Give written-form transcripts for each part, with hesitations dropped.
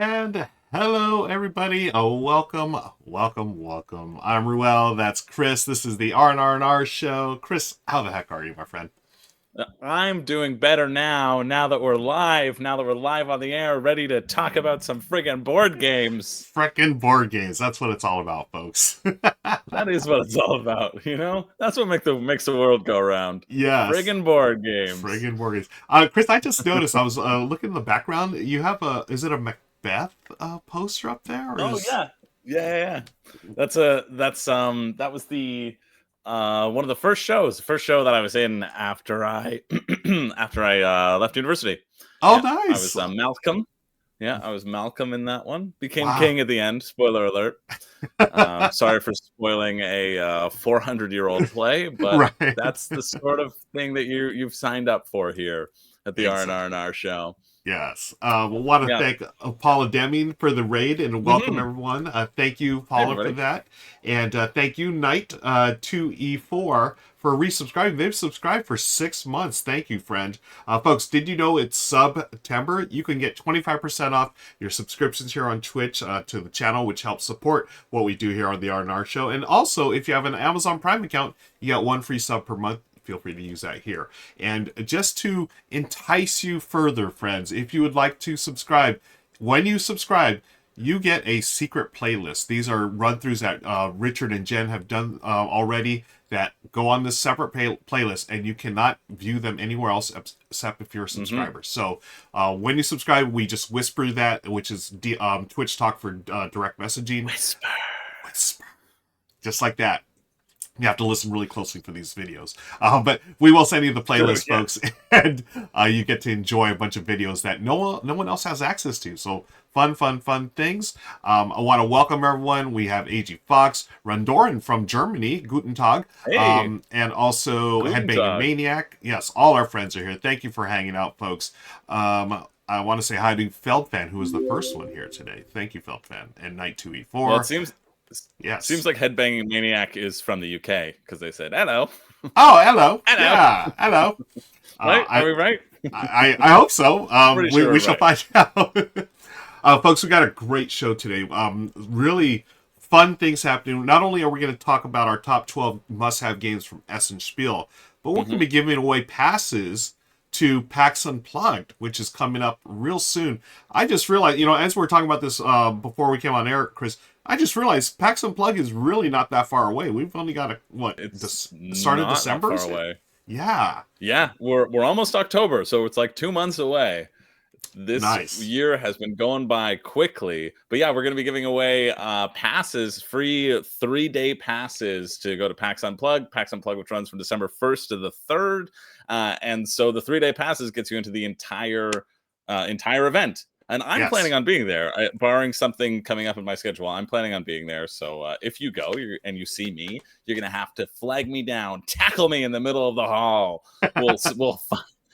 And hello, everybody. Welcome. I'm Ruel. That's Chris. This is the R&R&R show. Chris, how the heck are you, my friend? I'm doing better now that we're live, on the air, ready to talk about some friggin' board games. Frickin' board games. That's what it's all about, folks. That is what it's all about, you know? That's what makes the world go round. Yes, Friggin' board games. friggin' board games. Chris, I just noticed. I was looking in the background. You have is it a Macbeth poster up there, or Oh is? yeah. Yeah. That was the one of the first show that I was in after I after I left university. Oh, Yeah, I nice. was Malcolm. Yeah, I was Malcolm in that one. Became Wow. king at the end. Spoiler alert. Sorry for spoiling a 400-year-old play, but Right. that's the sort of thing that you've signed up for here at the Exactly. R&R&R show. Yes. We want to Yeah. thank Paula Deming for the raid and welcome Hmm. everyone. Thank you, Hey, Paula, for everybody. that. And thank you, Knight 2E4, for resubscribing. They've subscribed for 6 months. Thank you, friend. Folks, did you know it's September? You can get 25% off your subscriptions here on Twitch to the channel, which helps support what we do here on the R&R show. And also, if you have an Amazon Prime account, you get one free sub per month. Feel free to use that here. And just to entice you further, friends, if you would like to subscribe, when you subscribe, you get a secret playlist. These are run-throughs that Richard and Jen have done already that go on this separate playlist, and you cannot view them anywhere else except if you're a Hmm. subscriber. So when you subscribe, we just whisper that, which is Twitch talk for direct messaging. Whisper. Whisper. Just like that. You have to listen really closely for these videos. But we will send you the True, playlist, yeah. folks, and you get to enjoy a bunch of videos that no one else has access to. So fun things. I want to welcome everyone. We have AG Fox, Rundoran from Germany, Guten Tag, Hey, and also guten Headbanging Tag. Maniac. Yes, all our friends are here. Thank you for hanging out, folks. I want to say hi to Feldfan, who was the first one here today. Thank you, Feldfan, and Night Well, it 2E4. seems Yes. like Headbanging Maniac is from the UK because they said hello. Oh, hello. Hello. Yeah, hello. Right? Are I, we right? I hope so. Pretty We, sure we we're shall right. find out. Folks, we got a great show today. Really fun things happening. Not only are we going to talk about our top 12 must-have games from Essen Spiel, but we're going to Hmm. be giving away passes to PAX Unplugged, which is coming up real soon. I just realized, as we were talking about this before we came on air, Chris, I just realized PAX Unplugged is really not that far away. We've only got It's the start of not that December, far is it? away. Yeah, Yeah, we're almost October, so it's like 2 months away. This nice. year has been going by quickly, but yeah, we're going to be giving away passes, free 3-day passes to go to PAX Unplugged. PAX Unplugged, which runs from December 1st to the 3rd, and so the 3-day passes gets you into the entire event. And I'm planning Yes. on being there, barring something coming up in my schedule. I'm planning on being there. So if you go and you see me, you're gonna have to flag me down, tackle me in the middle of the hall. We'll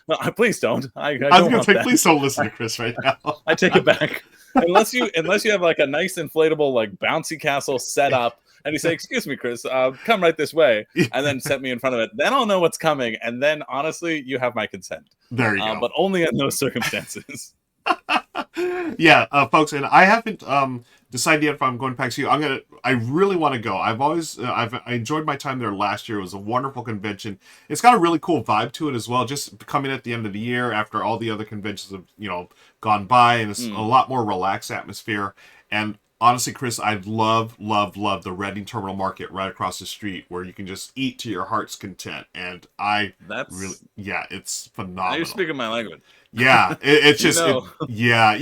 no, please don't. I I was don't gonna want say, that. please don't listen to Chris right now. I take it back. Unless you have like a nice inflatable like bouncy castle set up, and you say, "Excuse me, Chris, come right this way," and then set me in front of it. Then I'll know what's coming, and then honestly, you have my consent. There you go. But only in those circumstances. Yeah, folks, and I haven't decided yet if I'm going to PAX U. I really want to go. I enjoyed my time there last year. It was a wonderful convention. It's got a really cool vibe to it as well. Just coming at the end of the year after all the other conventions have gone by, and it's a Mm. lot more relaxed atmosphere. And honestly, Chris, I love the Reading Terminal Market right across the street where you can just eat to your heart's content. And I really, That's yeah, it's now you're phenomenal. speaking my language. Yeah, it's You just know, yeah,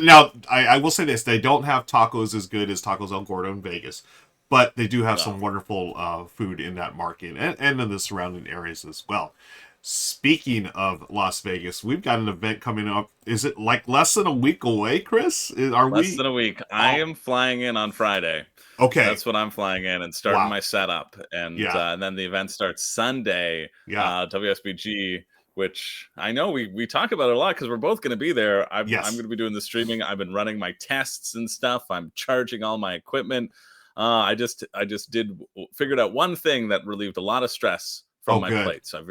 now I will say this: they don't have tacos as good as Tacos El Gordo in Vegas, but they do have no. some wonderful food in that market and in the surrounding areas as well. Speaking of Las Vegas, we've got an event coming up. Is it like less than a week away, Chris? Are Less we? than a week. I Oh, am flying in on Friday. okay. That's what I'm flying in and starting Wow. my setup, Yeah. and then the event starts Sunday. Yeah. WSBG, which I know we talk about it a lot because we're both going to be there. I'm Yes. going to be doing the streaming. I've been running my tests and stuff. I'm charging all my equipment. I just figured out one thing that relieved a lot of stress from Oh, my good. plate. So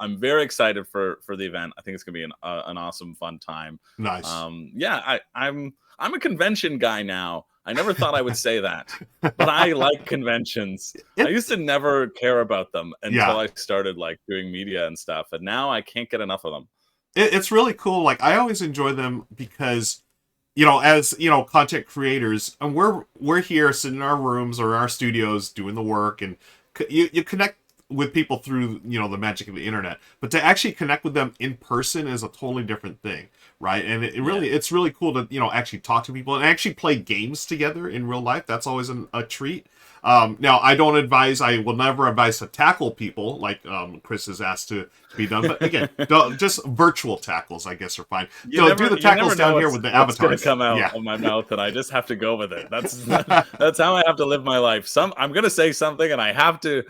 I'm very excited for the event. I think it's gonna be an awesome, fun time. Nice. Yeah, I'm a convention guy now. I never thought I would say that, but I like conventions. I It, used to never care about them until yeah. I started like doing media and stuff, and now I can't get enough of them. It's really cool. Like, I always enjoy them because, as content creators, and we're here sitting in our rooms or our studios doing the work, and you connect with people through the magic of the internet, but to actually connect with them in person is a totally different thing, right? And Yeah. it's really cool to actually talk to people and actually play games together in real life. That's always a treat. Now, I will never advise to tackle people like Chris has asked to be done. But again, just virtual tackles, I guess, are fine. Do the You never tackles know down here with the what's gonna avatars. come out Yeah. of my mouth, and I just have to go with it. That's how I have to live my life. I'm gonna say something, and I have to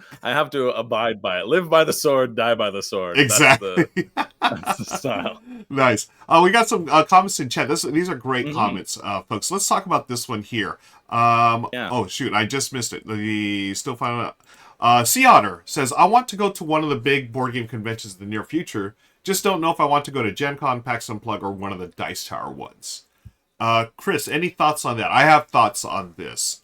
abide by it. Live by the sword, die by the sword. Exactly. That's the style. Nice. We got some comments in chat. These are great Hmm. comments, folks. Let's talk about this one here. Yeah. Oh shoot, I just missed it. The still finding out. Sea Otter says, "I want to go to one of the big board game conventions in the near future. Just don't know if I want to go to Gen Con, PAX Unplugged, or one of the Dice Tower ones." Chris, any thoughts on that? I have thoughts on this,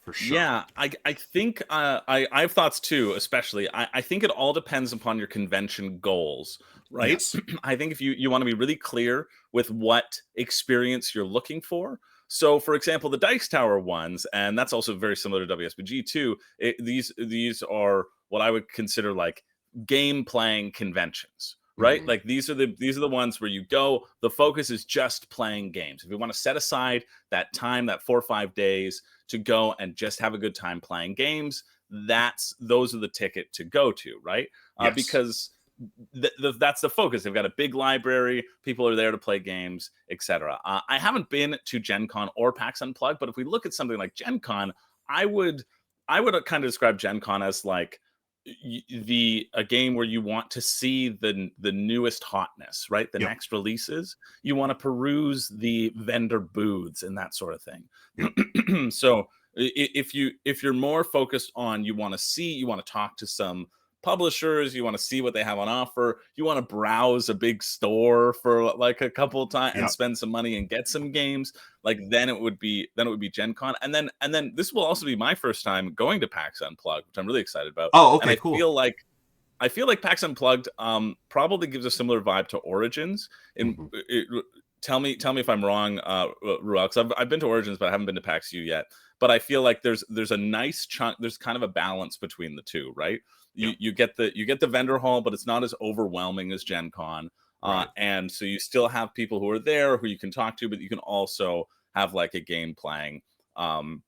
for sure. Yeah, I think I have thoughts too, especially. I think it all depends upon your convention goals, right? Yes. I think if you want to be really clear with what experience you're looking for. So, for example, the Dice Tower ones, and that's also very similar to WSBG too. These are what I would consider like game playing conventions, right? Mhm. Like these are the ones where you go. The focus is just playing games. If you want to set aside that time, that 4 or 5 days to go and just have a good time playing games, those are the ticket to go to, right? Yes. Because that's the focus. They've got a big library, people are there to play games, etc. I haven't been to Gen Con or PAX Unplugged, but if we look at something like Gen Con, i would I would kind of describe Gen Con as like the a game where you want to see the newest hotness, right? The Yep. next releases. You want to peruse the vendor booths and that sort of Yep. thing. So if you're more focused on, you want to talk to some publishers, you want to see what they have on offer, you want to browse a big store for like a couple of times and Yep. spend some money and get some games, like then it would be Gen Con. And then this will also be my first time going to PAX Unplugged, which I'm really excited about. Oh, And okay, cool. I feel like PAX Unplugged probably gives a similar vibe to Origins. And Mhm. tell me if I'm wrong, Ruel, because I've been to Origins, but I haven't been to PAX U yet. But I feel like there's a nice chunk. There's kind of a balance between the two, right? Yep. You get the vendor hall, but it's not as overwhelming as Gen Con. Right. And so you still have people who are there who you can talk to, but you can also have like a game playing um,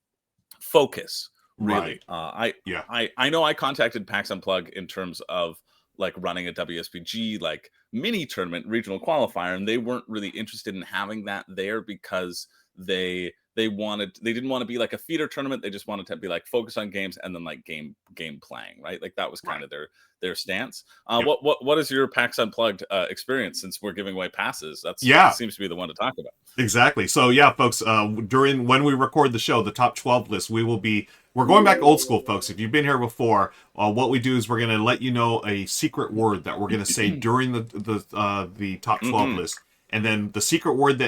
focus, really. Right. Yeah. I know I contacted PAX Unplug in terms of like running a WSBG like mini tournament regional qualifier, and they weren't really interested in having that there because they didn't want to be like a feeder tournament. They just wanted to be like focus on games and then like game playing, right? Like that was kind Right. of their stance. Yep. What is your PAX Unplugged experience, since we're giving away passes? That's Yeah. seems to be the one to talk about. Exactly. So yeah, folks, during when we record the show, the top 12 list, we're going back old school, folks. If you've been here before, what we do is we're going to let you know a secret word that we're going to say during the top 12 Hmm. list. And then the secret word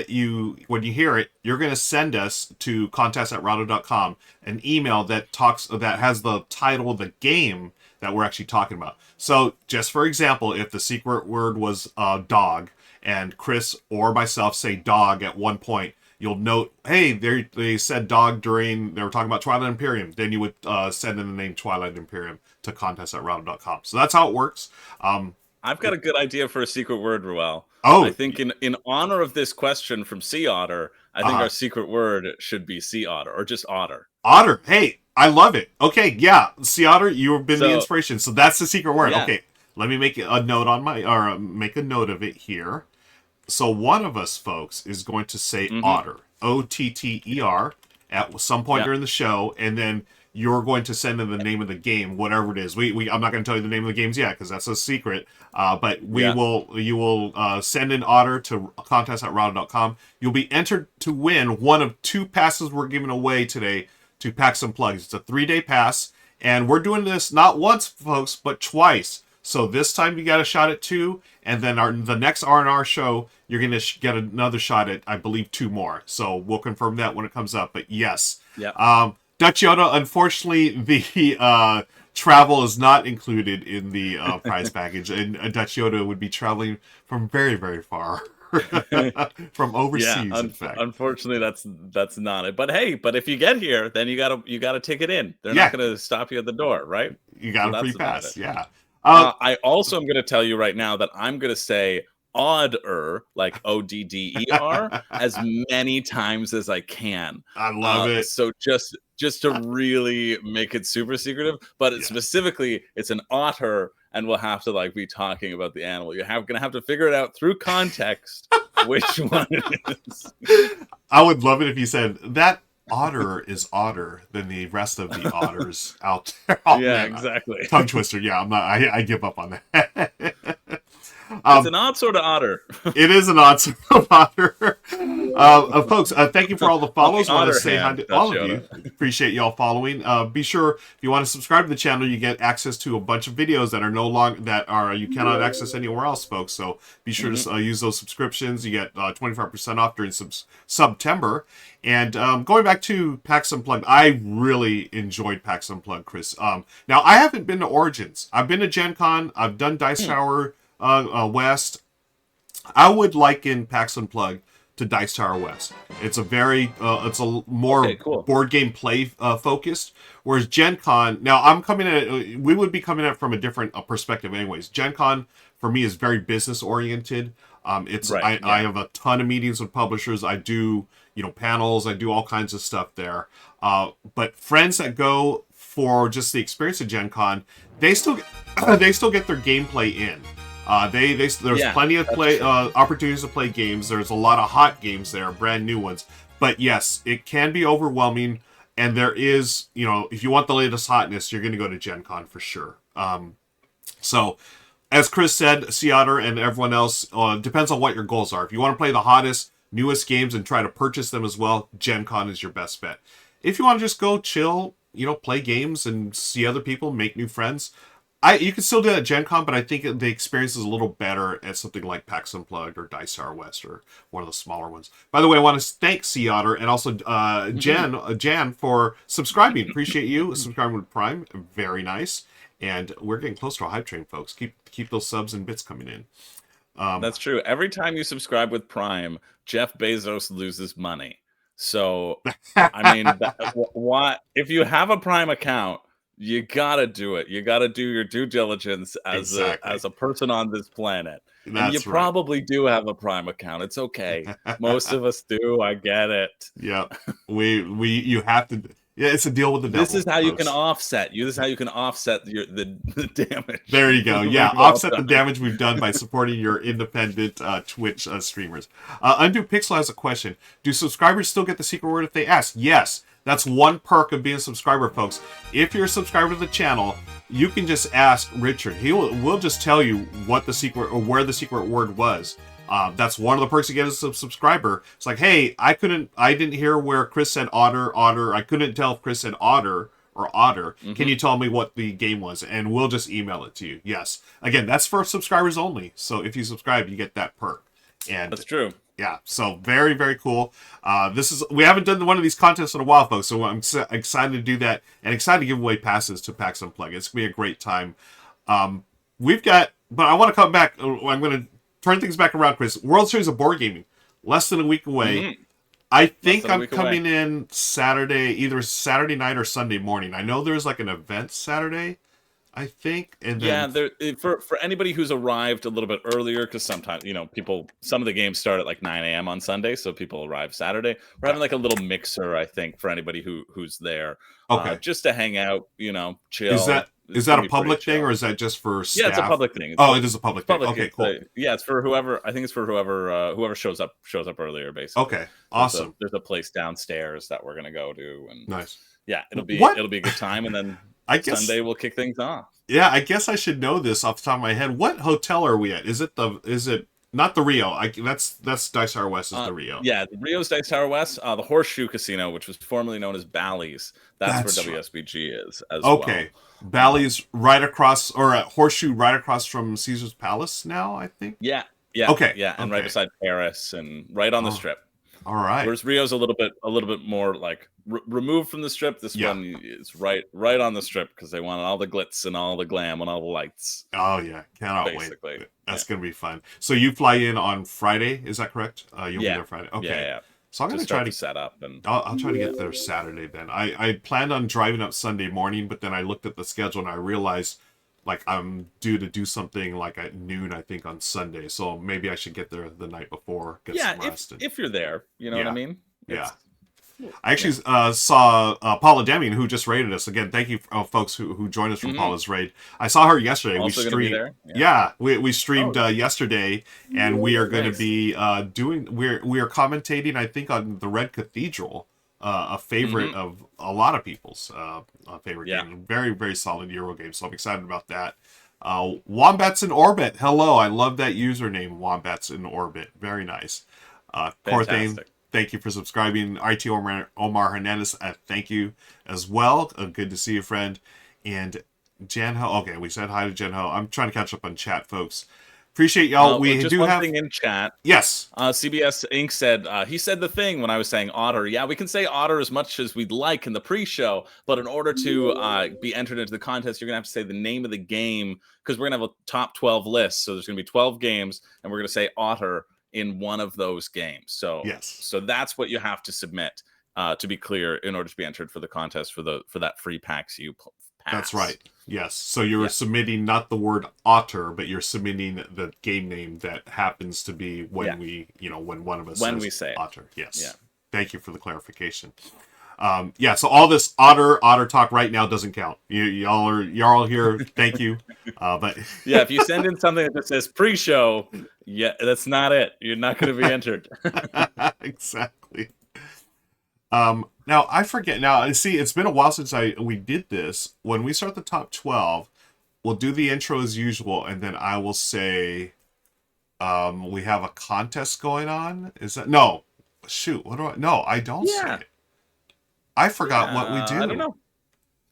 when you hear it, you're going to send us to contest@rahdo.com an email that has the title of the game that we're actually talking about. So just for example, if the secret word was dog, and Chris or myself say dog at one point, you'll note, hey, they said dog during, they were talking about Twilight Imperium. Then you would send in the name Twilight Imperium to contest@rahdo.com. So that's how it works. Um, I've got a good idea for a secret word, Ruel. I oh, think in honor of this question from Sea Otter, I think our secret word should be Sea Otter or just Otter. Otter. Hey, I love it. Okay, yeah, Sea Otter, you've been the So inspiration. So that's the secret word. yeah. Okay, let me make a note make a note of it here. So one of us, folks, is going to say Hmm. otter, Otter, at some point Yeah. during the show, and then you're going to send in the name of the game, whatever it is. I'm not going to tell you the name of the games yet because that's a secret. But Yeah. you will send in otter to contest@rahdo.com. You'll be entered to win one of two passes we're giving away today to PAX Unplugged. It's a 3-day pass, and we're doing this not once, folks, but twice. So this time you got a shot at 2, and then the next R&R show, you're going to get another shot at, I believe, 2 more. So we'll confirm that when it comes up. But yes. Yep. Dutch Yoda, unfortunately, the travel is not included in the prize package. And Dutch Yoda would be traveling from very, very far. From overseas, in fact. Unfortunately, that's not it. But hey, if you get here, then you gotta take it in. They're not gonna stop you at the door, right? You got a free pass, yeah. I also am gonna tell you right now that I'm gonna say odder, like ODDER, as many times as I can. I love it. So just to really make it super secretive, but specifically, it's an otter, and we'll have to like be talking about the animal. Gonna have to figure it out through context which one it is. I would love it if you said that otter is odder than the rest of the otters out there. Oh, yeah, man. Exactly. Tongue twister. Yeah, I'm not. I give up on that. It's an odd sort of otter. It is an odd sort of otter. Folks, thank you for all the follows. I want to say hi to all of you. Appreciate y'all following. Be sure if you want to subscribe to the channel, you get access to a bunch of videos that are no longer you cannot access anywhere else, folks. So be sure to use those subscriptions. You get 25% off during September. And going back to PAX Unplugged, I really enjoyed PAX Unplugged, Chris. Now I haven't been to Origins. I've been to Gen Con. I've done Dice Tower West. I would liken PAX Unplugged to Dice Tower West. It's a very it's a more cool board game play focused, whereas Gen Con, now I'm coming at it, we would be coming at it from a different perspective anyways. Gen Con for me is very business oriented. I have a ton of meetings with publishers. I do panels, I do all kinds of stuff there, but friends that go for just the experience of Gen Con, they still get their gameplay in. There's plenty of opportunities to play games. There's a lot of hot games there, brand new ones. But yes, it can be overwhelming, and there is, if you want the latest hotness, you're going to go to Gen Con for sure. So, as Chris said, Sea Otter and everyone else, depends on what your goals are. If you want to play the hottest, newest games and try to purchase them as well, Gen Con is your best bet. If you want to just go chill, play games and see other people, make new friends, you can still do that at Gen Con, but I think the experience is a little better at something like PAX Unplugged or Dice Tower West or one of the smaller ones. By the way, I want to thank Sea Otter and also Jan for subscribing. Appreciate you subscribing with Prime. Very nice. And we're getting close to our hype train, folks. Keep those subs and bits coming in. That's true. Every time you subscribe with Prime, Jeff Bezos loses money. So, I mean, what if you have a Prime account? You gotta do it. You gotta do your due diligence as a person on this planet. And you probably do have a Prime account. It's okay. Most of us do. I get it. Yeah, you have to. Yeah, it's a deal with the devil. This is how you can offset. This is how you can offset the damage. There you go. Yeah, offset the damage we've done by supporting your independent Twitch streamers. Undo Pixel has a question. Do subscribers still get the secret word if they ask? Yes. That's one perk of being a subscriber, folks. If you're a subscriber to the channel, you can just ask Richard. We'll just tell you what the secret or where the secret word was. That's one of the perks you get as a subscriber. It's like, hey, I didn't hear where Chris said otter. I couldn't tell if Chris said otter or otter. Mm-hmm. Can you tell me what the game was? And we'll just email it to you. Yes. Again, that's for subscribers only. So if you subscribe, you get that perk. And that's true. Yeah, so very, very cool. We haven't done one of these contests in a while, folks, so I'm excited to do that and excited to give away passes to PAX Unplugged. It's going to be a great time. But I want to come back. I'm going to turn things back around, Chris. World Series of Board Gaming, less than a week away. Mm-hmm. I think I'm coming in Saturday, either Saturday night or Sunday morning. I know there's like an event Saturday, I think. And then for anybody who's arrived a little bit earlier, because sometimes some of the games start at like 9 a.m. on Sunday, so people arrive Saturday. We're having like a little mixer, I think, for anybody who's there. Okay, just to hang out, chill. Is that a public thing or is that just for staff? Yeah, it's a public thing. It is a public thing. Okay, cool. It's for whoever. I think it's for whoever shows up earlier, basically. Okay, awesome. There's a place downstairs that we're gonna go to, and nice. Yeah, it'll be a good time, and then I guess Sunday we'll kick things off. Yeah, I guess I should know this off the top of my head. What hotel are we at? Is it not the Rio. That's Dice Tower West is the Rio. Yeah, the Rio's Dice Tower West, the Horseshoe Casino, which was formerly known as Bally's. That's where That's right. WSBG is as Okay. well. Bally's right across, or at Horseshoe right across from Caesar's Palace now, I think. Yeah, Okay. and right beside Paris and right on the Oh, Strip. all right. Whereas Rio's a little bit more like removed from the Strip. This one is right on the Strip because they wanted all the glitz and all the glam and all the lights. Oh yeah, cannot basically. wait. That's gonna be fun. So you fly in on Friday, is that correct? You'll be there Friday. Okay. Yeah. So I'm gonna try to set up, and I'll try to get there Saturday then. I planned on driving up Sunday morning, but then I looked at the schedule and I realized like I'm due to do something like at noon, I think, on Sunday. So maybe I should get there the night before, get some rest. If you're there, you know what I mean? Yeah. I actually saw Paula Deming, who just raided us. Again, thank you, folks who joined us from Paula's raid. I saw her yesterday. Also we streamed. there? We streamed yesterday, and we are going to be doing. We are commentating, I think, on the Red Cathedral, a favorite of a lot of people's favorite game. Very, very solid Euro game. So I'm excited about that. Wombats in Orbit. Hello, I love that username. Wombats in Orbit. Very nice. Corthane, thank you for subscribing. IT Omar Hernandez, thank you as well. Good to see you, friend. And Janho. Okay, we said hi to Janho. I'm trying to catch up on chat, folks. Appreciate y'all. We just do one have thing in chat. Yes. CBS Inc. said he said the thing when I was saying Otter. Yeah, we can say Otter as much as we'd like in the pre-show, but in order to be entered into the contest, you're gonna have to say the name of the game because we're gonna have a top 12 list. So there's gonna be 12 games, and we're gonna say Otter in one of those games. So so that's what you have to submit to be clear in order to be entered for the contest for that free PAX U pass. That's right. Yes. So you're submitting not the word otter, but you're submitting the game name that happens to be when we, when one of us says we say otter. Yes. Yeah. Thank you for the clarification. So all this otter talk right now doesn't count. Y'all are here. Thank you. But if you send in something that says pre-show, that's not it. You're not going to be entered. Exactly. Now I forget. Now see, it's been a while since we did this. When we start the top 12, we'll do the intro as usual, and then I will say, we have a contest going on. Is that no? Shoot, what do I? No, I don't say it. I forgot what we do. I don't know.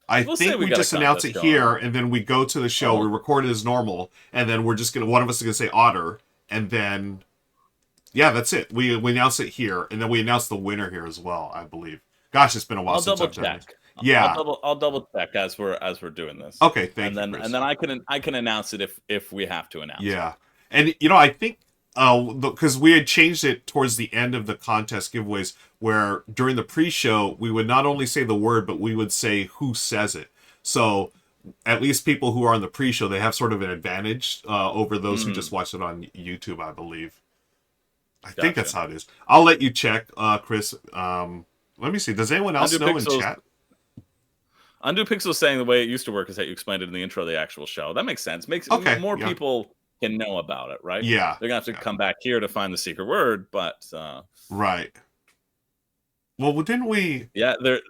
I think we just announce it here, and then we go to the show. We record it as normal, and then we're just one of us is gonna say Otter, and then that's it. We announce it here, and then we announce the winner here as well. I believe. Gosh, it's been a while since I've done it. Yeah, I'll double check as we're doing this. Okay, thank you. And then I can announce it if we have to announce. Yeah, and I think because we had changed it towards the end of the contest giveaways, where during the pre-show we would not only say the word, but we would say who says it. So at least people who are on the pre-show, they have sort of an advantage over those who just watch it on YouTube, I believe. I think that's how it is. I'll let you check, Chris. Let me see. Does anyone else know in chat? Undo Pixel saying the way it used to work is that you explained it in the intro of the actual show. That makes sense. More people can know about it, right? Yeah. They're going to have to come back here to find the secret word, but... Right. Well, didn't we... Yeah, there's...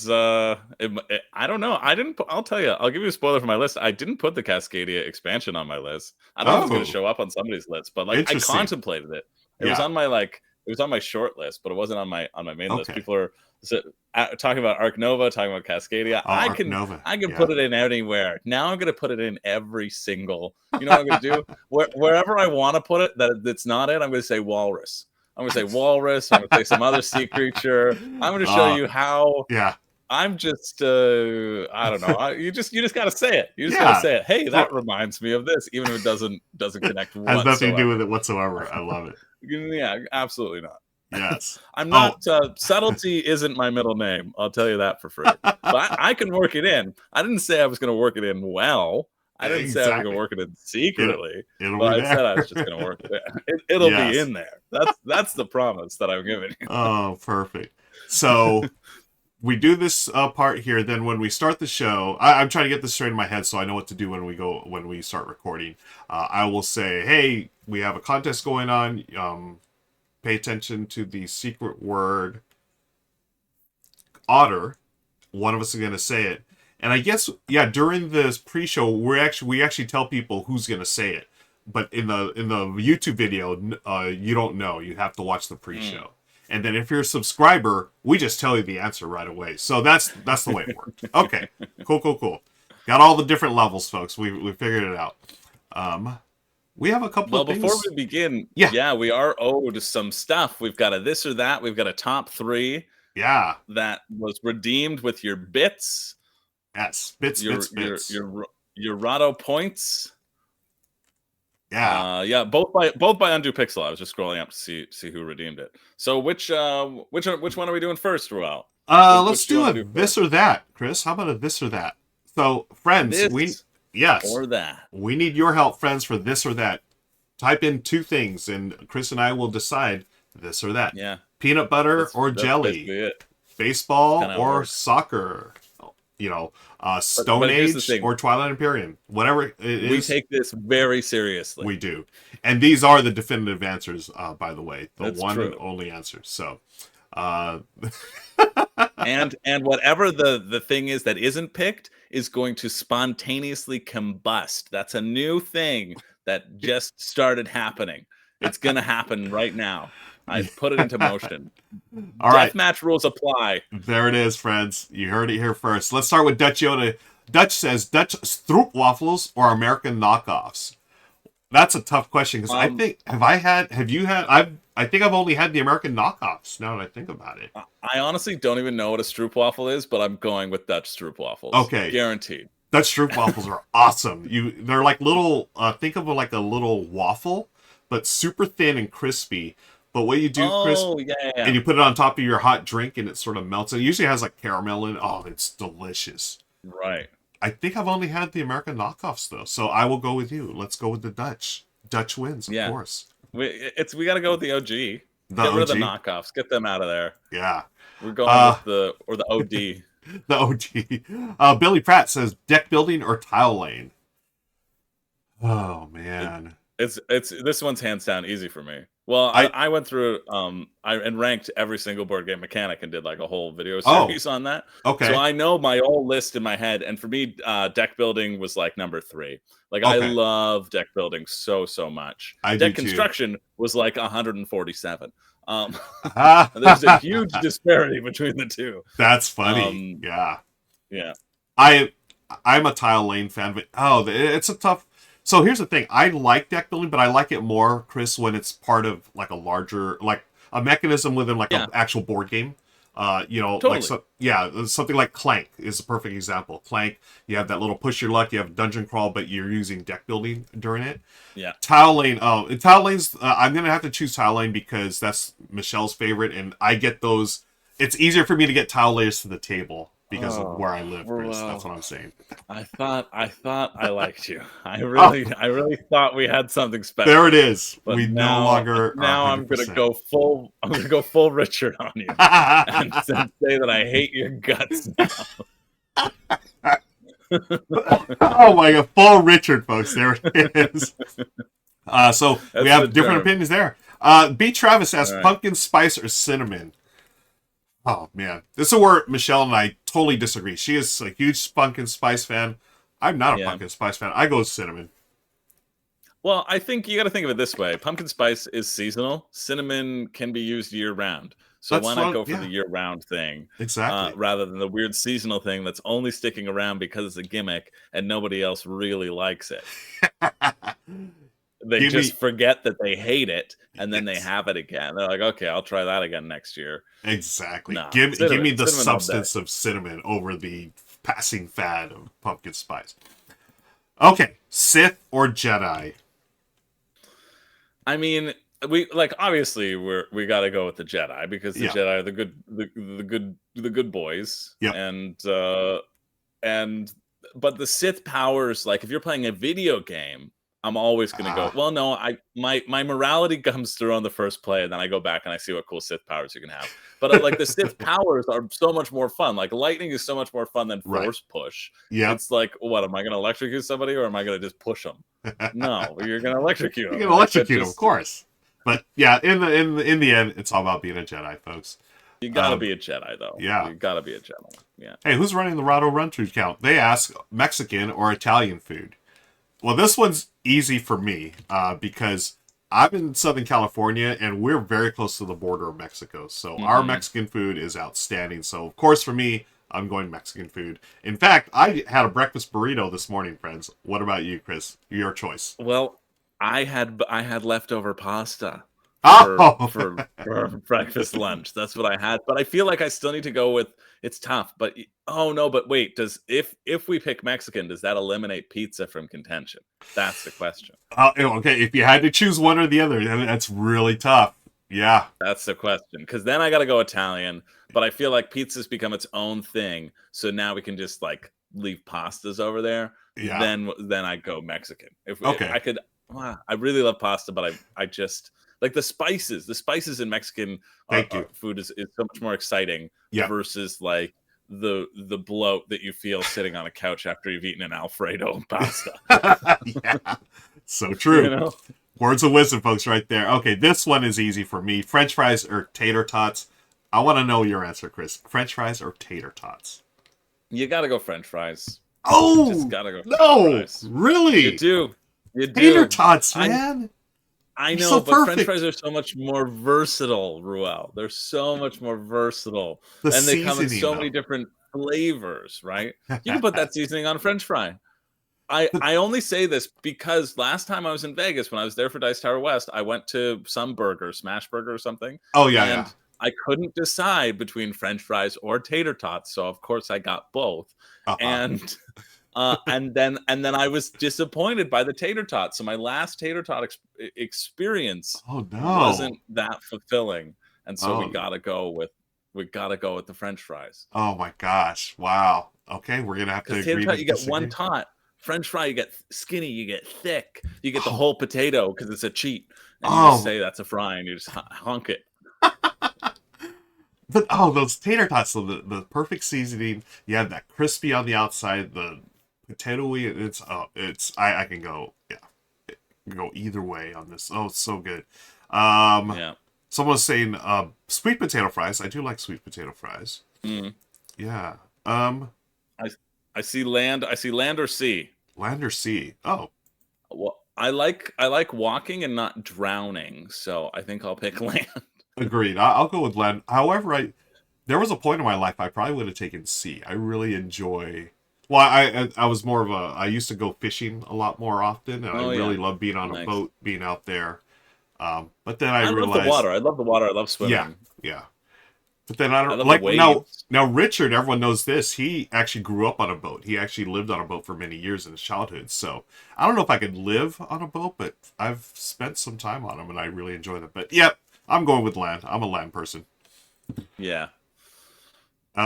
I don't know. I'll tell you. I'll give you a spoiler for my list. I didn't put the Cascadia expansion on my list. I don't know if it's going to show up on somebody's list, but I contemplated it. It was on my it was on my short list, but it wasn't on my main list. People are talking about Arc Nova, talking about Cascadia. I can put it in anywhere. Now I'm going to put it in every single. You know what I'm going to do? Wherever I want to put it, that's not it. I'm going to say Walrus. I'm going to say Walrus. I'm going to say some other sea creature. I'm going to show you how. Yeah. I'm just I don't know. You just got to say it. You just got to say it. Hey, that reminds me of this, even if it doesn't connect. Has nothing to do with it whatsoever. I love it. Yeah, absolutely not. Yes. I'm not subtlety isn't my middle name. I'll tell you that for free. But I can work it in. I didn't say I was going to work it in well. I didn't say I was going to work it in secretly. But I said I was just going to work it in. It'll be in there. That's the promise that I'm giving you. Oh, perfect. So we do this part here. Then when we start the show, I'm trying to get this straight in my head so I know what to do when we start recording. I will say, hey, we have a contest going on. Pay attention to the secret word otter. One of us is going to say it. And I guess, during this pre-show, we actually tell people who's going to say it. but in the YouTube video, you don't know. You have to watch the pre-show. And then if you're a subscriber, we just tell you the answer right away. So that's the way it worked. Okay, cool. Got all the different levels, folks. We figured it out. We have a couple of things. Before we begin, we are owed some stuff. We've got a this or that. We've got a top 3. Yeah, that was redeemed with your bits. Yes, bits. Your Rahdo points. Yeah, both by Undo Pixel. I was just scrolling up to see who redeemed it. So which one are we doing first, Ruel? Let's do a this or that, Chris. How about a this or that? So, friends, or that. We need your help, friends, for this or that. Type in 2 things, and Chris and I will decide this or that. Yeah. Peanut butter or jelly. Baseball or soccer. Stone Age or Twilight Imperium. Whatever it is. We take this very seriously. We do. And these are the definitive answers, by the way. That's one true. and only answers. So, and whatever the thing is that isn't picked is going to spontaneously combust. That's a new thing that just started happening. It's going to happen right now. I put it into motion. All right. Deathmatch rules apply. There it is, friends. You heard it here first. Let's start with Dutch Yoda. Dutch says Dutch stroopwafels or American knockoffs. That's a tough question because I think I think I've only had the American knockoffs now that I think about it. I honestly don't even know what a stroopwafel is, but I'm going with Dutch stroopwafels. Okay, guaranteed. Dutch stroopwafels are awesome. They're like little. Think of it like a little waffle, but super thin and crispy. But what you do, Chris, and you put it on top of your hot drink, and it sort of melts. It usually has like caramel in it. Oh, it's delicious. Right. I think I've only had the American knockoffs though, so I will go with you. Let's go with the Dutch. Dutch wins, of course. We got to go with the OG. Get rid of the knockoffs. Get them out of there. Yeah. We're going with the OD. The OG. Billy Pratt says deck building or tile lane. Oh man. It's this one's hands down easy for me. Well, I went through and ranked every single board game mechanic and did like a whole video series on that. Okay. So I know my whole list in my head, and for me, deck building was like number 3. Like I love deck building so much. Deck construction was like 147. There's a huge disparity between the two. That's funny. Yeah. I'm a tile lane fan, but it's a tough. So here's the thing. I like deck building, but I like it more, Chris, when it's part of like a larger, like a mechanism within like an actual board game. Totally. Like something like Clank is a perfect example. Clank, you have that little push your luck, you have dungeon crawl, but you're using deck building during it. Yeah. Tile lane. Tile lanes. I'm gonna have to choose tile lane because that's Michelle's favorite, and I get those. It's easier for me to get tile layers to the table because of where I live, Chris. That's what I'm saying. I thought I liked you. I really thought we had something special. There it is. But we no longer. Now I'm gonna go full Richard on you and say that I hate your guts now. Oh my god, full Richard, folks. There it is. So we have different opinions there. B. Travis asks pumpkin spice or cinnamon. Oh man, this is where Michelle and I totally disagree. She is a huge pumpkin spice fan. I'm not a pumpkin spice fan. I go with cinnamon. Well, I think you got to think of it this way: pumpkin spice is seasonal. Cinnamon can be used year round. So why not go for the year round thing? Exactly. Rather than the weird seasonal thing that's only sticking around because it's a gimmick and nobody else really likes it. They just forget that they hate it, and then they have it again. They're like, okay, I'll try that again next year. Exactly. No, give me the substance of cinnamon over the passing fad of pumpkin spice. Okay, Sith or Jedi? I mean, obviously we got to go with the Jedi because the Jedi are the good boys. Yeah. But the Sith powers, like if you're playing a video game, I'm always going to go, well, no, my morality comes through on the first play, and then I go back and I see what cool Sith powers you can have. But like the Sith powers are so much more fun. Like lightning is so much more fun than force push. Yeah. It's like, what, am I going to electrocute somebody or am I going to just push them? No, you're going to electrocute them. You're going to electrocute them, of course. But yeah, in the end, it's all about being a Jedi, folks. You got to be a Jedi, though. Yeah. You got to be a Jedi. Yeah. Hey, who's running the Rahdo run-through count? They ask Mexican or Italian food. Well, this one's easy for me because I'm in Southern California and we're very close to the border of Mexico. So our Hmm. Mexican food is outstanding. So, of course, for me, I'm going Mexican food. In fact, I had a breakfast burrito this morning, friends. What about you, Chris? Your choice. Well, I had leftover pasta for Oh, for breakfast lunch. That's what I had. But I feel like I still need to go with it's tough. But oh no, but wait, does if we pick Mexican, does that eliminate pizza from contention? That's the question. okay. If you had to choose one or the other, then that's really tough. Yeah, That's the question. Because then I gotta go Italian, but I feel like pizza's become its own thing. So now we can just like leave pastas over there. yeah. Then I go Mexican. If Okay. I could, I really love pasta, but I just like the spices. The spices in Mexican Thank are you. food is so much more exciting Yeah. versus like the bloat that you feel sitting on a couch after you've eaten an Alfredo pasta. Yeah. So You true. know, Words of wisdom, folks, right there. Okay, this one is easy for me. French fries or tater tots? I want to know your answer, Chris. French fries or tater tots? you gotta go French fries. You just Oh, gotta go French no. fries. You Really? do. You Tater do. tots, I man. I You're so know, but French perfect. fries are so much more versatile, Ruel. They're so much more versatile, The and they come in seasoning, so many though. different flavors, right? You can put that seasoning on a French fry. I only say this because last time I was in Vegas, when I was there for Dice Tower West, I went to some burger, Smash Burger or something, Oh, yeah, yeah. and I couldn't decide between French fries or tater tots, so of course I got both. Uh-huh. And and then I was disappointed by the tater tot. So my last tater tot experience Oh, no. wasn't that fulfilling, and so Oh, we gotta go with the French fries. oh my gosh. Wow. Okay, we're going to have to Because tater agree to tot, you get one disagree. tot. French fry, you get skinny, you get thick, you get the Oh, whole potato because it's a cheat, and you just oh, say that's a fry, and you just hunk it. but oh, those tater tots, so the perfect seasoning. You have that crispy on the outside, the potatoey. I can go, yeah, go either way on this. Oh, it's so good. Um, Yeah. Someone was saying sweet potato fries. I do like sweet potato fries. Mm. Yeah. Um, I I see land. I see land or sea. Land or sea? Oh, Well, I like walking and not drowning, so I think I'll pick land. agreed. I'll go with land. However, there was a point in my life I probably would have taken sea. I really enjoy. Well, I was more of a. I used to go fishing a lot more often, and I Oh yeah, really love being on a nice. boat, being out there. But then I I love the realized, water. I love the water. I love yeah, swimming. yeah. But then I I don't love the like now. waves. Now Richard, everyone knows this. He actually grew up on a boat. He actually lived on a boat for many years in his childhood. So I don't know if I could live on a boat, but I've spent some time on them, and I really enjoy them. But yep, I'm going with land. I'm a land person. Yeah.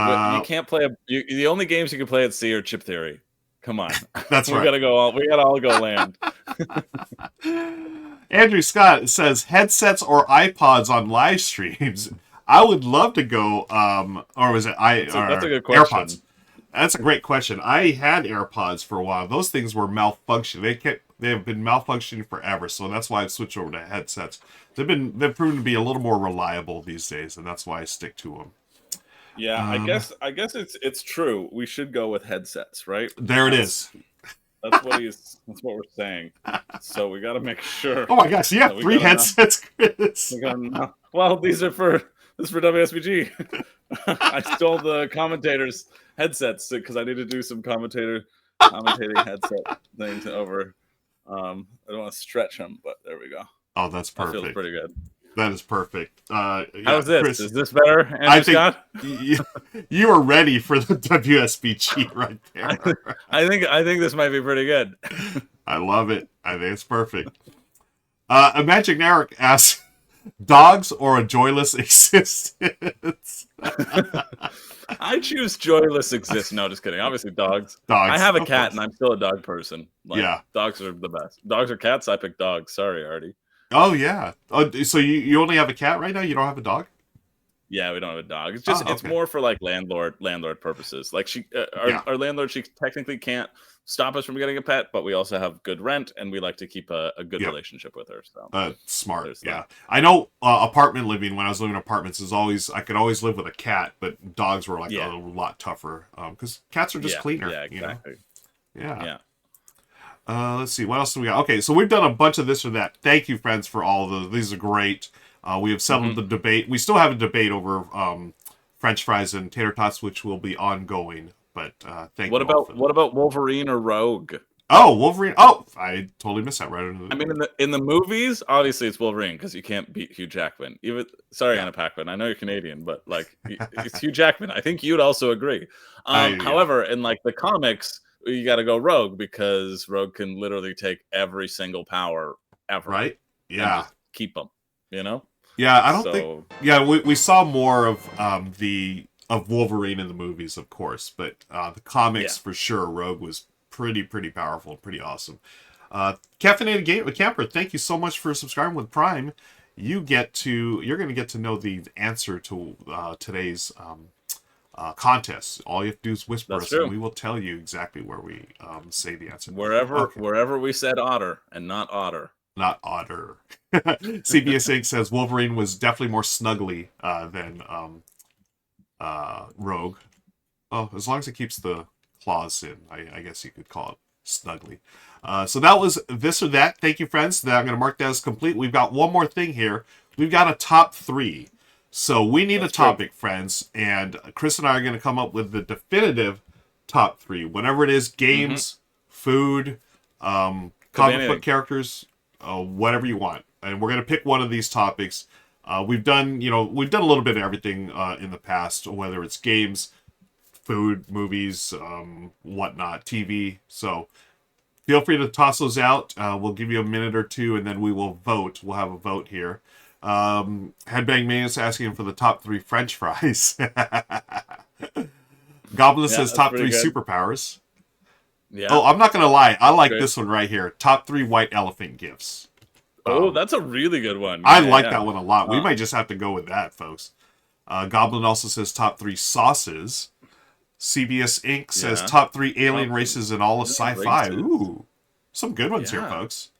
What you Uh, can't play the only games you can play at sea are Chip Theory. Come on. that's right. We gotta all go land. Andrew Scott says headsets or iPods on live streams. I would love to go. Or was it That's a or good AirPods? question. That's a great question. I had AirPods for a while. Those things were malfunctioning. They have been malfunctioning forever. So that's why I've switched over to headsets. They've proven to be a little more reliable these days, and that's why I stick to them. Yeah, Um, I guess it's true. We should go with headsets, right? there it That's is. that's what we're saying. So we gotta make sure Oh my gosh, you that have three headsets, Chris. we gotta know. Well, this is for WSBG. I stole the commentators' headsets because I need to do some commentating headset things over. I don't want to stretch them, but there we go. Oh, that's That feels perfect. pretty good. That is perfect. Yeah, How's this? Chris. Is this better, I Andrew think Scott? you, you are ready for the WSBG right I, there. I think this might be pretty good. I love it. I think it's perfect. Imaginaric asks, dogs or a joyless existence? I choose joyless exist. No, just kidding. Obviously, dogs. I Dogs, have a of cat, and course. I'm still a dog person. Like Yeah. dogs are the best. Dogs or cats? I pick dogs. Sorry, Artie. Oh, yeah. Oh, so you only have a cat right now? You don't have a dog? Yeah, we don't have a dog. Oh, It's okay. more for like landlord purposes. Like Yeah. our landlord, she technically can't stop us from getting a pet, but we also have good rent, and we like to keep a good Yeah. relationship with her. So Smart. there's Yeah. that. I know apartment living, when I was living in apartments, is always, I could always live with a cat, but dogs were like a Yeah, lot tougher. Because cats are just yeah, cleaner, yeah, you know? exactly. Yeah. Yeah. Let's see. What else do we got? Okay, so we've done a bunch of this or that. Thank you, friends, for all of those. These are great. We have settled the debate. We still have a debate over French fries and tater tots, which will be ongoing. But thank you all for that. What about Wolverine or Rogue? Oh, Wolverine. Oh, I totally missed that right under the... I mean, in the movies, obviously it's Wolverine because you can't beat Hugh Jackman. Even sorry, Anna Paquin. I know you're Canadian, but like it's Hugh Jackman. I think you'd also agree. However, in like the comics, you got to go Rogue because Rogue can literally take every single power ever, right? and Yeah, just keep them. You know? yeah. I don't think. Yeah, we saw more of of Wolverine in the movies, of course, but the comics for sure. Rogue was pretty powerful, pretty awesome. Caffeinated Camper, thank you so much for subscribing with Prime. You're going to get to know the answer to today's contest. All you have to do is whisper us, and we will tell you exactly where we say the answer. Wherever we said otter and not otter. Not otter. CBS Inc. says Wolverine was definitely more snuggly than Rogue. Oh, as long as it keeps the claws in, I guess you could call it snuggly. So that was this or that. Thank you, friends. Now I'm going to mark that as complete. We've got one more thing here. We've got a top 3. So we need a topic, friends, and Chris and I are going to come up with the definitive top 3. Whatever it is, games, food, comic book characters, whatever you want. And we're going to pick one of these topics. We've done a little bit of everything in the past, whether it's games, food, movies, whatnot, TV. So feel free to toss those out. We'll give you a minute or two, and then we will vote. We'll have a vote here. Headbang Mania's asking for the top 3 French fries. Goblin says top 3 superpowers. Yeah. Oh, I'm not going to lie. I like this one right here. Top 3 white elephant gifts. That's a really good one. I like that one a lot. We might just have to go with that, folks. Goblin also says top 3 sauces. CBS Inc. says top 3 alien races in all of sci-fi. Ooh, some good ones here, folks.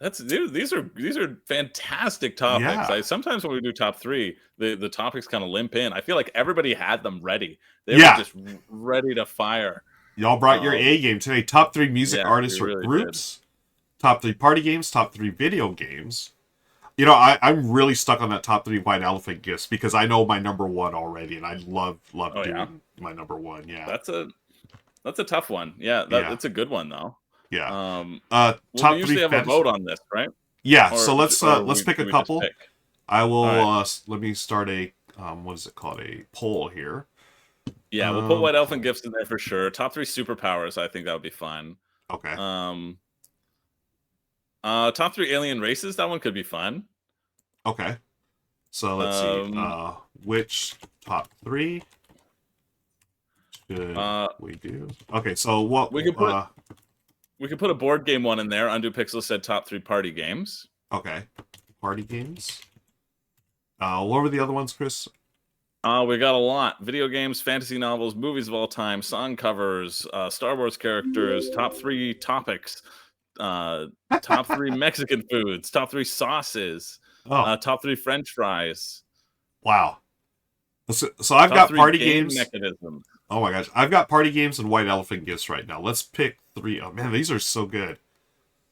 These are fantastic topics. Yeah. Sometimes when we do top 3, the topics kind of limp in. I feel like everybody had them ready. They were just ready to fire. Y'all brought your A game today. Top 3 music artists or groups. Top 3 party games. Top 3 video games. You know, I'm really stuck on that top 3 white elephant gifts because I know my number 1 already, and I love doing my number 1. Yeah, that's a tough one. Yeah, that's a good one though. Yeah. Top we 3 have a vote on this, right? Yeah. So let's pick a couple. I will. Let me start a what is it called? A poll here. Yeah, we'll put white elephant gifts in there for sure. Top 3 superpowers. I think that would be fun. Okay. Top 3 alien races. That one could be fun. Okay. So let's see. Which top 3 should we do? Okay. So what we could put a board game one in there. Undo Pixel said top 3 party games. Okay. Party games. What were the other ones, Chris? We got a lot. Video games, fantasy novels, movies of all time, song covers, Star Wars characters, top 3 topics, top 3 Mexican foods, top 3 sauces, top 3 French fries. Wow. So I've got party games. Mechanisms. Oh my gosh. I've got party games and white elephant gifts right now. Let's pick 3. Oh man, these are so good.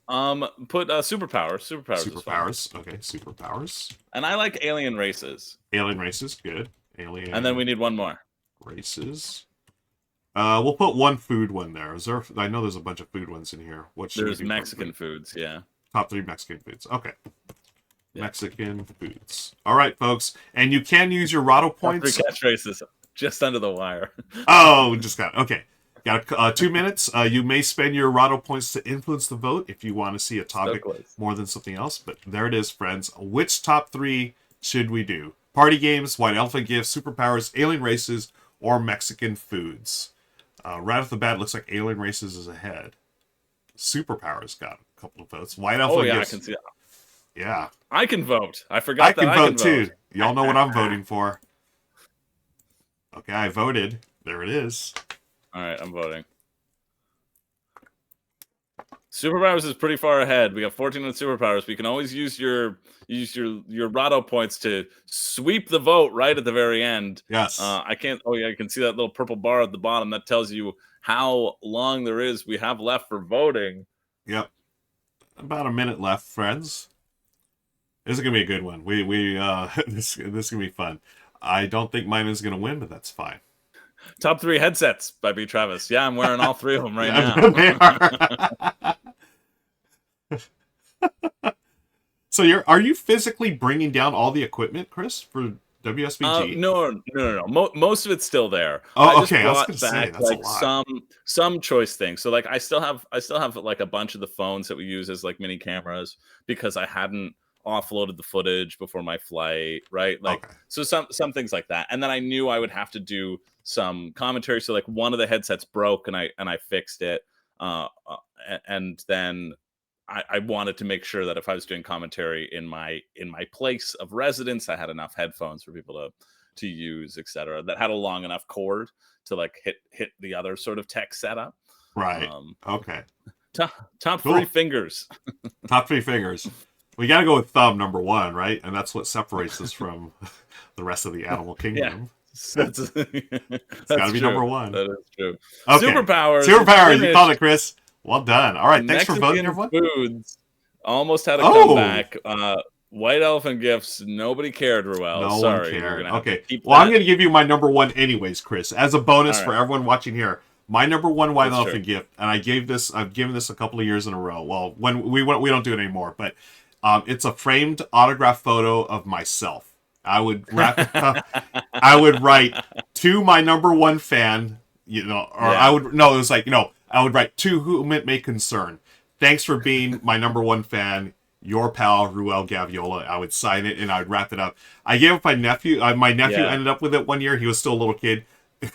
Put superpowers. Superpowers. Okay, superpowers. And I like alien races. Alien races, good. Alien. And then we need one more. Races. We'll put one food one there. I know there's a bunch of food ones in here. There's Mexican foods, yeah. Top 3 Mexican foods. Okay. Yeah. Mexican foods. All right, folks. And you can use your Rahdo points. 3 catchphrases just under the wire. Oh, just got it. Okay. Got 2 minutes. You may spend your Rahdo points to influence the vote if you want to see a topic more than something else. But there it is, friends. Which top 3 should we do? Party games, white elephant gifts, superpowers, alien races, or Mexican foods? Right off the bat, it looks like alien races is ahead. Superpowers got a couple of votes. White elephant gifts. I can see that. Yeah. I can vote. I forgot that I can vote too. Y'all know what I'm voting for. Okay, I voted. There it is. All right, I'm voting. Superpowers is pretty far ahead. We got 14 on superpowers. We can always use your Rahdo points to sweep the vote right at the very end. Yes. I can't. Oh yeah, you can see that little purple bar at the bottom that tells you how long there is we have left for voting. Yep. About a minute left, friends. This is gonna be a good one. This is gonna be fun. I don't think mine is gonna win, but that's fine. Top 3 headsets by B. Travis. Yeah, I'm wearing all 3 of them right Yeah, now. they are. So are you physically bringing down all the equipment, Chris, for WSBG? No. Most of it's still there. Oh, I just okay. I was brought gonna say back that's a like lot. some choice things. So like I still have like a bunch of the phones that we use as like mini cameras because I hadn't offloaded the footage before my flight, right? Like Okay. so some things like that. And then I knew I would have to do some commentary. So like one of the headsets broke and I fixed it. And then I wanted to make sure that if I was doing commentary in my place of residence, I had enough headphones for people to use, etc. That had a long enough cord to like hit the other sort of tech setup. Right. Okay. Top Cool. 3 fingers. Top 3 fingers. We got to go with thumb number 1, right? And that's what separates us from the rest of the animal kingdom. That's It's got to be true. number 1. That is true. Okay. Superpowers. You called it, Chris. Well done. All right. Thanks for voting, Mexican everyone. foods almost had a comeback. White elephant gifts. Nobody cared, Ruel. No Sorry. one cared. Okay. I'm going to give you my number 1 anyways, Chris, as a bonus for right. everyone watching here. My number 1 white That's elephant gift, and I've given this a couple of years in a row. Well, when we don't do it anymore, but it's a framed autograph photo of myself. I would wrap it up. I would write to my number 1 fan, I would write to whom it may concern. Thanks for being my number 1 fan. Your pal, Ruel Gaviola. I would sign it and I would wrap it up. I gave it my nephew. My nephew ended up with it one year. He was still a little kid.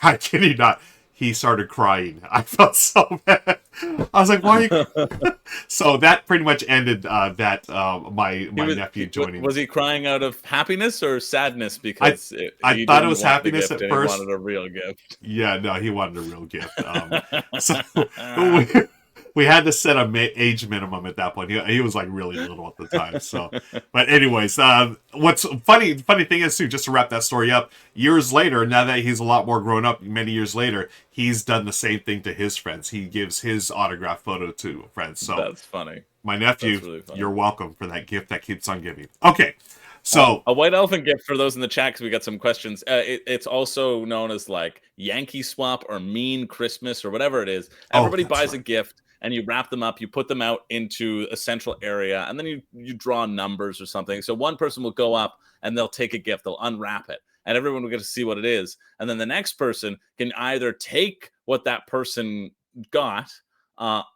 I kid you not. He started crying. I felt so bad. I was like, why are you... So that pretty much ended my nephew joining. Was he crying out of happiness or sadness? Because I thought it was happiness at first. He wanted a real gift. Yeah, no, he wanted a real gift. So we had to set a age minimum at that point. He was like really little at the time. So, but anyways, what's funny thing is too, just to wrap that story up, years later, now that he's a lot more grown up, many years later, he's done the same thing to his friends. He gives his autograph photo to friends. So that's funny. My nephew, really you're welcome for that gift that keeps on giving. Okay. So a white elephant gift for those in the chat, because we got some questions. It's also known as like Yankee swap or mean Christmas or whatever it is. Everybody buys a gift and you wrap them up, you put them out into a central area, and then you draw numbers or something. So one person will go up and they'll take a gift, they'll unwrap it, and everyone will get to see what it is. And then the next person can either take what that person got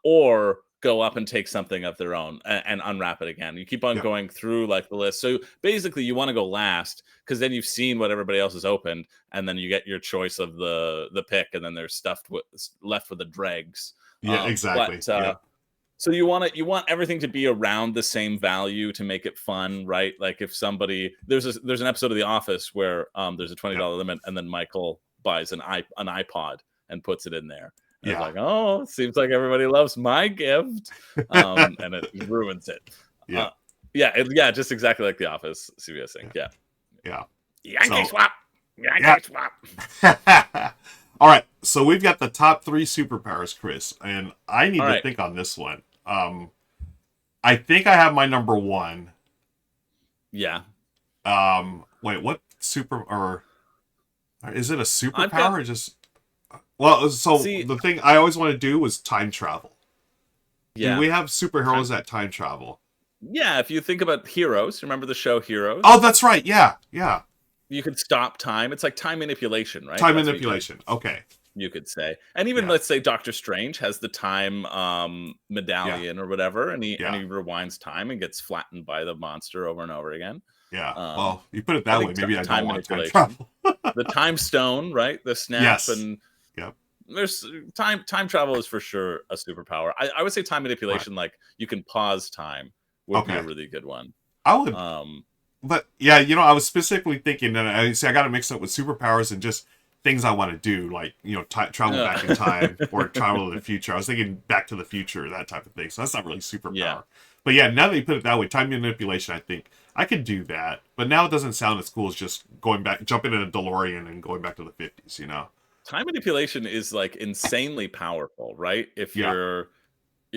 or go up and take something of their own and unwrap it again. You keep on going through like the list. So basically you want to go last because then you've seen what everybody else has opened, and then you get your choice of the pick, and then there's left with the dregs. Yeah, exactly. So you want everything to be around the same value to make it fun, right? Like if somebody there's an episode of The Office where there's a $20 limit, and then Michael buys an iPod and puts it in there. And it's like, oh, it seems like everybody loves my gift, and it ruins it. Just exactly like The Office CBS thing. Yankee swap. Yankee swap. All right, so we've got the top 3 superpowers, Chris, and I need to think on this one. I think I have my number 1. Yeah. Wait, what or is it a superpower or just? Well, so the thing I always want to do was time travel. Yeah. Do we have superheroes that time travel? Yeah, if you think about Heroes, remember the show Heroes? Oh, that's right. Yeah. You could stop time. It's like time manipulation, right? Time manipulation. Okay. You could say. And even let's say Doctor Strange has the time medallion or whatever, and he rewinds time and gets flattened by the monster over and over again. Yeah. Well, you put it that way. Maybe I don't want time travel. The time stone, right? The snap and there's time travel is for sure a superpower. I would say time manipulation, like you can pause time, would be a really good one. I would. But yeah, I was specifically thinking that I got it mixed up with superpowers and just things I want to do, like, travel back in time or travel to the future. I was thinking Back to the Future, that type of thing. So that's not really Yeah. superpower. But yeah, now that you put it that way, time manipulation, I think I could do that. But now it doesn't sound as cool as just going back, jumping in a DeLorean and going back to the 50s, you know? Time manipulation is like insanely powerful, right? If Yeah. you're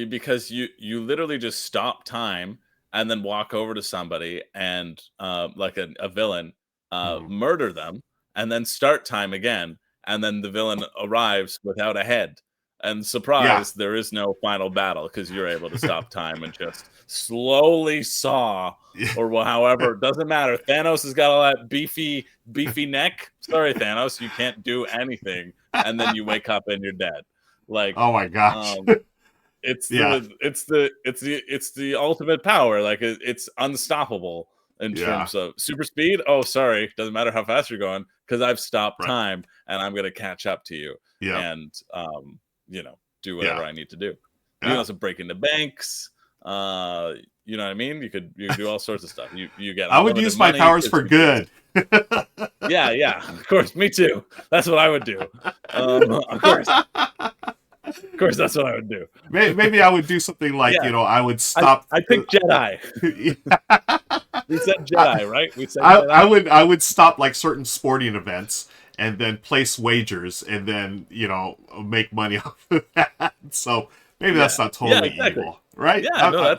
because you literally just stop time and then walk over to somebody and like a villain Mhm. murder them and then start time again, and then the villain arrives without a head, and Yeah. surprise, there is no final battle because you're able to stop time and just slowly saw, or however, it doesn't matter. Thanos has got all that beefy neck. Sorry, Thanos, you can't do anything, and then you wake up and you're dead. Like, Oh my gosh. um, it's Yeah. the ultimate power. Like, it's unstoppable in Yeah. terms of super speed. Oh, sorry, doesn't matter how fast you're going because I've stopped Right. time and I'm gonna catch up to you Yeah. and do whatever Yeah. I need to do. You can Yeah. also break into banks. You know what I mean? You could do all sorts of stuff. You get I would unlimited use my money powers 'cause for you can. good. Yeah, yeah. Of course, me too. That's what I would do. Of course, that's what I would do. Maybe I would do something like, Yeah, I would I stop. I picked Jedi. We said I, Jedi, right? We said I Jedi. would stop like certain sporting events and then place wagers and then make money off of that. So maybe Yeah, that's not yeah, totally exactly. evil, right? Yeah, no,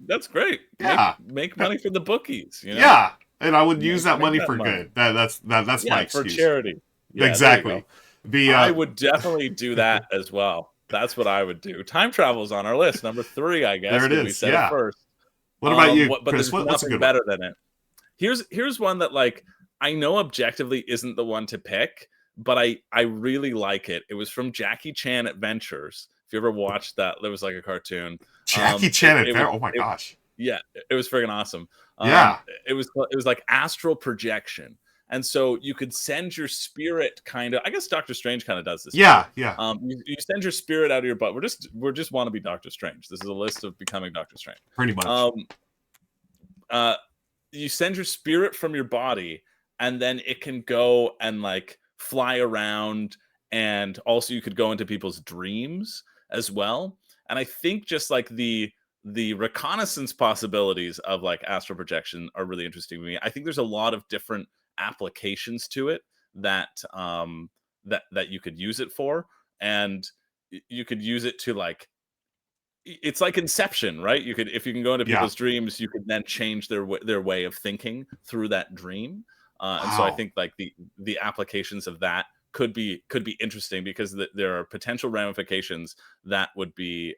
that's great. Yeah, Make money for the bookies. yeah, and I would use that Make money that for money. good. That's my Yeah, for excuse. charity. Yeah, there you Exactly. go. The I would definitely do that as well. That's what I would do. Time travel is on our list, number 3, I there guess, it because we is. said it Yeah. first. What about you, But Chris? there's What's a nothing good one? better than it. Here's one that, like, I know objectively isn't the one to pick, but I really like it. It was from Jackie Chan Adventures. If you ever watched that, there was like a cartoon. Jackie It Chan it was Adventure. Oh my it, gosh. yeah, it was friggin' awesome. Yeah. It was like astral projection, and so you could send your spirit kind of. I guess Doctor Strange kind of does this too. Yeah. Yeah. You send your spirit out of your butt. We're just want to be Doctor Strange. This is a list of becoming Doctor Strange. Pretty much. Um, uh, you send your spirit from your body, and then it can go and like fly around, and also you could go into people's dreams as well. And I think just like the reconnaissance possibilities of like astral projection are really interesting to me. I think there's a lot of different applications to it that that you could use it for, and you could use it to like it's like Inception, right? You could, if you can go into Yeah. people's dreams, you could then change their way of thinking through that dream. And so I Wow. think like the applications of that could be interesting because there are potential ramifications that would be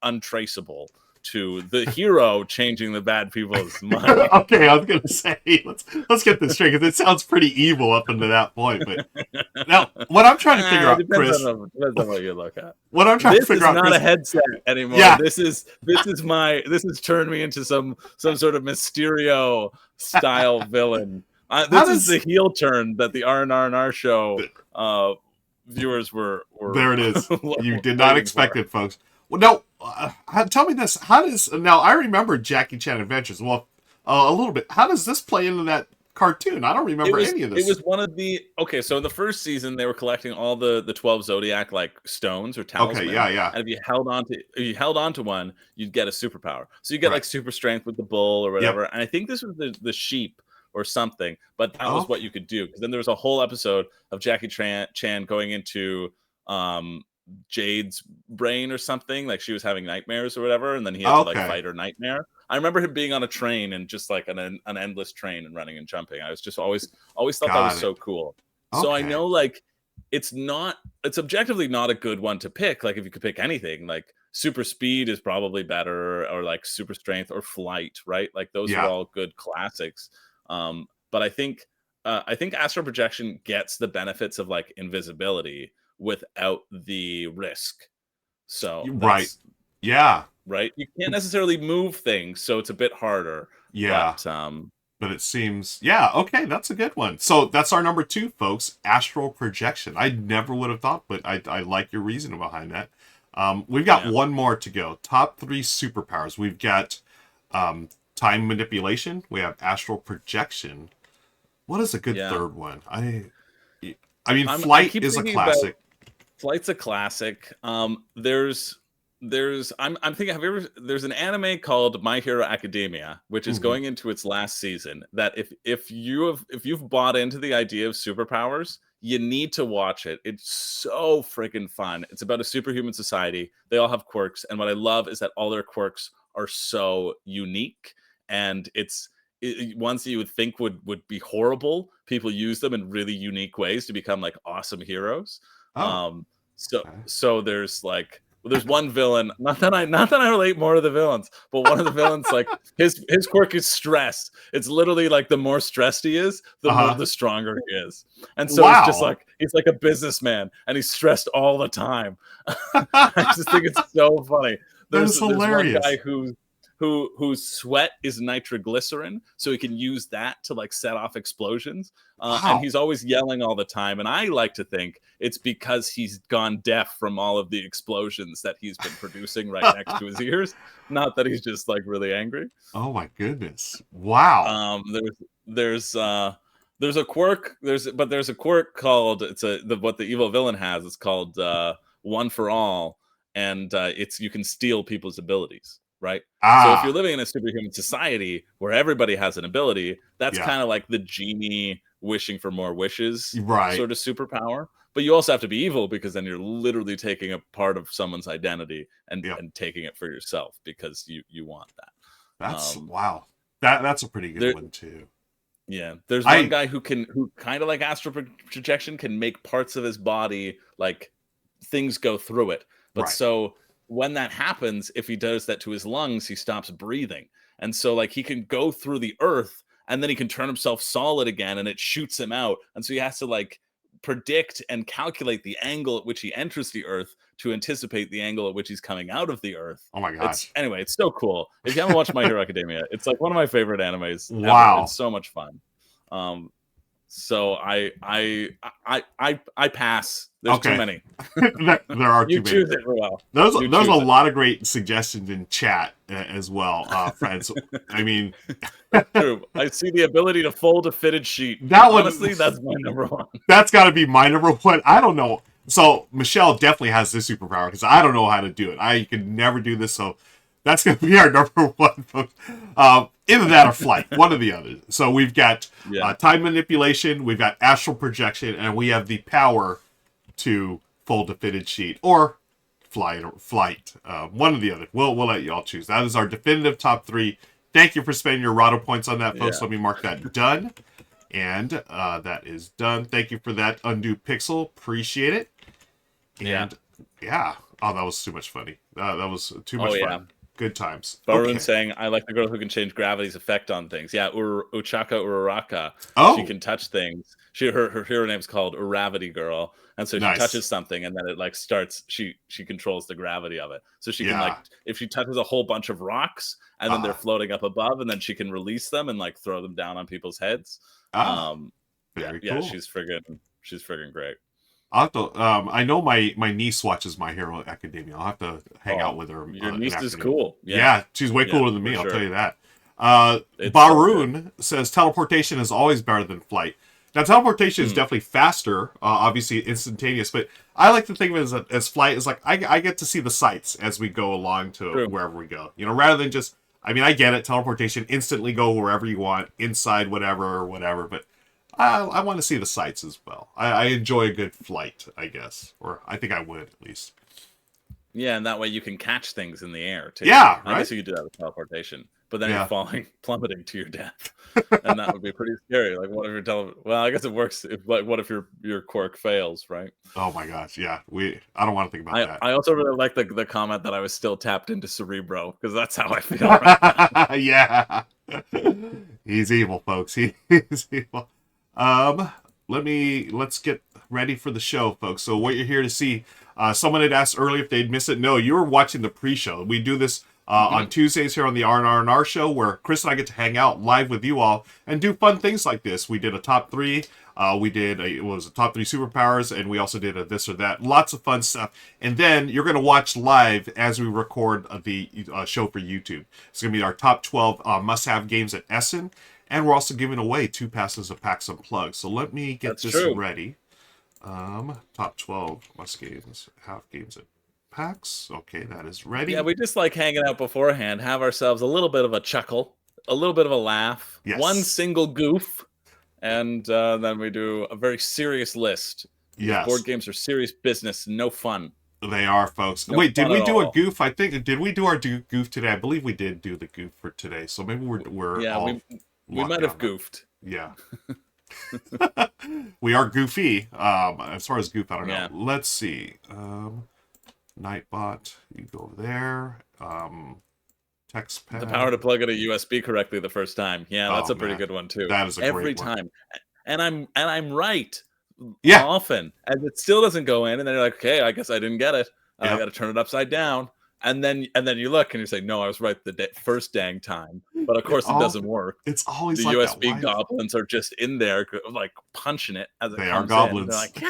untraceable to the hero changing the bad people's mind. Okay, I was gonna say let's get this straight because it sounds pretty evil up until that point. But now, what I'm trying to figure It out, Chris, depends on what you look at. what I'm trying to This is figure out, not a Chris, headset anymore. yeah, This has turned me into some sort of Mysterio style villain. how This is the does heel turn that the R&R&R show viewers were there it is? You did not waiting expect for. it, folks. Well, no, tell me this: how does now? I remember Jackie Chan Adventures. Well, a little bit. How does this play into that cartoon? I don't remember any of It this. was one of the okay. So in the first season, they were collecting all the 12 zodiac like stones or Okay, talisman, yeah, yeah, and if you held on to one, you'd get a superpower. So you get right. like super strength with the bull or Yep. whatever. And I think this was the sheep or something, but that was what Okay, you could do because then there was a whole episode of Jackie Chan going into um Jade's brain or something, like she was having nightmares or whatever, and then he had to like okay, fight her nightmare. I remember him being on a train and just like an endless train and running and jumping. I was just always thought that was got it. so cool. So I Okay, know like it's objectively not a good one to pick. Like if you could pick anything, like super speed is probably better, or like super strength or flight, right? Like those are yeah, all good classics. But I think astral projection gets the benefits of like invisibility without the risk. So right, that's yeah, right. You can't necessarily move things, so it's a bit harder. yeah. But But it seems, yeah, okay, that's a good one. So that's our number 2, folks. Astral projection. I never would have thought, but I like your reasoning behind that. We've got yeah, one more to go. Top 3 superpowers. We've got time manipulation. We have astral projection. What is a good yeah. third one? I mean, I Flight keep is a thinking about classic. Flight's a classic. I'm thinking, have you ever, there's an anime called My Hero Academia, which is Mhm. going into its last season, that if you've bought into the idea of superpowers, you need to watch it. It's so freaking fun. It's about a superhuman society. They all have quirks, and what I love is that all their quirks are so unique, and ones that you would think would be horrible. People use them in really unique ways to become like awesome heroes. Oh, Um, so okay. so there's like, well, there's one villain. Not that I relate more to the villains, but one of the villains, like his quirk is stress. It's literally like the more stressed he is, Uh-huh. the stronger he is. And so it's just Wow. like he's like a businessman, and he's stressed all the time. I just think it's so funny. That There's is there's one guy hilarious. whose sweat is nitroglycerin, so he can use that to like set off explosions. And Wow. he's always yelling all the time. And I like to think it's because he's gone deaf from all of the explosions that he's been producing right next to his ears. Not that he's just like really angry. Oh my goodness. Wow. Um, there's there's uh there's a quirk. There's a quirk called, what the evil villain has. It's called One for All, and it's, you can steal people's abilities, right? So if you're Ah, living in a superhuman society where everybody has an ability, that's yeah. kind of like the genie wishing for more wishes Right. sort of superpower. But you also have to be evil, because then you're literally taking a part of someone's identity and Yep. taking it for yourself because you want that. That's Um, wow. That's a pretty good there one too. yeah, there's one I guy who kind of like astral projection, can make parts of his body, like, things go through it. But right. so when that happens, if he does that to his lungs, he stops breathing. And so like he can go through the earth, and then he can turn himself solid again, and it shoots him out. And so he has to like predict and calculate the angle at which he enters the earth to anticipate the angle at which he's coming out of the earth. Oh my gosh. It's so cool. If you haven't watched My Hero Academia, it's like one of my favorite animes ever. It's Wow. so much fun. Um, so I pass. There's too Okay. many. There are You too many. choose it for well. You There's a choose it. lot of great suggestions in chat as well, friends. I mean, True. I see the ability to fold a fitted sheet. that one Honestly, that's my number one. that's got to be my number one. I don't know. So Michelle definitely has this superpower because I don't know how to do it. I could never do this. So that's going to be our number one. Folks. Either that or Flight, one or the other. So we've got Yeah. time manipulation, we've got astral projection, and we have the power to fold a fitted sheet or flight. One or the other. We'll let you all choose. That is our definitive top three. Thank you for spending your Rahdo points on that, folks. Yeah. Let me mark that done. And that is done. Thank you for that, Undo Pixel. Appreciate it. And yeah. Oh, that was too much funny. That was too much fun. Good times. Barun Okay. saying, I like the girl who can change gravity's effect on things. Yeah, Uchaka Uraraka. Oh, She can touch things. Her hero name's called Uravity Girl. And so she nice. touches something, and then it like starts, she controls the gravity of it. So she can Yeah. like, if she touches a whole bunch of rocks and then they're floating up above, and then she can release them and like throw them down on people's heads. Very Yeah, cool. she's friggin' great. I'll have to. I know my niece watches My Hero Academia. I'll have to hang out with her. Your niece is afternoon. cool. Yeah, she's way cooler than me. for I'll sure. tell you that. It's Baroon says teleportation is always better than flight. Now, teleportation is definitely faster, obviously instantaneous, but I like to think of it as flight. Is like I get to see the sights as we go along to True. wherever we go. You know, rather than just. I mean, I get it. Teleportation, instantly go wherever you want, inside whatever, but I want to see the sights as well. I enjoy a good flight, I guess. Or I think I would, at least. Yeah, and that way you can catch things in the air too. Yeah, I right? guess you could do that with teleportation, but then Yeah. you're falling, plummeting to your death, and that would be pretty scary. Like, what if your Well, I guess it works. What if your quirk fails, right? Oh my gosh, yeah. I don't want to think about that. I also really like the comment that I was still tapped into Cerebro, because that's how I feel right now. Yeah. He's evil, folks. He's evil. Let's get ready for the show, folks. So what you're here to see, someone had asked earlier if they'd miss it. No, you were watching the pre-show. We do this on Tuesdays here on the R&R&R show, where Chris and I get to hang out live with you all and do fun things like this. We did a top three. We did it was a top three superpowers, and we also did a this or that. Lots of fun stuff. And then you're going to watch live as we record the show for YouTube. It's going to be our top 12 must-have games at Essen, and we're also giving away 2 passes of PAX Unplugged. So let me get this ready. Top 12 must games, half games at PAX. Okay, that is ready. Yeah, we just like hanging out beforehand, have ourselves a little bit of a chuckle, a little bit of a laugh, one Yes. single goof, and then we do a very serious list because board Yes, games are serious business, no fun, they are, folks. no Wait, did fun we at do a all. goof? I think, did we do our goof today? I believe we did do the goof for today. So maybe we're Yeah, all we locked might have down now. goofed. Yeah. We are goofy. As far as goof, I don't know. Yeah. Let's see. Nightbot, you go over there. Text pad. The power to plug in a USB correctly the first time. Yeah, that's Oh a pretty man, good one too. that is a Every great one. time. And I'm right Yeah. often. And it still doesn't go in, and then you're like, okay, I guess I didn't get it. I Yep. gotta turn it upside down. And then you look and you say, no, I was right the first dang time. But of course it doesn't work. It's always The like USB that. goblins are just in there like punching it as it They comes are goblins. in.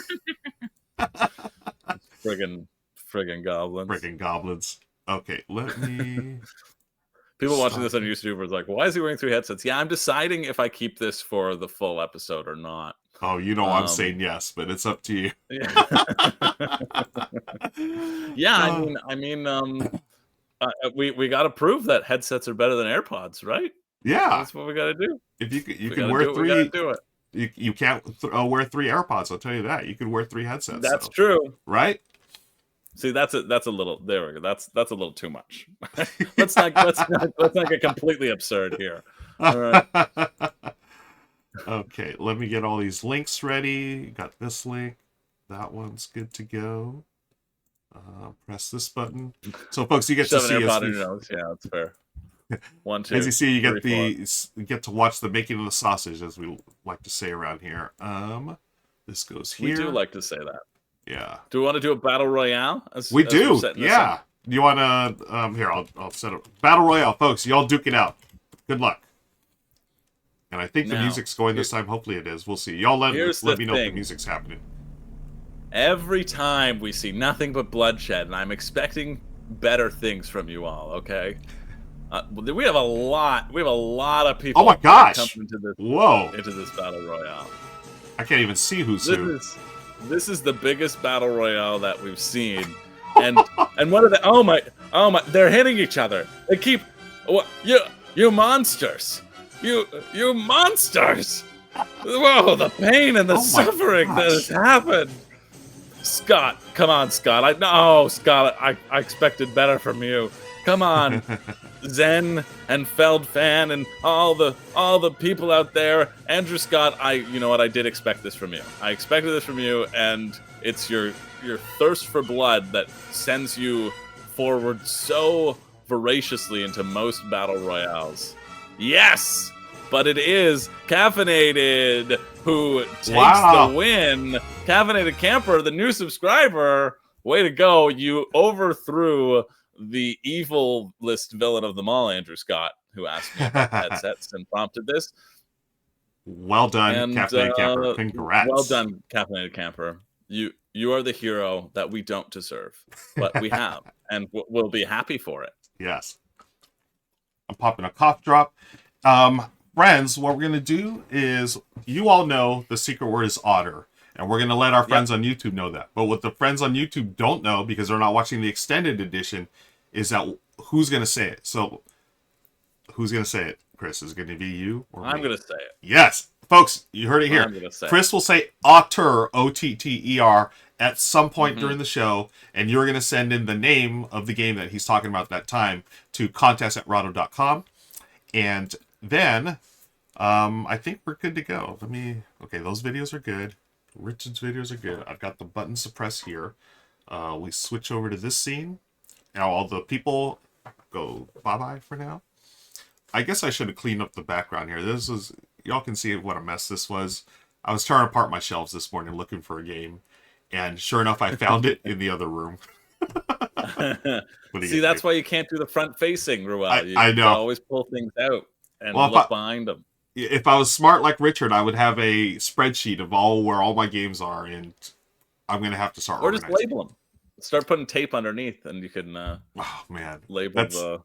They're like friggin' goblins. Freaking goblins. Okay, let me. People watching this on YouTube are like, why is he wearing 3 headsets? Yeah, I'm deciding if I keep this for the full episode or not. Oh, you know I'm saying yes, but it's up to you. Yeah, yeah. We got to prove that headsets are better than AirPods, right? Yeah, That's what we got to do. if you We can gotta wear do it, we 3, gotta do it. you can't wear 3 AirPods. I'll tell you that. You could wear 3 headsets. That's true. Right? See, that's a little. There we go. That's a little too much. let's not get completely absurd here. All right. Okay, let me get all these links ready. Got this link. That one's good to go. Press this button. So, folks, you get to Shove see an AirPod as in your nose. Yeah, that's fair. 1, 2. as you see, you get 3, 4. you get to watch the making of the sausage, as we like to say around here. This goes here. We do like to say that. Yeah. Do we want to do a battle royale? We do. Yeah. You want to? Here, I'll set up battle royale, folks. Y'all duke it out. Good luck. And I think the music's going this time. Hopefully it is. We'll see. Y'all let me know if the music's happening. Every time we see nothing but bloodshed, and I'm expecting better things from you all. Okay. We have a lot of people. Oh my gosh! Into this, whoa! Into this battle royale. I can't even see who's who. This is the biggest battle royale that we've seen, and what are they? Oh my! They're hitting each other. They keep. What? You monsters! You monsters! Whoa! The pain and the suffering that has happened. Scott, come on, Scott. Scott, I expected better from you. Come on, Zen and Feldfan and all the people out there. Andrew Scott, you know what? I did expect this from you. I expected this from you, and it's your thirst for blood that sends you forward so voraciously into most battle royales. Yes, but it is Caffeinated who takes the win. Caffeinated Camper, the new subscriber. Way to go. You overthrew the evil list villain of them all, Andrew Scott, who asked me about headsets and prompted this. Well done, Caffeinated Camper. Congrats. Well done, Caffeinated Camper. You are the hero that we don't deserve, but we have, and we'll be happy for it. Yes. I'm popping a cough drop. Friends, what we're going to do is, you all know the secret word is otter, and we're going to let our friends on YouTube know that. But what the friends on YouTube don't know, because they're not watching the extended edition, is that who's going to say it. So, who's going to say it? Chris, is it going to be you or I'm me? going to say it. Yes. Folks, you heard it here. Chris will say otter, O-T-T-E-R, at some point during the show, and you're going to send in the name of the game that he's talking about at that time to contest@rahdo.com. And then, I think we're good to go. Okay, those videos are good. Richard's videos are good. I've got the buttons to press here. We switch over to this scene. Now all the people go bye-bye for now. I guess I should have cleaned up the background here. Y'all can see what a mess this was. I was tearing apart my shelves this morning looking for a game, and sure enough, I found it in the other room. See, that's why you can't do the front facing, Ruel. I know. Always pull things out and look behind them. If I was smart like Richard, I would have a spreadsheet of where all my games are, and I'm going to have to start organizing. Or just label them. Start putting tape underneath, and you can oh man, label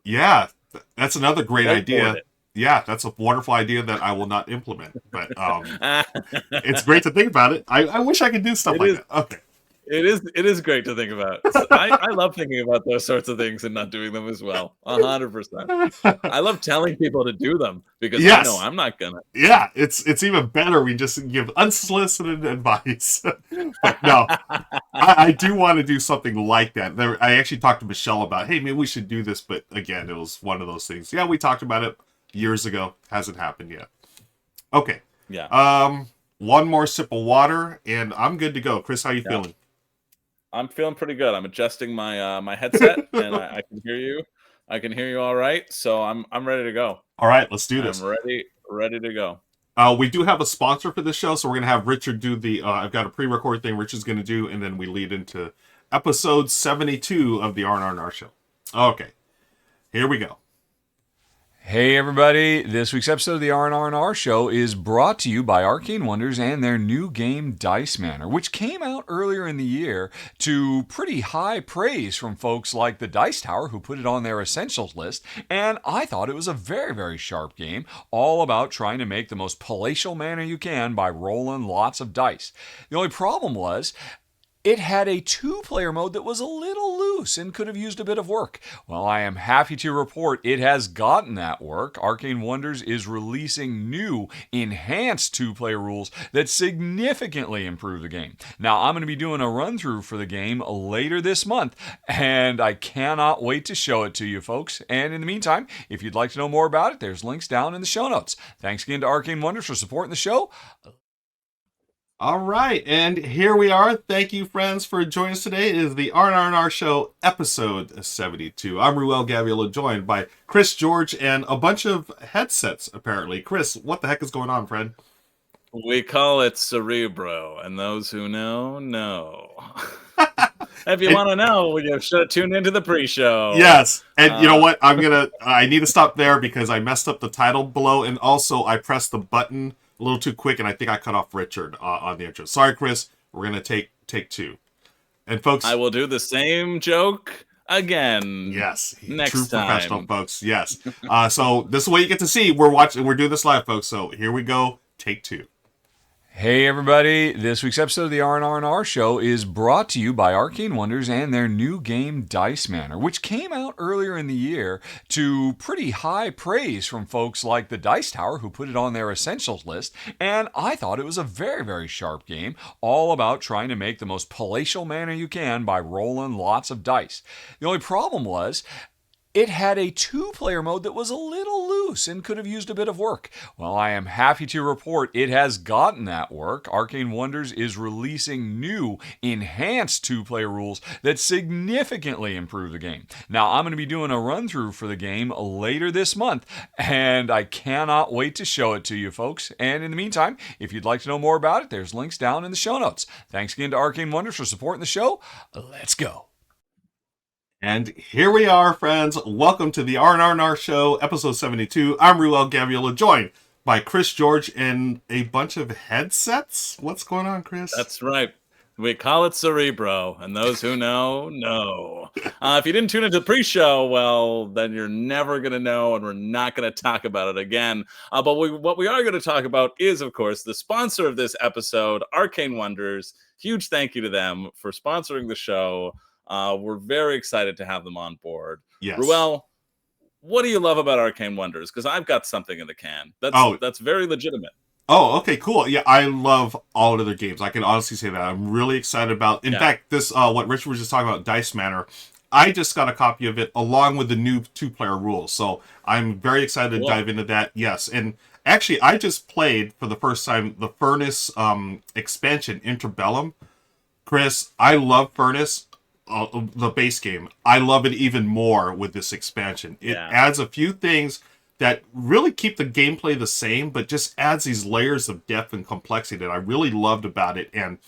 that's another great idea. Yeah, that's a wonderful idea that I will not implement. But it's great to think about it. I wish I could do stuff It like is. that. Okay. It is great to think about. I love thinking about those sorts of things and not doing them as well. 100%. I love telling people to do them because I know Yes. I'm not gonna. Yeah, it's even better. We just give unsolicited advice. But no, I do want to do something like that. I actually talked to Michelle about, hey, maybe we should do this. But again, it was one of those things. Yeah, we talked about it years ago. Hasn't happened yet. Okay. Yeah. One more sip of water, and I'm good to go. Chris, how you Yeah. feeling? I'm feeling pretty good. I'm adjusting my my headset, and I can hear you. I can hear you all right. So I'm ready to go. All right, let's do I'm this. ready to go. We do have a sponsor for this show, so we're going to have Richard do the. I've got a pre-recorded thing Richard's going to do, and then we lead into episode 72 of the R&R&R show. Okay, here we go. Hey everybody, this week's episode of the R&R&R show is brought to you by Arcane Wonders and their new game Dice Manor, which came out earlier in the year to pretty high praise from folks like the Dice Tower, who put it on their essentials list, and I thought it was a very, very sharp game, all about trying to make the most palatial manor you can by rolling lots of dice. The only problem was, it had a two-player mode that was a little loose and could have used a bit of work. Well, I am happy to report it has gotten that work. Arcane Wonders is releasing new, enhanced two-player rules that significantly improve the game. Now, I'm going to be doing a run-through for the game later this month, and I cannot wait to show it to you folks. And in the meantime, if you'd like to know more about it, there's links down in the show notes. Thanks again to Arcane Wonders for supporting the show. All right, and here we are. Thank you, friends, for joining us today. It is the R&R&R show, episode 72. I'm Ruel Gaviola, joined by Chris George and a bunch of headsets, apparently. Chris, what the heck is going on, friend? We call it Cerebro, and those who know, know. If you want to know, you should tune into the pre-show. Yes, and you know what? I need to stop there because I messed up the title below, and also I pressed the button a little too quick, and I think I cut off Richard on the intro. Sorry, Chris. We're gonna take two, and folks, I will do the same joke again. Yes, next true time. Professional, folks. Yes. So this is what you get to see. We're doing this live, folks. So here we go. Take two. Hey everybody, this week's episode of the R&R&R show is brought to you by Arcane Wonders and their new game Dice Manor, which came out earlier in the year to pretty high praise from folks like the Dice Tower, who put it on their essentials list, and I thought it was a very, very sharp game, all about trying to make the most palatial manor you can by rolling lots of dice. The only problem was, it had a two-player mode that was a little loose and could have used a bit of work. Well, I am happy to report it has gotten that work. Arcane Wonders is releasing new, enhanced two-player rules that significantly improve the game. Now, I'm going to be doing a run-through for the game later this month, and I cannot wait to show it to you folks. And in the meantime, if you'd like to know more about it, there's links down in the show notes. Thanks again to Arcane Wonders for supporting the show. Let's go. And here we are, friends. Welcome to the R&R&R show, episode 72. I'm Ruel Gaviola, joined by Chris George and a bunch of headsets. What's going on, Chris? That's right. We call it Cerebro, and those who know, know. If you didn't tune into the pre-show, well, then you're never going to know, and we're not going to talk about it again. But what we are going to talk about is, of course, the sponsor of this episode, Arcane Wonders. Huge thank you to them for sponsoring the show. We're very excited to have them on board. Yes. Ruel, what do you love about Arcane Wonders? Because I've got something in the can. That's very legitimate. Oh, okay, cool. Yeah, I love all of their games. I can honestly say that. I'm really excited about. In fact, this what Richard was just talking about, Dice Manor. I just got a copy of it along with the new two-player rules. So I'm very excited to dive into that. Yes, and actually, I just played for the first time the Furnace expansion, Interbellum. Chris, I love Furnace. The base game. I love it even more with this expansion. It adds a few things that really keep the gameplay the same, but just adds these layers of depth and complexity that I really loved about it. And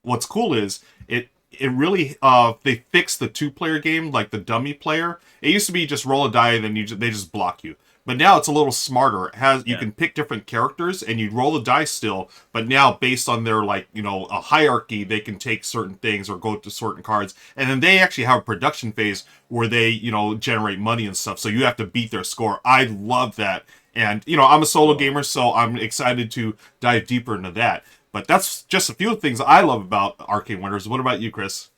what's cool is it really they fixed the two-player game, like the dummy player. It used to be just roll a die and then they just block you. But now it's a little smarter. It has you can pick different characters and you roll the dice still, but now based on their a hierarchy, they can take certain things or go to certain cards. And then they actually have a production phase where they, generate money and stuff. So you have to beat their score. I love that. And, I'm a solo gamer, so I'm excited to dive deeper into that. But that's just a few things I love about Arcane Wonders. What about you, Chris?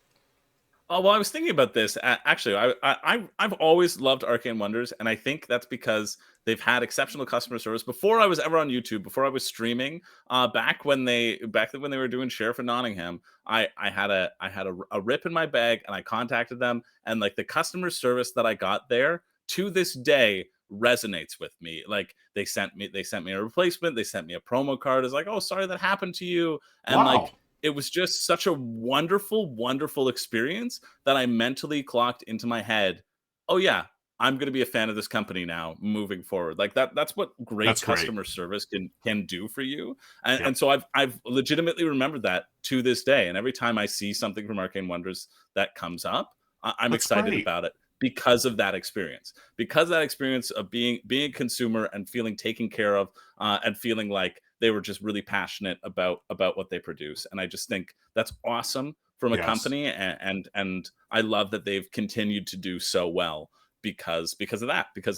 Oh, well, I was thinking about this. Actually, I've always loved Arcane Wonders, and I think that's because they've had exceptional customer service. Before I was ever on YouTube, before I was streaming, back when they were doing Sheriff of Nottingham, I had a rip in my bag, and I contacted them, and like the customer service that I got there to this day resonates with me. Like they sent me a replacement, they sent me a promo card. It's like, oh, sorry that happened to you, and Wow. like it was just such a wonderful, wonderful experience that I mentally clocked into my head, oh yeah, I'm going to be a fan of this company now moving forward. Like that's what great That's great. customer service can do for you. And, Yep. and so I've legitimately remembered that to this day. And every time I see something from Arcane Wonders that comes up, I'm That's excited great. about it because of that experience. Because of that experience of being a consumer and feeling taken care of, and feeling like they were just really passionate about what they produce. And I just think that's awesome from a Yes. company, and I love that they've continued to do so well because of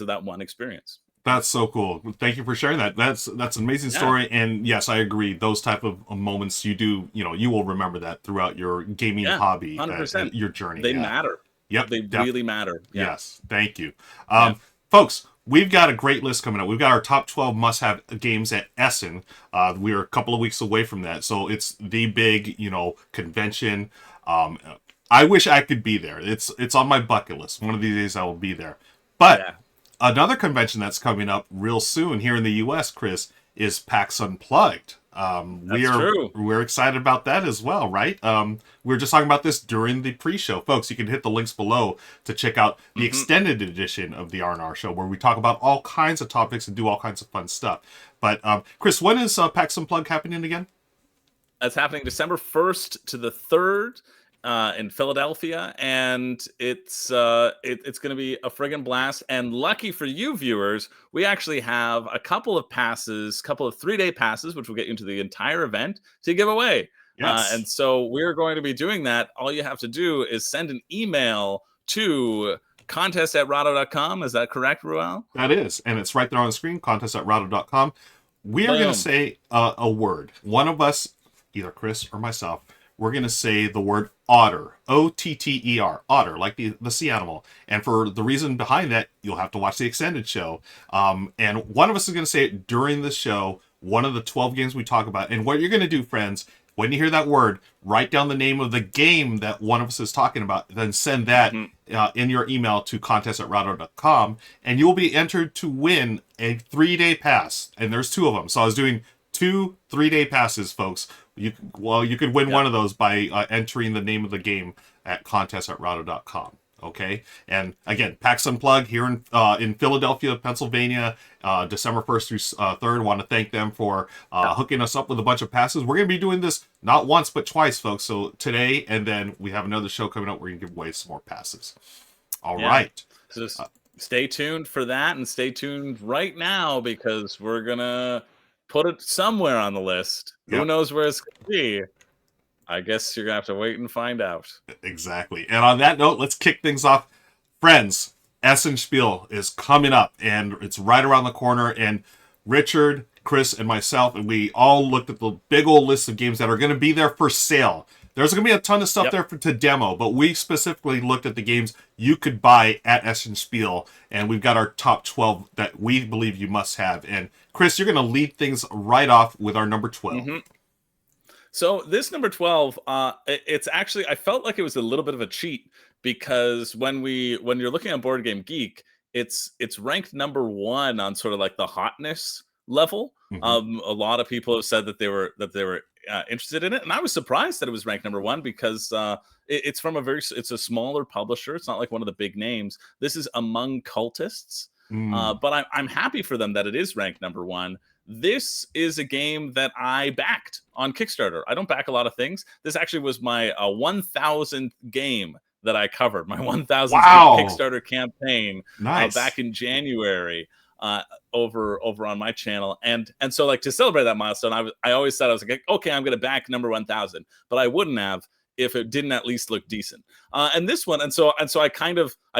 that one experience. That's so cool. Thank you for sharing that. That's an amazing Yeah, story. And yes, I agree. Those type of moments you do, you will remember that throughout your gaming yeah, hobby, 100%. your journey. They Yeah. matter. Yep. They really matter. Yeah, Yes. Thank you. yeah, Folks, we've got a great list coming up. We've got our top 12 must-have games at Essen. We're a couple of weeks away from that. So it's the big, convention. Um, I wish I could be there. It's on my bucket list. One of these days I will be there. But yeah. another convention that's coming up real soon here in the U.S., Chris, is PAX Unplugged. That's true. We're excited about that as well, right? We were just talking about this during the pre-show, folks. You can hit the links below to check out the Hmm. extended edition of the R&R show, where we talk about all kinds of topics and do all kinds of fun stuff. But Chris, when is PAX Unplugged happening again? That's happening December 1st to the 3rd in Philadelphia, and it's going to be a friggin' blast. And lucky for you viewers, we actually have a couple of 3-day passes, which will get you into the entire event to give away. And Yes, so we're going to be doing that. All you have to do is send an email to contest@rahdo.com. Is that correct, Ruel? that is, and it's right there on the screen. Contest@rado.com. We are going to Boom. say a word. One of us, either Chris or myself, we're going to say the word otter. Otter. Otter, like the sea animal. And for the reason behind that, you'll have to watch the extended show. And one of us is going to say it during the show, one of the 12 games we talk about. And what you're going to do, friends, when you hear that word, write down the name of the game that one of us is talking about, then send that Hmm. in your email to contest@rado.com, and you'll be entered to win a 3-day pass. And there's two of them. So I was doing 2 3-day passes, folks. You could win Yeah. one of those by entering the name of the game at contest@rado.com. Okay, and again, PAX Unplugged here in Philadelphia, Pennsylvania, December 1st through 3rd. Want to thank them for hooking us up with a bunch of passes. We're going to be doing this not once but twice, folks. So today, and then we have another show coming up. We're going to give away some more passes. All Yeah. right. So just stay tuned for that, and stay tuned right now because we're gonna put it somewhere on the list. Who Yep. knows where it's gonna be? I guess you're gonna have to wait and find out. Exactly. And on that note, let's kick things off. Friends, Essen Spiel is coming up, and it's right around the corner. And Richard, Chris, and myself, and we all looked at the big old list of games that are going to be there for sale. There's going to be a ton of stuff Yep. there to demo, but we specifically looked at the games you could buy at Essen Spiel, and we've got our top 12 that we believe you must have. And Chris, you're going to lead things right off with our number 12. Hmm. So this number 12, it's actually, I felt like it was a little bit of a cheat because when you're looking at Board Game Geek, it's ranked number 1 on sort of like the hotness level. Mm-hmm. A lot of people have said that they were interested in it, and I was surprised that it was ranked number 1 because it's from it's a smaller publisher. It's not like one of the big names. This is Among Cultists, Mm. but I'm happy for them that it is ranked number 1. This is a game that I backed on Kickstarter. I don't back a lot of things. This actually was my 1,000th game that I covered, my 1,000th Wow. Kickstarter campaign Nice. back in January, over on my channel. And so like to celebrate that milestone, I always said, I was like, okay, I'm going to back number 1,000, but I wouldn't have if it didn't at least look decent. And this one, and so I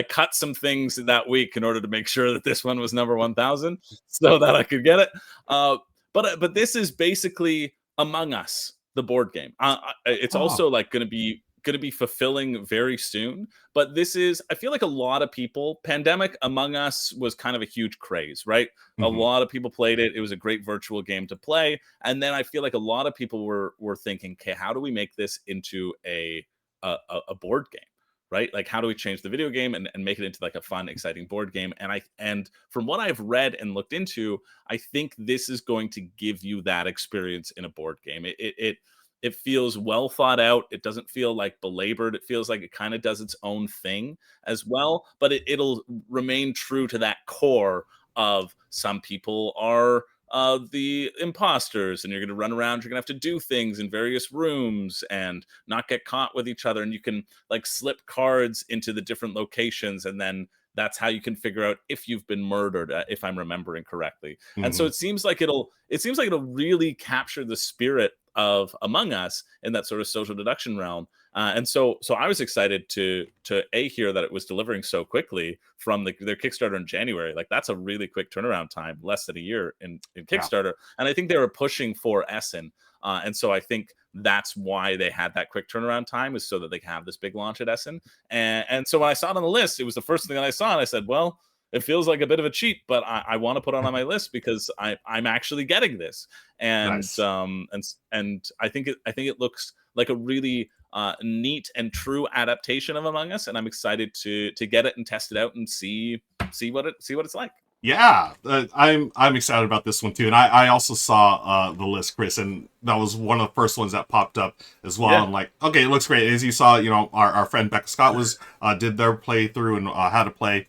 cut some things that week in order to make sure that this one was number 1,000, so that I could get it. But this is basically Among Us, the board game. It's Oh. also like going to be fulfilling very soon. But this is, I feel like a lot of people, pandemic, Among Us was kind of a huge craze, right? A Mhm. lot of people played it. It was a great virtual game to play. And then I feel like a lot of people were thinking, okay, how do we make this into a board game? Right? Like, how do we change the video game and make it into like a fun, exciting board game? And from what I've read and looked into, I think this is going to give you that experience in a board game. It feels well thought out. It doesn't feel like belabored. It feels like it kind of does its own thing as well, but it'll remain true to that core of some people are the imposters, and you're going to run around. You're going to have to do things in various rooms and not get caught with each other. And you can like slip cards into the different locations, and then that's how you can figure out if you've been murdered, if I'm remembering correctly. And so Mhm. it seems like it'll really capture the spirit of Among Us in that sort of social deduction realm. And so I was excited to hear that it was delivering so quickly from their Kickstarter in January. Like, that's a really quick turnaround time, less than a year in Yeah. Kickstarter. And I think they were pushing for Essen. And so I think that's why they had that quick turnaround time, is so that they can have this big launch at Essen. And so when I saw it on the list, it was the first thing that I saw, and I said, well, it feels like a bit of a cheat, but I want to put it on my list because I'm actually getting this. And Nice. and I think it looks like a really neat and true adaptation of Among Us, and I'm excited to get it and test it out and see what it's like. Yeah, I'm excited about this one too, and I also saw the list, Chris, and that was one of the first ones that popped up as well. Yeah, I'm like, okay, it looks great. As you saw, our friend Becca Scott was did their playthrough and how to play.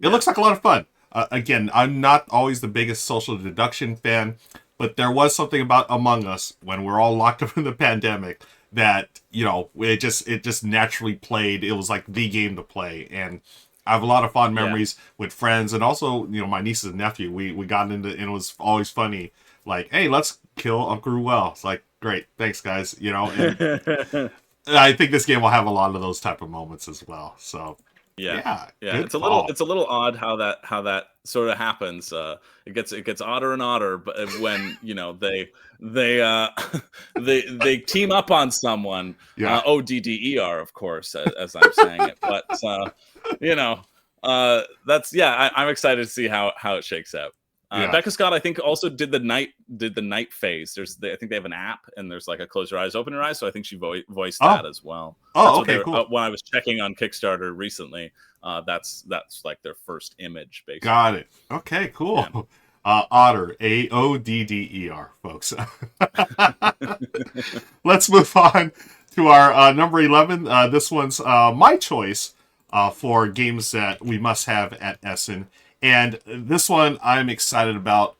It yeah, looks like a lot of fun. Again, I'm not always the biggest social deduction fan, but there was something about Among Us when we're all locked up in the pandemic that it just naturally played. It was like the game to play, and I have a lot of fond yeah. memories with friends and also my nieces and nephew. We got into, and it was always funny. Like, hey, let's kill Uncle Ruel. It's like, great, thanks guys. And I think this game will have a lot of those type of moments as well. So Yeah. yeah, Yeah, good call. it's a little odd how that sort of happens. It gets odder and odder, but when they they team up on someone, Yeah, ODDER, of course, as I'm saying it. But you know, that's yeah. I'm excited to see how it shakes out. yeah. Becca Scott, I think, also did the night phase. I think they have an app, and there's like a close your eyes, open your eyes. So I think she voiced Oh, that as well. That's oh, what they okay, were, cool. when I was checking on Kickstarter recently. That's like their first image, Got basically. it. Okay, Yeah. cool. Otter, AODDER, folks. Let's move on to our number 11. This one's my choice for games that we must have at Essen. And this one I'm excited about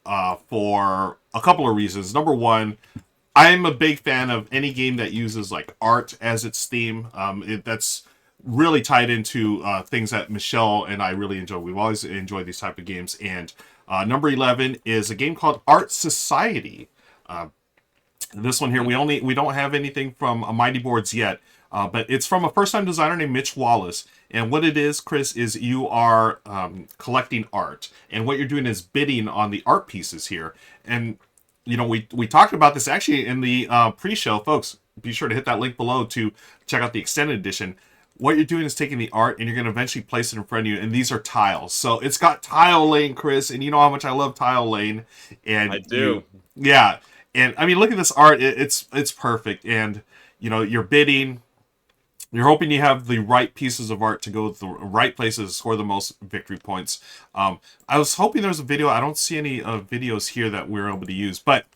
for a couple of reasons. Number one, I'm a big fan of any game that uses like art as its theme. That's really tied into things that Michelle and I really enjoy. We've always enjoyed these type of games. And number 11 is a game called Art Society. This one here, Hmm. we don't have anything from Mighty Boards yet, but it's from a first time designer named Mitch Wallace. And what it is, Chris, is you are collecting art, and what you're doing is bidding on the art pieces here. And we talked about this actually in the pre-show, folks. Be sure to hit that link below to check out the extended edition. What you're doing is taking the art and you're going to eventually place it in front of you, and these are tiles. So it's got tile lane, Chris, and you know how much I love tile lane. I And do. yeah, and I mean, look at this art. It's perfect, and you're bidding. You're hoping you have the right pieces of art to go to the right places to score the most victory points. I was hoping there was a video. I don't see any videos here that we're able to use, but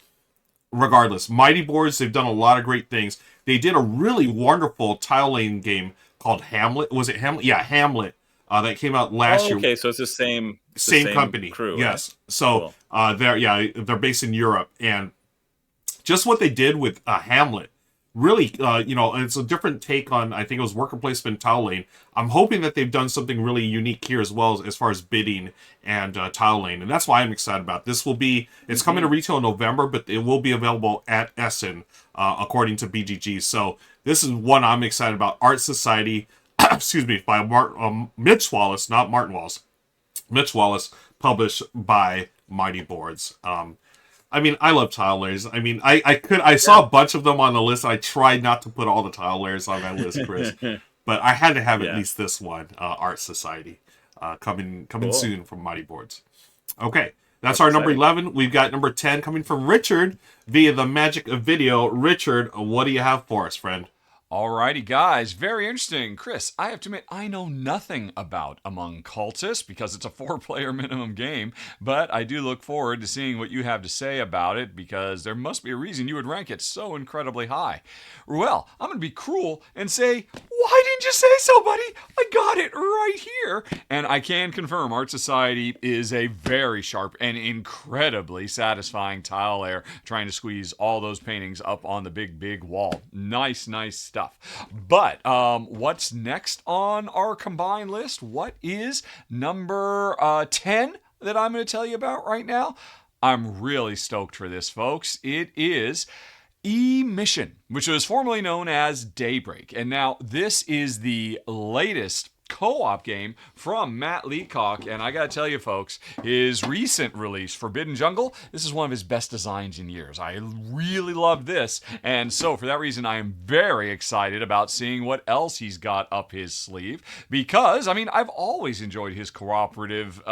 regardless, Mighty Boards, they've done a lot of great things. They did a really wonderful tile lane game called Hamlet. Was it Hamlet? Yeah, Hamlet. That came out last Oh, year. okay. So it's the Same same company. crew, right? Yes. So Cool. they're based in Europe, and just what they did with Hamlet, really, it's a different take on, I think it was worker placement tile lane. I'm hoping that they've done something really unique here as well as far as bidding and tile lane, and that's why I'm excited about this. It's coming to Hmm. retail in November, but it will be available at Essen, according to BGG. So This is one I'm excited about. Art Society, excuse me, by Mitch Wallace, not Martin Wallace. Mitch Wallace, published by Mighty Boards. I mean, I love tile layers. I mean, I saw a bunch of them on the list. I tried not to put all the tile layers on my list, Chris, but I had to have at least this one, Art Society, coming Cool. soon from Mighty Boards. Okay, that's our number exciting. 11. We've got number 10 coming from Richard via the magic of video. Richard, what do you have for us, friend? Alrighty, guys, very interesting. Chris, I have to admit, I know nothing about Among Cultists because it's a 4-player minimum game, but I do look forward to seeing what you have to say about it because there must be a reason you would rank it so incredibly high. Well, I'm going to be cruel and say, why didn't you say so, buddy? I got it right here. And I can confirm Art Society is a very sharp and incredibly satisfying tile layer trying to squeeze all those paintings up on the big wall. Nice stuff. But what's next on our combined list? What is number 10 that I'm going to tell you about right now? I'm really stoked for this, folks. It is E-Mission, which was formerly known as Daybreak. And now this is the latest co-op game from Matt Leacock, and I gotta tell you folks, his recent release, Forbidden Jungle, this is one of his best designs in years. I really love this, and so for that reason I am very excited about seeing what else he's got up his sleeve, because I mean I've always enjoyed his cooperative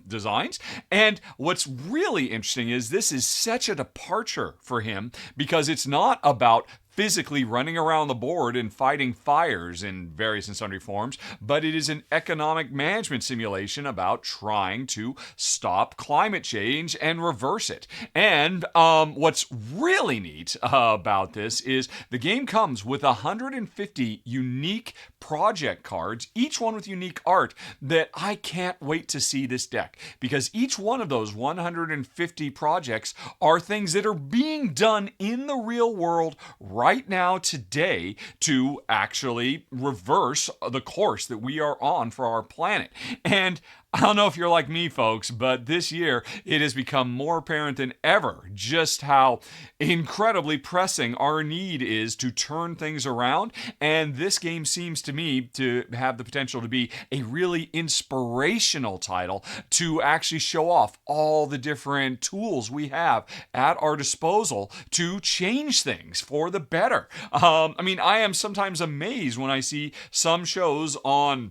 designs, and what's really interesting is this is such a departure for him because it's not about physically running around the board and fighting fires in various and sundry forms, but it is an economic management simulation about trying to stop climate change and reverse it. And what's really neat about this is the game comes with 150 unique project cards, each one with unique art that I can't wait to see this deck, because each one of those 150 projects are things that are being done in the real world right now today to actually reverse the course that we are on for our planet. And I don't know if you're like me, folks, but this year it has become more apparent than ever just how incredibly pressing our need is to turn things around. And this game seems to me to have the potential to be a really inspirational title to actually show off all the different tools we have at our disposal to change things for the better. I mean, I am sometimes amazed when I see some shows on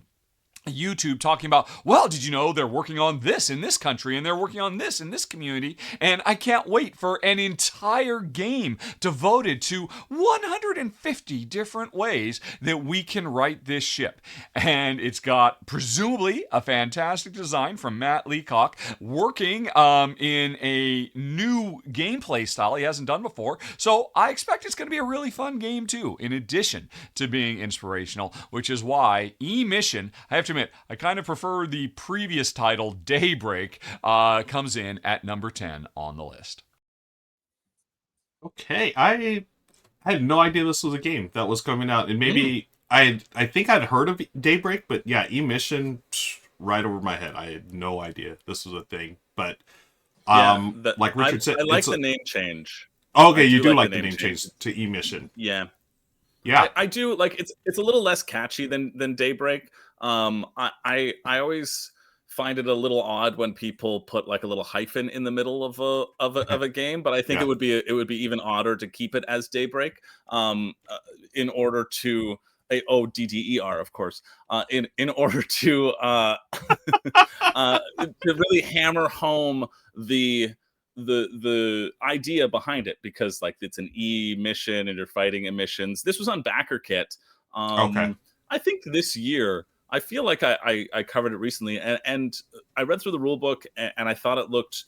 YouTube talking about, well, did you know they're working on this in this country and they're working on this in this community? And I can't wait for an entire game devoted to 150 different ways that we can right this ship. And it's got presumably a fantastic design from Matt Leacock working in a new gameplay style he hasn't done before. So I expect it's going to be a really fun game too, in addition to being inspirational, which is why E-Mission, I have to admit, I kind of prefer the previous title, Daybreak, comes in at number 10 on the list. Okay, I had no idea this was a game that was coming out, and maybe I think I'd heard of Daybreak, but yeah, E-Mission, right over my head. I had no idea this was a thing. But like Richard said, I like the name change. Okay, you do like the name change to E-Mission. Yeah. Yeah, I do like it's a little less catchy than Daybreak. I always find it a little odd when people put like a little hyphen in the middle of a game, but I think it would be even odder to keep it as Daybreak in order to DDER, of course, in order to to really hammer home the idea behind it, because like it's an E-Mission and you're fighting emissions. This was on backer kit. Okay. I think this year, I feel like I covered it recently, and I read through the rule book, and I thought it looked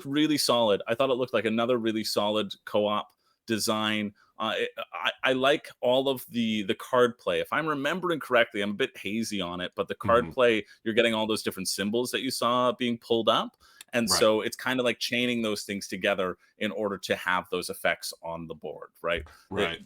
really solid. I thought it looked like another really solid co-op design. I like all of the card play. If I'm remembering correctly, I'm a bit hazy on it, but the card play, you're getting all those different symbols that you saw being pulled up. And so it's kind of like chaining those things together in order to have those effects on the board, right? Right.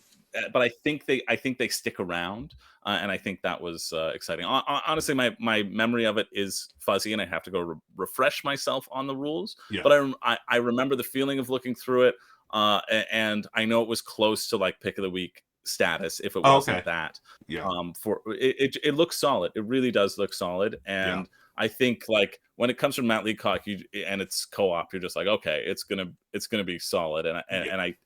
But I think they stick around, and I think that was exciting. Honestly, my memory of it is fuzzy, and I have to go refresh myself on the rules. Yeah. But I remember the feeling of looking through it, and I know it was close to like pick of the week status if it Oh, wasn't okay. that. Yeah. For it looks solid. It really does look solid, Yeah. and I think like when it comes from Matt Leacock, and it's co-op, you're just like, okay, it's gonna be solid, and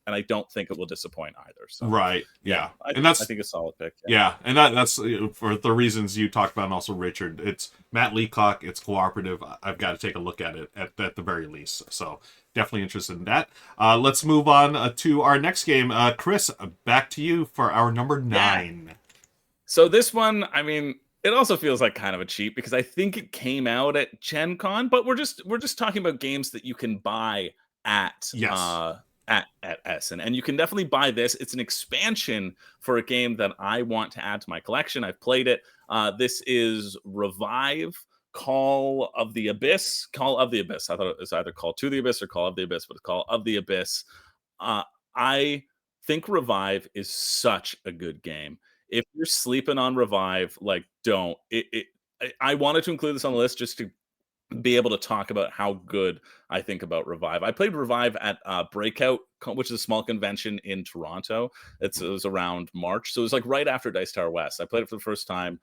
I don't think it will disappoint either. So Right. yeah, Yeah. I And that's think a solid pick. yeah, and that's for the reasons you talked about, and also Richard. It's Matt Leacock. It's cooperative. I've got to take a look at it at the very least. So definitely interested in that. Let's move on to our next game. Chris, back to you for our number 9. So this one, I mean, it also feels like kind of a cheat because I think it came out at Gen Con, but we're just talking about games that you can buy at Yes. At Essen, and you can definitely buy this. It's an expansion for a game that I want to add to my collection. I've played it. This is Revive. Call of the Abyss. Call of the Abyss. I thought it was either Call to the Abyss or Call of the Abyss, but it's Call of the Abyss. I think Revive is such a good game. If you're sleeping on Revive, like don't. I wanted to include this on the list just to be able to talk about how good I think about Revive. I played Revive at Breakout, which is a small convention in Toronto. It was around March, so it was like right after Dice Tower West. I played it for the first time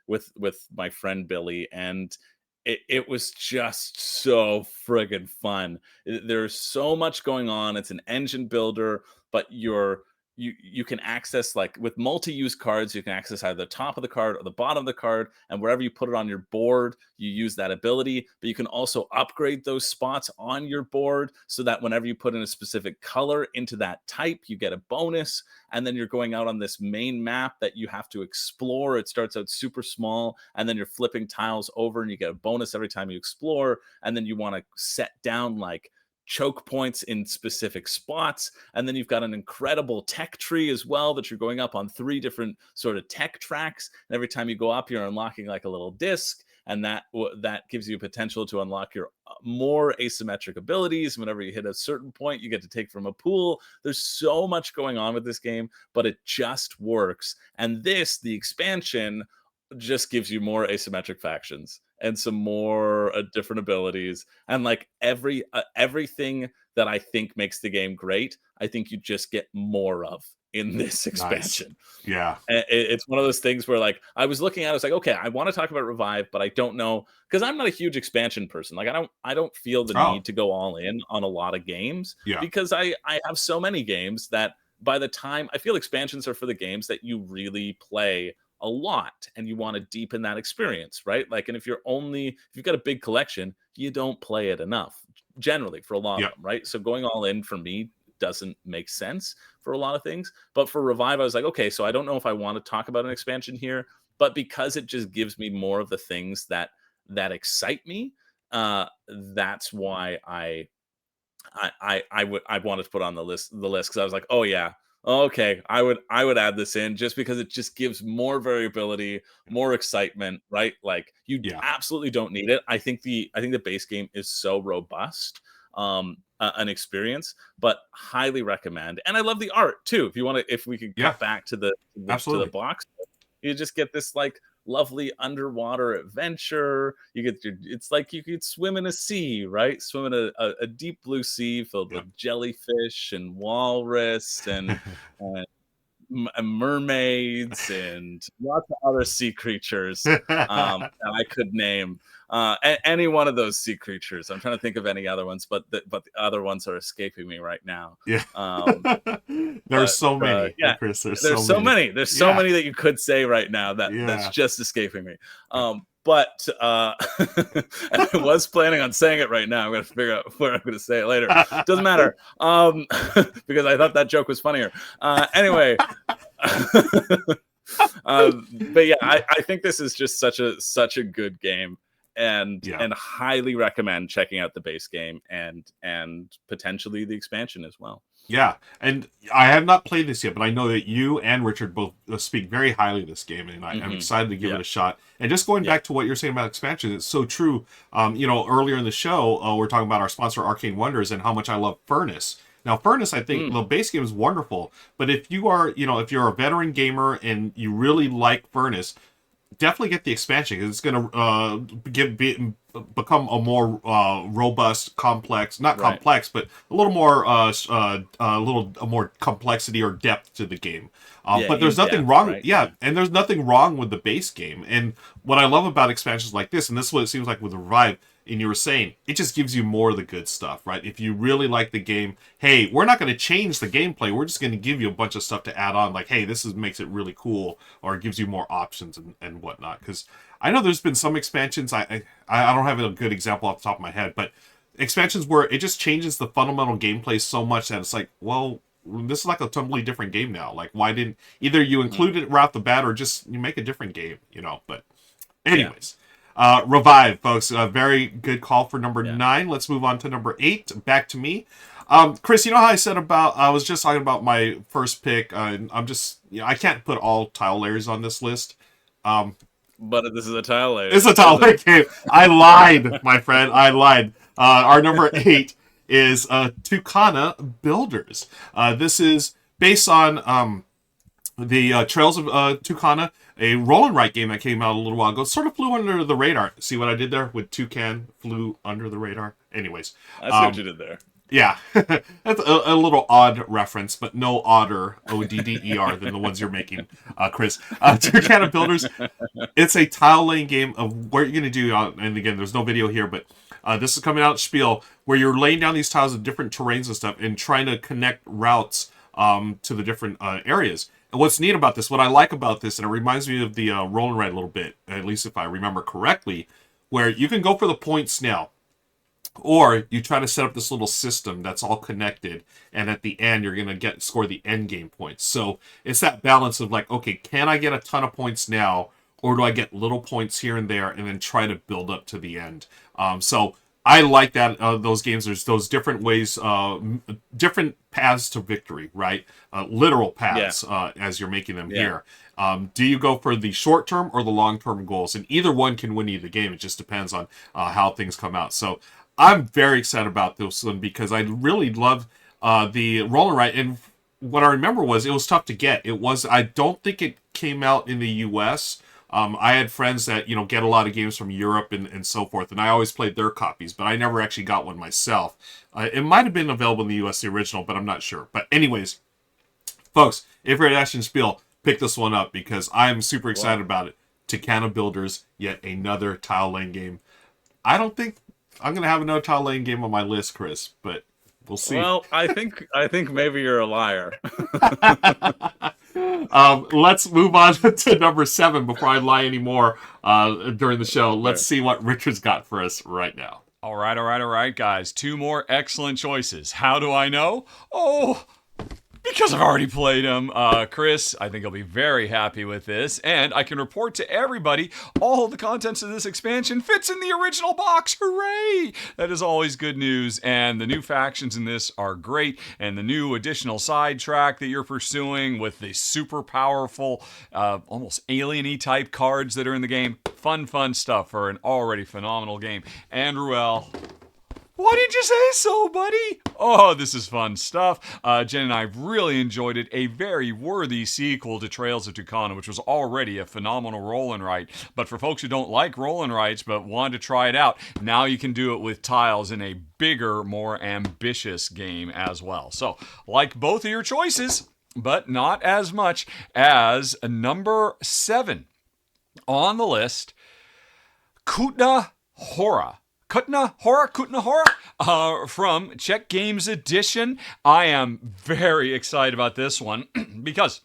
with my friend Billy, and it was just so friggin' fun. There's so much going on. It's an engine builder, but you can access, like with multi-use cards, you can access either the top of the card or the bottom of the card, and wherever you put it on your board, you use that ability. But you can also upgrade those spots on your board so that whenever you put in a specific color into that type, you get a bonus. And then you're going out on this main map that you have to explore. It starts out super small, and then you're flipping tiles over and you get a bonus every time you explore. And then you want to set down like choke points in specific spots, and then you've got an incredible tech tree as well that you're going up on 3 different sort of tech tracks, and every time you go up you're unlocking like a little disc, and that gives you potential to unlock your more asymmetric abilities. Whenever you hit a certain point, you get to take from a pool. There's so much going on with this game, but it just works. And the expansion, just gives you more asymmetric factions and some more different abilities, and like everything that I think makes the game great, I think you just get more of in this expansion. Nice. Yeah. It's one of those things where like I was looking at it, I was like, okay, I want to talk about Revive, but I don't know, because I'm not a huge expansion person. Like I don't feel the Oh. need to go all in on a lot of games, Yeah. because I have so many games that by the time, I feel expansions are for the games that you really play a lot and you want to deepen that experience, right? Like, and if you've got a big collection, you don't play it enough generally for a lot Yeah. of them, right? So going all in for me doesn't make sense for a lot of things. But for Revive, I was like, okay, so I don't know if I want to talk about an expansion here, but because it just gives me more of the things that excite me, that's why I wanted to put on the list because I was like, oh yeah, okay, I would add this in just because it just gives more variability, more excitement, right? Like you Yeah. absolutely don't need it. I think the base game is so robust, an experience, but highly recommend. And I love the art too. If we could cut back to the box, you just get this like lovely underwater adventure. It's like you could swim in a sea, right? Swim in a deep blue sea filled with jellyfish and walrus and mermaids and lots of other sea creatures that I could name. Any one of those sea creatures. I'm trying to think of any other ones, but the other ones are escaping me right now. Yeah. There's so many. Yeah, Chris, there's so many. There's so Yeah. many that you could say right now that's just escaping me. But and I was planning on saying it right now. I'm gonna figure out where I'm gonna say it later. Doesn't matter. Because I thought that joke was funnier. Anyway. But yeah, I think this is just such a good game, and highly recommend checking out the base game and potentially the expansion as well. Yeah, and I have not played this yet, but I know that you and Richard both speak very highly of this game, and I'm excited to give it a shot. And just going back to what you're saying about expansion, it's so true. Earlier in the show, we're talking about our sponsor, Arcane Wonders, and how much I love Furnace. Now, Furnace, I think the base game is wonderful, but if you are, if you're a veteran gamer and you really like Furnace, definitely get the expansion because it's going to become a more robust, complex, not Right. complex, but a little more more complexity or depth to the game. Yeah, But there's in nothing depth, wrong, right? yeah, and there's nothing wrong with the base game. And what I love about expansions like this, and this is what it seems like with Revive, and you were saying, it just gives you more of the good stuff, right? If you really like the game, hey, we're not going to change the gameplay. We're just going to give you a bunch of stuff to add on, like, hey, makes it really cool, or it gives you more options and whatnot. Because I know there's been some expansions. I don't have a good example off the top of my head, but expansions where it just changes the fundamental gameplay so much that it's like, well, this is like a totally different game now. Like, why didn't either you include it right off the bat or just you make a different game, But anyways, Revive, folks, a very good call for number 9. Let's move on to number 8. Back to me. Chris, you know how I said I was just talking about my first pick. I'm just, I can't put all tile layers on this list. But this is a tile layer. It's a tile layer game. I lied, my friend. I lied. Our number 8 is Tucana Builders. This is based on the Trails of Tucana, a roll and write game that came out a little while ago. It sort of flew under the radar. See what I did there with Toucan? Flew under the radar. Anyways. I see what you did there. Yeah. That's a little odd reference, but no odder, ODDER, than the ones you're making, Chris. Chitchat Builders, it's a tile laying game of what you're going to do, and again, there's no video here, but this is coming out Spiel, where you're laying down these tiles of different terrains and stuff and trying to connect routes to the different areas. And what's neat about this, what I like about this, and it reminds me of the roll and ride a little bit, at least if I remember correctly, where you can go for the points now. Or you try to set up this little system that's all connected, and at the end you're gonna score the end game points. So it's that balance of like, okay, can I get a ton of points now, or do I get little points here and there, and then try to build up to the end? So I like that those games. There's those different ways, different paths to victory, right? Literal paths as you're making them here. Do you go for the short term or the long term goals? And either one can win you the game. It just depends on how things come out. So I'm very excited about this one because I really love the roll and write. And what I remember was it was tough to get. I don't think it came out in the U.S. I had friends that get a lot of games from Europe and so forth, and I always played their copies, but I never actually got one myself. It might have been available in the U.S. the original, but I'm not sure. But anyways, folks, if you're at Essen Spiel, pick this one up because I'm super excited about it. Tucana Builders, yet another tile laying game. I don't think I'm going to have another tile laying game on my list, Chris, but we'll see. Well, I think maybe you're a liar. Let's move on to number 7 before I lie anymore during the show. Let's see what Richard's got for us right now. All right, guys. 2 more excellent choices. How do I know? Oh, because I've already played them. Chris, I think he'll be very happy with this. And I can report to everybody all the contents of this expansion fits in the original box. Hooray! That is always good news. And the new factions in this are great. And the new additional side track that you're pursuing with the super powerful, almost alien-y type cards that are in the game. Fun stuff for an already phenomenal game. And Ruel, why did you say so, buddy? Oh, this is fun stuff. Jen and I really enjoyed it. A very worthy sequel to Trails of Tucana, which was already a phenomenal roll and write. But for folks who don't like roll and writes but want to try it out, now you can do it with tiles in a bigger, more ambitious game as well. So, like both of your choices, but not as much as number 7 on the list, Kutna Hora. Kutna Hora from Czech Games Edition. I am very excited about this one because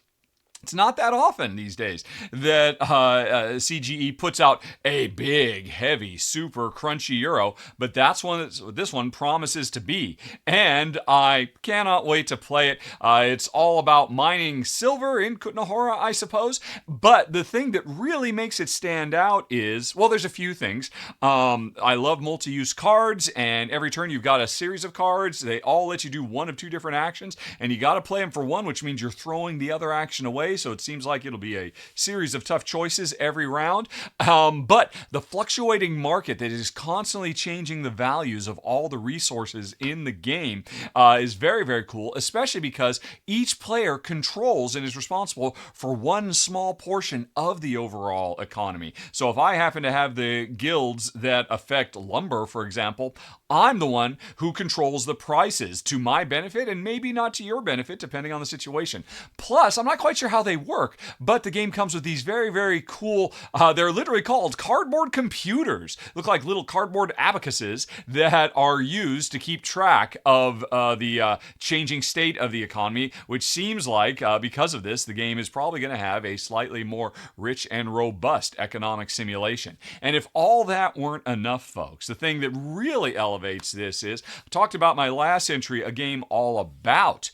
it's not that often these days that CGE puts out a big, heavy, super crunchy Euro, but that's what this one promises to be. And I cannot wait to play it. It's all about mining silver in Kutna Hora, I suppose. But the thing that really makes it stand out is, well, there's a few things. I love multi-use cards, and every turn you've got a series of cards. They all let you do one of 2 different actions, and you got to play them for one, which means you're throwing the other action away. way, so it seems like it'll be a series of tough choices every round. But the fluctuating market that is constantly changing the values of all the resources in the game is very, very cool, especially because each player controls and is responsible for one small portion of the overall economy. So if I happen to have the guilds that affect lumber, for example, I'm the one who controls the prices to my benefit and maybe not to your benefit, depending on the situation. Plus, I'm not quite sure how they work, but the game comes with these very, very cool, they're literally called cardboard computers. Look like little cardboard abacuses that are used to keep track of the changing state of the economy, which seems like, because of this, the game is probably going to have a slightly more rich and robust economic simulation. And if all that weren't enough, folks, the thing that really elevates this is, I talked about my last entry, a game all about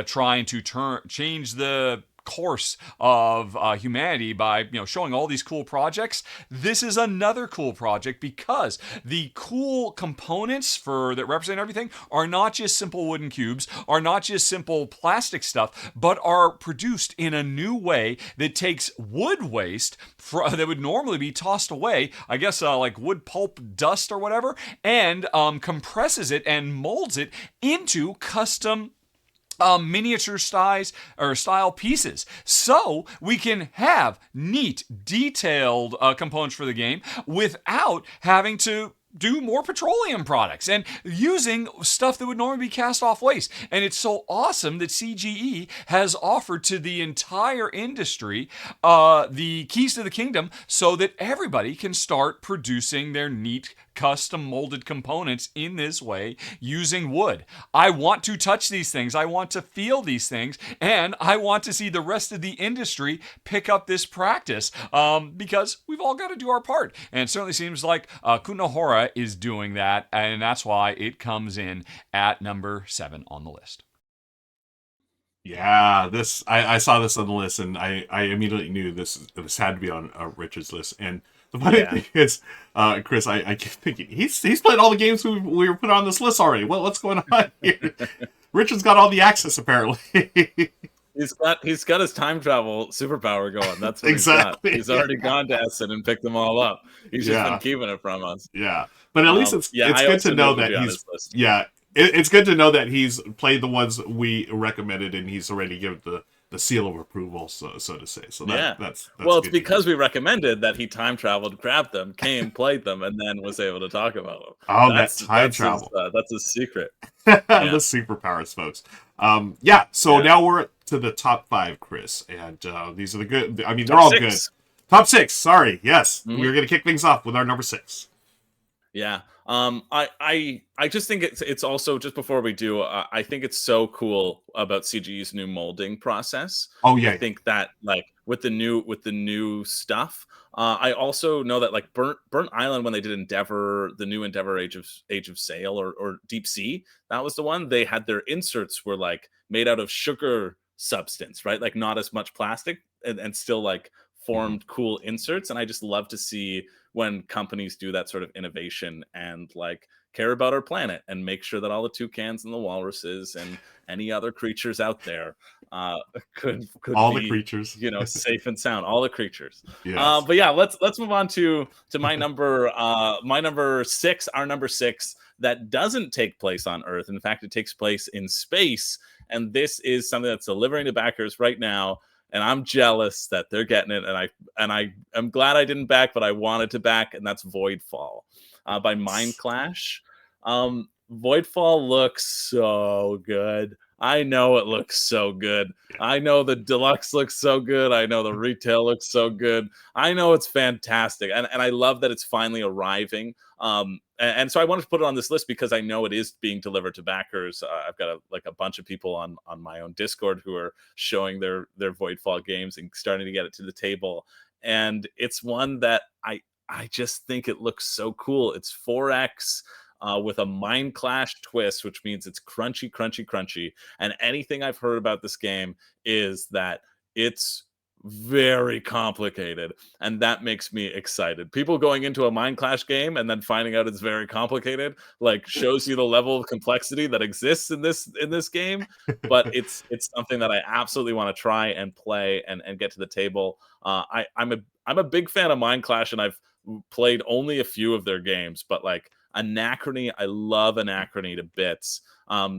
trying to change the course of humanity by showing all these cool projects. This is another cool project because the cool components that represent everything are not just simple wooden cubes, are not just simple plastic stuff, but are produced in a new way that takes wood waste that would normally be tossed away, I guess like wood pulp dust or whatever, and compresses it and molds it into custom miniature style pieces, so we can have neat, detailed components for the game without having to do more petroleum products and using stuff that would normally be cast off waste. And it's so awesome that CGE has offered to the entire industry the keys to the kingdom so that everybody can start producing their neat custom molded components in this way using wood. I want to touch these things. I want to feel these things. And I want to see the rest of the industry pick up this practice because we've all got to do our part. And it certainly seems like Kunahora is doing that. And that's why it comes in at number 7 on the list. Yeah, I saw this on the list, and I immediately knew this had to be on Richard's list. And the funny thing is, Chris, I keep thinking he's played all the games we were put on this list already. What's going on here? Richard's got all the access apparently. He's got his time travel superpower going. That's what exactly. He's already gone to Essen and picked them all up. He's just been keeping it from us. Yeah, but at least it's good to know that he's It's good to know that he's played the ones we recommended and he's already given the seal of approval, so to say. So that's well, it's because we recommended that he time traveled, grabbed them, came, played them, and then was able to talk about them. Oh, that's time travel. That's a secret. The superpowers, folks. So now we're to the top 5, Chris, and these are the good. I mean, they're all good. Top 6. Sorry, yes, we're gonna kick things off with our number 6. Yeah. I just think it's also, just before we do, I think it's so cool about CGE's new molding process. Oh yeah. I think that like with the new stuff. I also know that like Burnt Island, when they did the new Endeavor Age of Sail or Deep Sea, that was the one. They had their inserts were like made out of sugar substance, right? Like not as much plastic and still like formed cool inserts. And I just love to see when companies do that sort of innovation and like care about our planet and make sure that all the toucans and the walruses and any other creatures out there could all be, the creatures, safe and sound. All the creatures. Yes. But yeah, let's move on to my number 6. Our number 6 that doesn't take place on Earth. In fact, it takes place in space, and this is something that's delivering to backers right now. And I'm jealous that they're getting it, and I'm glad I didn't back, but I wanted to back, and that's Voidfall by Mind Clash. Voidfall looks so good. I know it looks so good. I know the deluxe looks so good. I know the retail looks so good. I know it's fantastic, and I love that it's finally arriving. And so I wanted to put it on this list because I know it is being delivered to backers. I've got a bunch of people on my own Discord who are showing their Voidfall games and starting to get it to the table. And it's one that I just think it looks so cool. It's 4X with a Mind Clash twist, which means it's crunchy. And anything I've heard about this game is that it's very complicated, and that makes me excited. People going into a Mind Clash game and then finding out it's very complicated, like, shows you the level of complexity that exists in this game. But it's something that I absolutely want to try and play and get to the table. I'm a big fan of Mind Clash, and I've played only a few of their games, but like Anachrony, I love Anachrony to bits.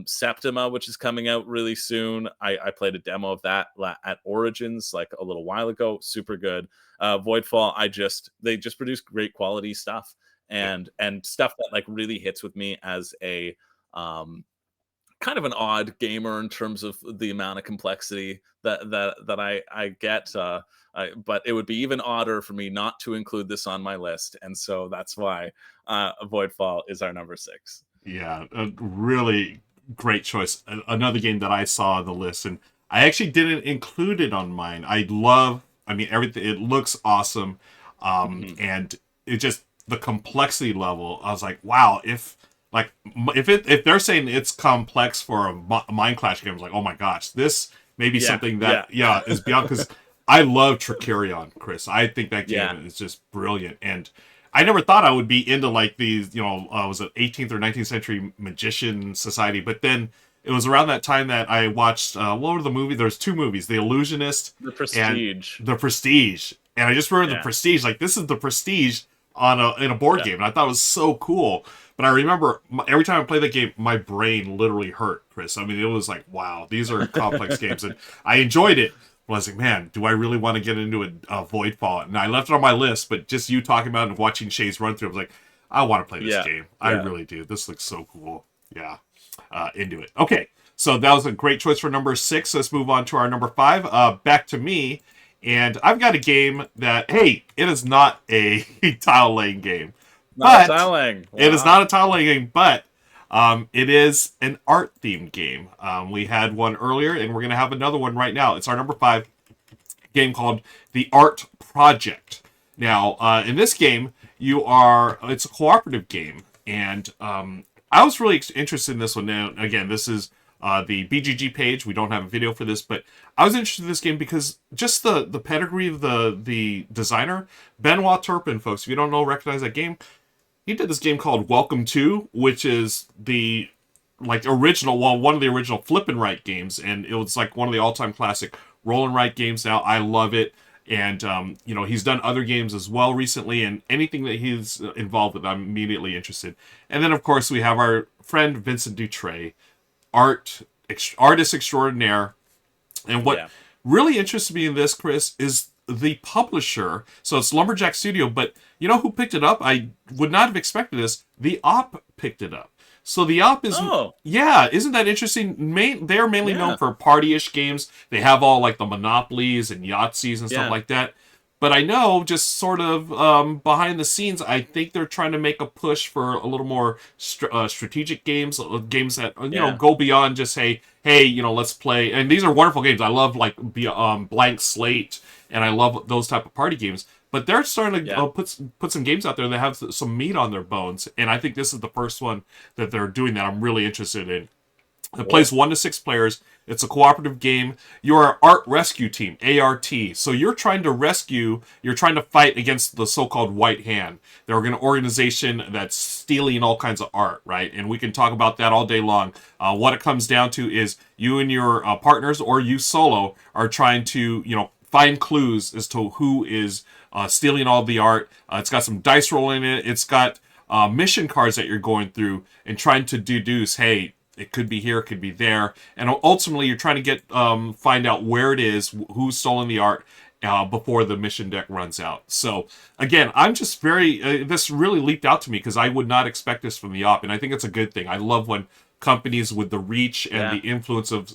Septima, which is coming out really soon. I played a demo of that at Origins like a little while ago. Super good. Voidfall, they just produce great quality stuff, and stuff that like really hits with me as a kind of an odd gamer in terms of the amount of complexity that I get. But it would be even odder for me not to include this on my list, and so that's why Voidfall is our number 6. Yeah, a really great choice. Another game that I saw on the list, and I actually didn't include it on mine. I mean, everything. It looks awesome, and it just the complexity level. I was like, wow, if they're saying it's complex for a Mind Clash game, I was like, oh my gosh, this may be something that is beyond, because I love Tricarion, Chris. I think that game is just brilliant, and I never thought I would be into like these, was it 18th or 19th century magician society? But then it was around that time that I watched, what were the movie? There's 2 movies, The Illusionist, The Prestige. and The Prestige. And I just remember The Prestige, like this is The Prestige in a board game, and I thought it was so cool. But I remember every time I played that game, my brain literally hurt, Chris. I mean, it was like, wow, these are complex games, and I enjoyed it. I was like, man, do I really want to get into a Voidfall? And I left it on my list, but just you talking about it and watching Shay's run through, I was like, I want to play this game. I really do. This looks so cool. Yeah, into it. Okay, so that was a great choice for number 6. Let's move on to our number 5. Back to me, and I've got a game that, hey, it is not a tile laying game. Not a tile laying. Wow. It is not a tile laying game, but it is an art-themed game. We had one earlier, and we're going to have another one right now. It's our number 5 game called The Art Project. Now, in this game, it's a cooperative game, and I was really interested in this one. Now, again, this is the BGG page. We don't have a video for this, but I was interested in this game because just the pedigree of the designer, Benoit Turpin, folks. If you don't recognize that game, he did this game called Welcome To, which is the one of the original flip and write games, and it was like one of the all-time classic roll and write games. Now I love it, and he's done other games as well recently, and anything that he's involved with, I'm immediately interested. And then of course we have our friend Vincent Dutray, artist extraordinaire, and what really interests me in this, Chris, is the publisher. So it's Lumberjack Studio, but you know who picked it up? I would not have expected this. The Op picked it up. So the Op is, isn't that interesting? They're mainly known for party-ish games. They have all like the Monopolies and Yahtzees and stuff like that. But I know, just sort of behind the scenes, I think they're trying to make a push for a little more strategic games that go beyond just hey, let's play. And these are wonderful games. I love like Blank Slate, and I love those type of party games. But they're starting to put some games out there that have some meat on their bones, and I think this is the first one that they're doing that I'm really interested in. It plays 1 to 6 players. It's a cooperative game. You're an art rescue team, ART. So you're trying to fight against the so-called White Hand. They're an organization that's stealing all kinds of art, right? And we can talk about that all day long. What it comes down to is you and your partners, or you solo, are trying to, find clues as to who is stealing all the art. It's got some dice rolling in it. It's got mission cards that you're going through and trying to deduce, hey, it could be here, it could be there. And ultimately, you're trying to find out where it is, who's stolen the art, before the mission deck runs out. So, again, I'm just this really leaped out to me because I would not expect this from the Op, and I think it's a good thing. I love when companies with the reach and the influence of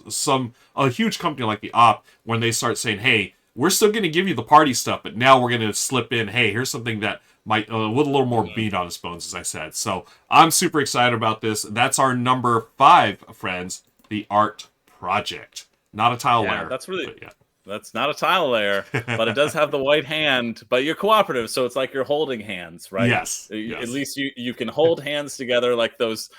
a huge company like the Op, when they start saying, hey, we're still going to give you the party stuff, but now we're going to slip in, hey, here's something that might with a little more meat on its bones, as I said. So I'm super excited about this. That's our number 5, friends, The Art Project. Not a tile layer. That's really that's not a tile layer, but it does have the White Hand. But you're cooperative, so it's like you're holding hands, right? Yes. At least you can hold hands together, like those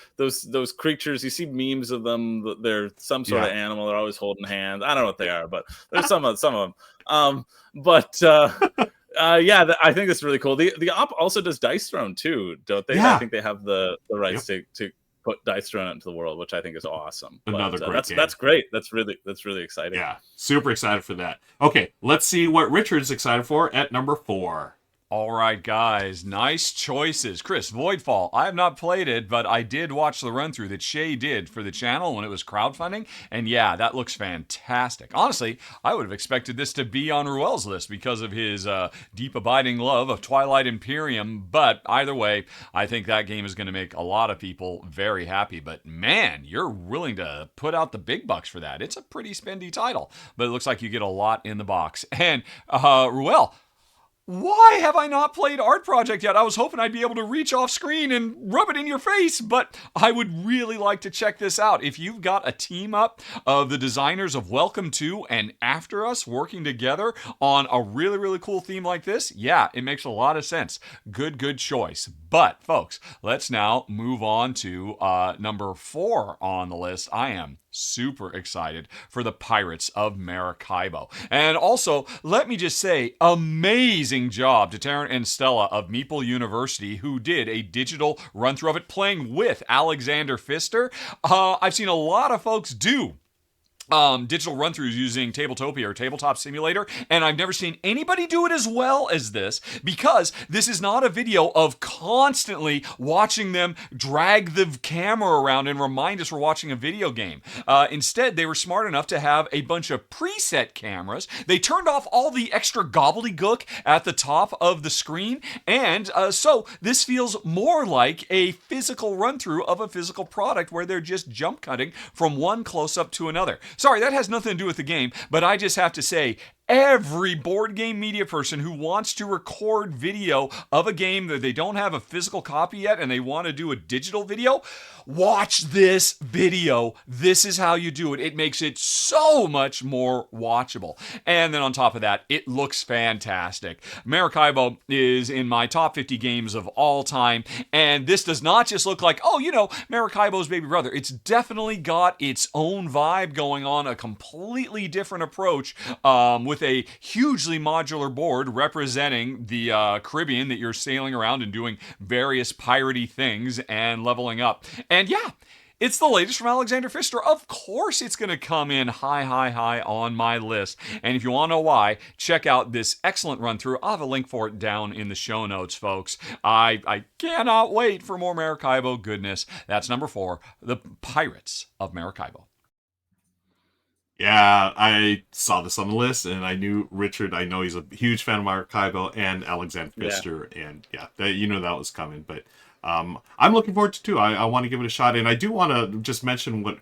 creatures. You see memes of them. They're some sort of animal. They're always holding hands. I don't know what they are, but there's some of them. But yeah, I think that's really cool. The op also does Dice Throne too, don't they? Yeah. I think they have the rights to put Dice Throne out into the world, which I think is awesome. Another great that's game. That's great. That's really exciting. Yeah, super excited for that. Okay, let's see what Richard's excited for at number 4. All right, guys, nice choices. Chris, Voidfall. I have not played it, but I did watch the run through that Shay did for the channel when it was crowdfunding, and yeah, that looks fantastic. Honestly, I would have expected this to be on Ruel's list because of his deep abiding love of Twilight Imperium, but either way, I think that game is going to make a lot of people very happy. But man, you're willing to put out the big bucks for that. It's a pretty spendy title, but it looks like you get a lot in the box. And Ruel, why have I not played Art Project yet? I was hoping I'd be able to reach off screen and rub it in your face, but I would really like to check this out. If you've got a team up of the designers of Welcome To and After Us working together on a really, really cool theme like this, yeah, it makes a lot of sense. Good choice. But, folks, let's now move on to number 4 on the list. I am super excited for the Pirates of Maracaibo. And also, let me just say, amazing job to Taryn and Stella of Meeple University, who did a digital run-through of it, playing with Alexander Pfister. I've seen a lot of folks do digital run-throughs using Tabletopia or Tabletop Simulator, and I've never seen anybody do it as well as this, because this is not a video of constantly watching them drag the camera around and remind us we're watching a video game. Instead, they were smart enough to have a bunch of preset cameras. They turned off all the extra gobbledygook at the top of the screen, and so this feels more like a physical run-through of a physical product where they're just jump cutting from one close-up to another. Sorry, that has nothing to do with the game, but I just have to say, every board game media person who wants to record video of a game that they don't have a physical copy yet and they want to do a digital video, watch this video. This is how you do it. It makes it so much more watchable. And then on top of that, it looks fantastic. Maracaibo is in my top 50 games of all time, and this does not just look like, oh, Maracaibo's baby brother. It's definitely got its own vibe going on, a completely different approach with a hugely modular board representing the Caribbean that you're sailing around and doing various piratey things and leveling up. And yeah, it's the latest from Alexander Pfister. Of course it's going to come in high on my list. And if you want to know why, check out this excellent run-through. I'll have a link for it down in the show notes, folks. I cannot wait for more Maracaibo goodness. That's number 4, the Pirates of Maracaibo. Yeah, I saw this on the list, and I knew Richard. I know he's a huge fan of Maracaibo and Alexander Pfister, and yeah, that was coming. But I'm looking forward to it too. I want to give it a shot, and I do want to just mention what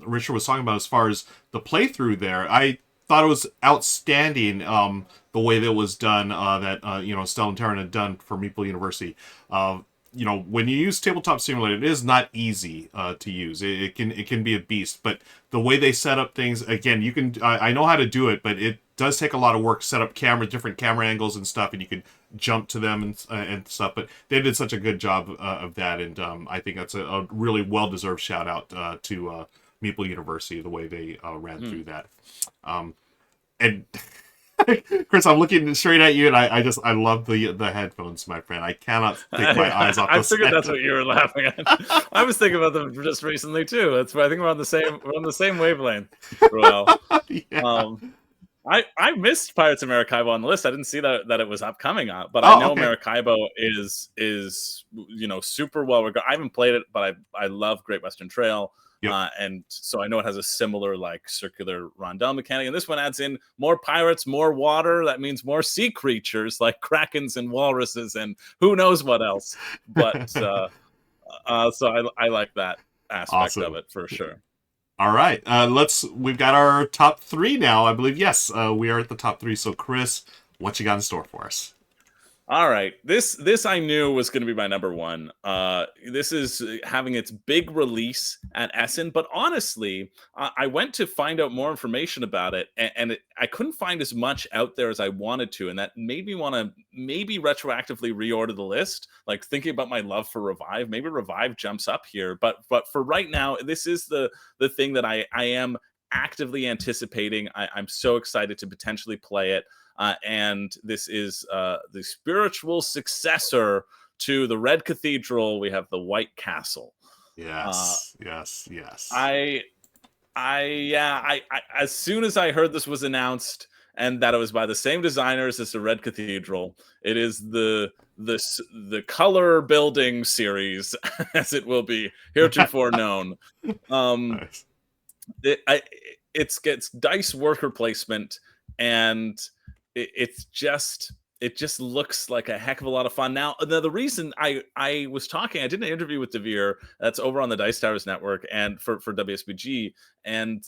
Richard was talking about as far as the playthrough there. I thought it was outstanding the way that was done. That Stella and Taryn had done for Meeple University. When you use Tabletop Simulator, it is not easy to use. It can be a beast, but the way they set up things, again, you can. I know how to do it, but it does take a lot of work. Set up different camera angles and stuff, and you can jump to them and stuff. But they did such a good job of that, and I think that's a really well-deserved shout out to Meeple University, the way they ran through that. And Chris, I'm looking straight at you, and I love the headphones, my friend. I cannot take my eyes off. I figured that's what you were laughing at. I was thinking about them just recently too. That's why I think we're on the same wavelength. Well, yeah. I missed Pirates of Maracaibo on the list. I didn't see that it was upcoming, but I know okay. Maracaibo is super well regarded. I haven't played it, but I love Great Western Trail. Yep. And so I know it has a similar circular rondel mechanic. And this one adds in more pirates, more water. That means more sea creatures like krakens and walruses and who knows what else. But so I like that aspect of it for sure. All right. We've got our top 3 now, I believe. Yes, we are at the top 3. So Chris, what you got in store for us? All right, this I knew was going to be my number 1. This is having its big release at Essen, but honestly, I went to find out more information about it, and I couldn't find as much out there as I wanted to, and that made me want to maybe retroactively reorder the list. Like thinking about my love for Revive, maybe Revive jumps up here, but for right now, this is the thing that I am actively anticipating. I'm so excited to potentially play it. And this is the spiritual successor to the Red Cathedral. We have the White Castle. Yes, yes. I as soon as I heard this was announced and that it was by the same designers as the Red Cathedral, it is the color building series, as it will be heretofore known. Nice. It's dice worker placement, and it's just it just looks like a heck of a lot of fun. Now, the reason I was talking, I did an interview with Devere that's over on the Dice Towers Network and for WSBG, and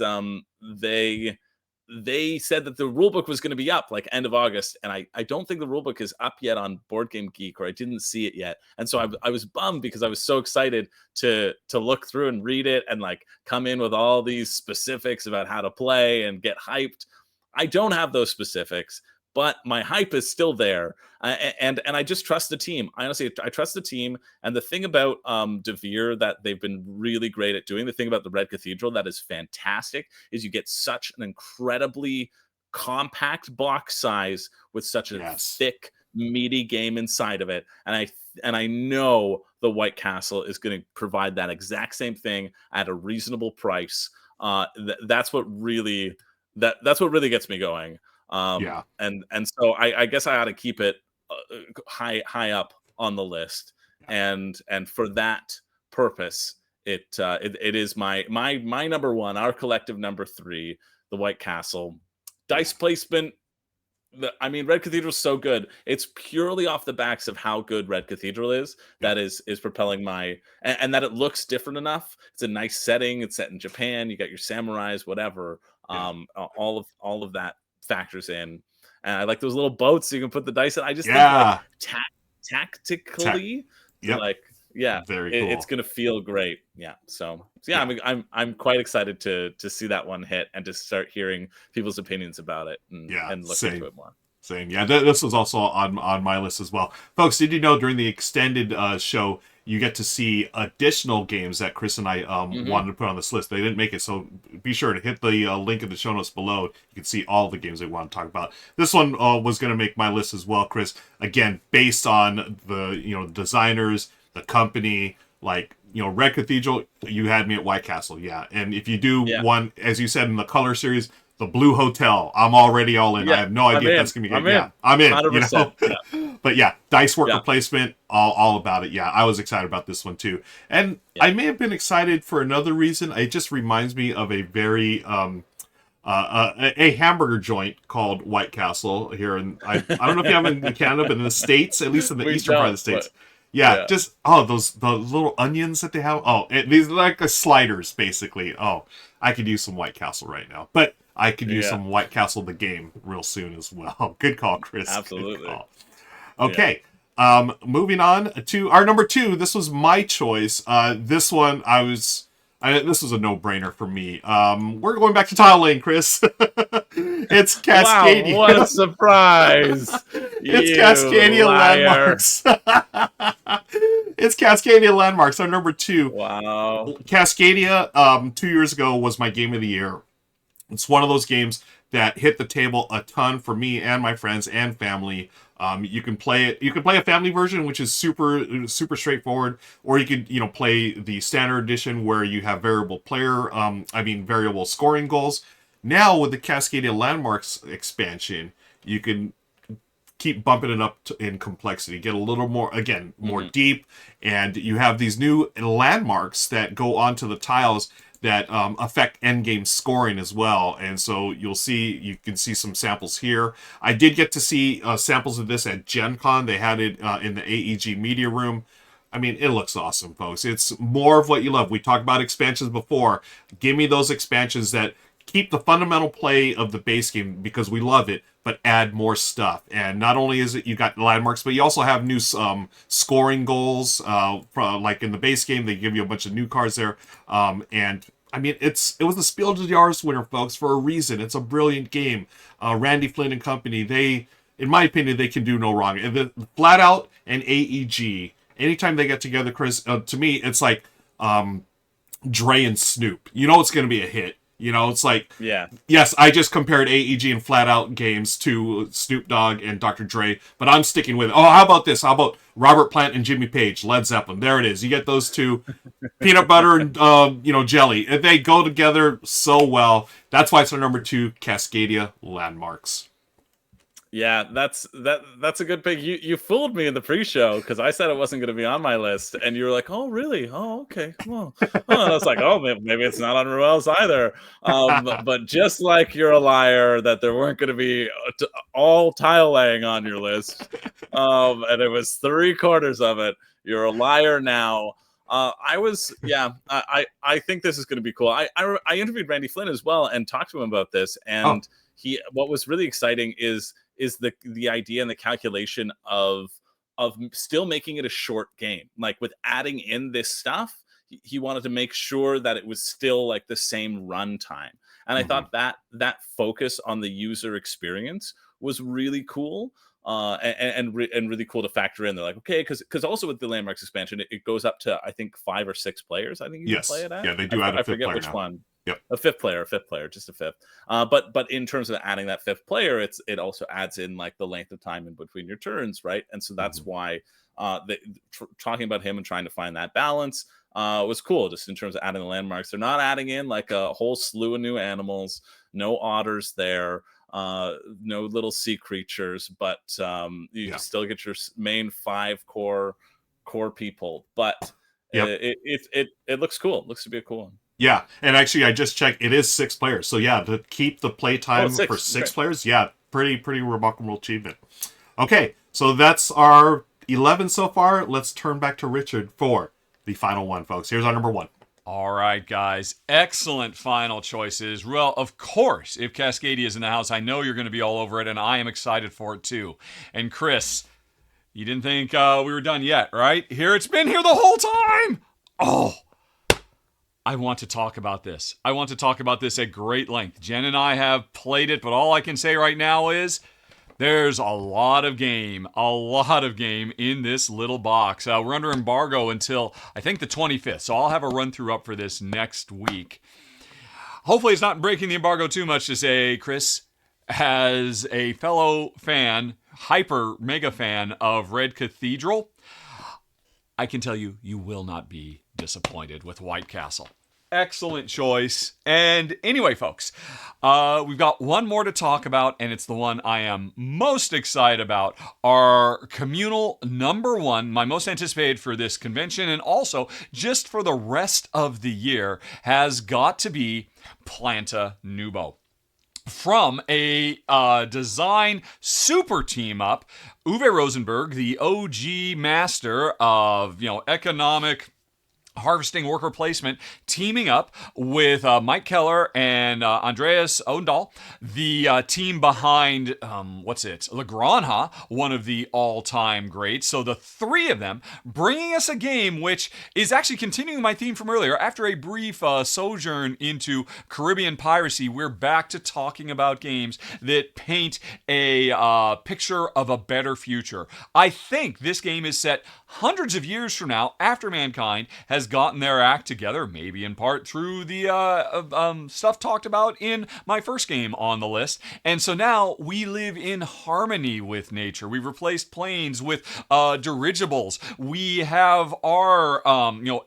they said that the rulebook was going to be up like end of August, and I don't think the rulebook is up yet on Board Game Geek, or I didn't see it yet, and so I was bummed because I was so excited to look through and read it and like come in with all these specifics about how to play and get hyped. I don't have those specifics, but my hype is still there, and I just trust the team. Honestly, I trust the team. And the thing about Devere that they've been really great at doing, the thing about the Red Cathedral that is fantastic, is you get such an incredibly compact box size with such a thick, meaty game inside of it. And I know the White Castle is going to provide that exact same thing at a reasonable price. That's what really gets me going. And so I guess I ought to keep it high up on the list, and for that purpose, it is my number one, our collective number 3, the White Castle. Dice placement. Red Cathedral is so good. It's purely off the backs of how good Red Cathedral is that is propelling and that it looks different enough. It's a nice setting. It's set in Japan. You got your samurais, whatever. All of that factors in, and I like those little boats so you can put the dice in. I just think like tactically, very cool. It's gonna feel great. So I'm quite excited to see that one hit and to start hearing people's opinions about it and look into it more. Same. This was also on my list as well, folks. Did you know during the extended show you get to see additional games that Chris and I wanted to put on this list? They didn't make it, so be sure to hit the link in the show notes below. You can see all the games they want to talk about. This one was going to make my list as well, Chris. Again, based on the designers, the company, Red Cathedral. You had me at White Castle, and if you do one, as you said in the color series, the Blue Hotel, I'm already all in. I have no idea if that's gonna be good. I'm in. 100%, But dice work replacement, all about it. I was excited about this one too, and I may have been excited for another reason. It just reminds me of a very a hamburger joint called White Castle here, and I don't know if you have it in Canada, but in the States, at least in the eastern part of the States. Just the little onions that they have. These are like sliders, basically. I could use some White Castle right now, but I could use some White Castle the game real soon as well. Good call, Chris. Absolutely. Good call. Okay, moving on to our number 2. This was my choice. This one this was a no-brainer for me. We're going back to Tile Lane, Chris. It's Cascadia. Wow, what a surprise! It's Cascadia Landmarks. It's Cascadia Landmarks, our number 2. Wow. Cascadia, 2 years ago, was my game of the year. It's one of those games that hit the table a ton for me and my friends and family. You can play it. You can play a family version, which is super straightforward, or you could play the standard edition where you have variable scoring goals. Now with the Cascadia Landmarks expansion, you can keep bumping it up in complexity, get a little more deep, and you have these new landmarks that go onto the tiles that affect endgame scoring as well. And so you can see some samples here. I did get to see samples of this at Gen Con. They had it in the AEG media room. It looks awesome, folks. It's more of what you love. We talked about expansions before. Give me those expansions that keep the fundamental play of the base game because we love it, but add more stuff. And not only is it you got landmarks, but you also have new scoring goals. Like in the base game, they give you a bunch of new cards there. It was the Spiel des Jahres winner, folks, for a reason. It's a brilliant game. Randy Flynn and company, in my opinion, they can do no wrong. And Flat Out and AEG, anytime they get together, Chris, to me, it's like Dre and Snoop. You know it's going to be a hit. You know, it's like, Yeah. yes, I just compared AEG and Flat Out Games to Snoop Dogg and Dr. Dre, but I'm sticking with it. Oh, how about this? How about Robert Plant and Jimmy Page, Led Zeppelin? There it is. You get those two, peanut butter and jelly. They go together so well. That's why it's our number 2, Cascadia Landmarks. Yeah, that's a good pick. You fooled me in the pre-show because I said it wasn't going to be on my list, and you were like, "Oh, really? Oh, okay. Well," and I was like, "Oh, maybe it's not on Ruel's either." But just like you're a liar that there weren't going to be all tile laying on your list, and it was 3/4 of it. You're a liar now. I think this is going to be cool. I interviewed Randy Flynn as well and talked to him about this, and what was really exciting is the idea and the calculation of still making it a short game. Like with adding in this stuff, he wanted to make sure that it was still like the same run time. And I thought that focus on the user experience was really cool. And really cool to factor in. They're like, okay, because also with the Landmarks expansion, it goes up to I think 5 or 6 players. I think you can play it at. Yeah, they do add a 5th player. I forget which now. one. Yep. A fifth player, just a 5th. But in terms of adding that 5th player, it also adds in like the length of time in between your turns, right? And so that's why talking about him and trying to find that balance was cool. Just in terms of adding the landmarks, they're not adding in like a whole slew of new animals, no otters there. No little sea creatures, but you still get your main 5 core people. But it looks cool. It looks to be a cool one. Yeah, and actually, I just checked. It is 6 players. So yeah, to keep the play time for 6 players, yeah, pretty remarkable achievement. Okay, so that's our 11 so far. Let's turn back to Richard for the final one, folks. Here's our number 1. All right, guys. Excellent final choices. Well, of course, if Cascadia is in the house, I know you're going to be all over it, and I am excited for it too. And Chris, you didn't think we were done yet, right? It's been here the whole time. Oh, I want to talk about this. I want to talk about this at great length. Jen and I have played it, but all I can say right now is there's a lot of game in this little box. We're under embargo until, I think, the 25th, so I'll have a run-through up for this next week. Hopefully it's not breaking the embargo too much to say, Chris, as a fellow fan, mega fan of Red Cathedral, I can tell you, you will not be disappointed with White Castle. Excellent choice. And anyway, folks, we've got one more to talk about, and it's the one I am most excited about. Our communal number 1, my most anticipated for this convention, and also just for the rest of the year, has got to be Planta Nubo. From a design super team up, Uwe Rosenberg, the OG master of economic harvesting worker placement, teaming up with Mike Keller and Andreas Odendahl, the team behind La Granja, one of the all-time greats. So the 3 of them bringing us a game which is actually continuing my theme from earlier. After a brief sojourn into Caribbean piracy, we're back to talking about games that paint a picture of a better future. I think this game is set hundreds of years from now, after mankind has gotten their act together, maybe in part through the stuff talked about in my first game on the list. And so now we live in harmony with nature. We've replaced planes with dirigibles. We have our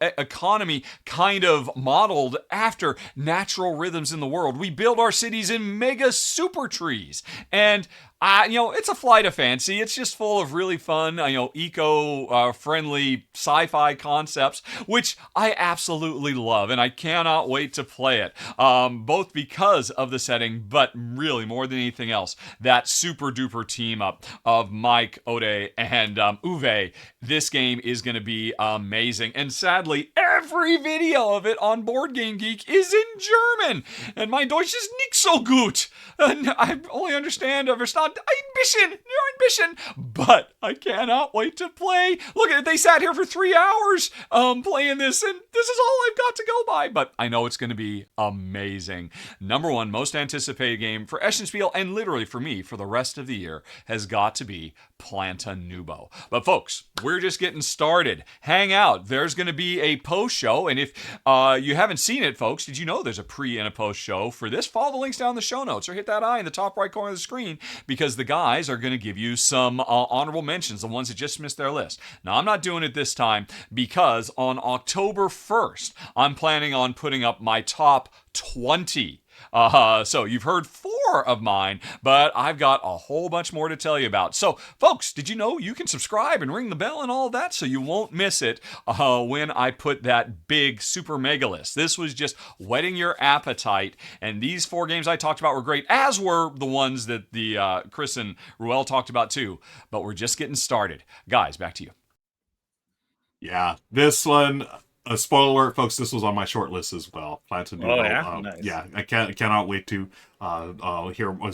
economy kind of modeled after natural rhythms in the world. We build our cities in mega super trees. And it's a flight of fancy. It's just full of really fun, eco-friendly sci-fi concepts, which I absolutely love, and I cannot wait to play it. Both because of the setting, but really more than anything else, that super-duper team-up of Mike, Ode, and Uwe. This game is going to be amazing, and sadly, every video of it on Board Game Geek is in German, and my Deutsch is nicht so gut. And I only understand, verstand, ein bisschen, but I cannot wait to play. Look at it, they sat here for 3 hours playing this, and this is all I've got to go by. But I know it's going to be amazing. Number one most anticipated game for Essen Spiel, and literally for me for the rest of the year, has got to be Planta Nubo. But folks, we're just getting started. Hang out. There's going to be a post show, and if you haven't seen it, folks, did you know there's a pre and a post show for this? Follow the links down in the show notes or hit that eye in the top right corner of the screen, because the guys are going to give you some honorable mentions, the ones that just missed their list. Now, I'm not doing it this time because on October 1st, I'm planning on putting up my top 20. So you've heard 4 of mine, but I've got a whole bunch more to tell you about. So, folks, did you know you can subscribe and ring the bell and all that so you won't miss it when I put that big super mega list? This was just whetting your appetite, and these 4 games I talked about were great, as were the ones that the Chris and Ruel talked about too. But we're just getting started. Guys, back to you. Yeah, this one. A spoiler alert, folks. This was on my short list as well. Planta Nubo. Oh yeah, nice. Yeah. I cannot wait to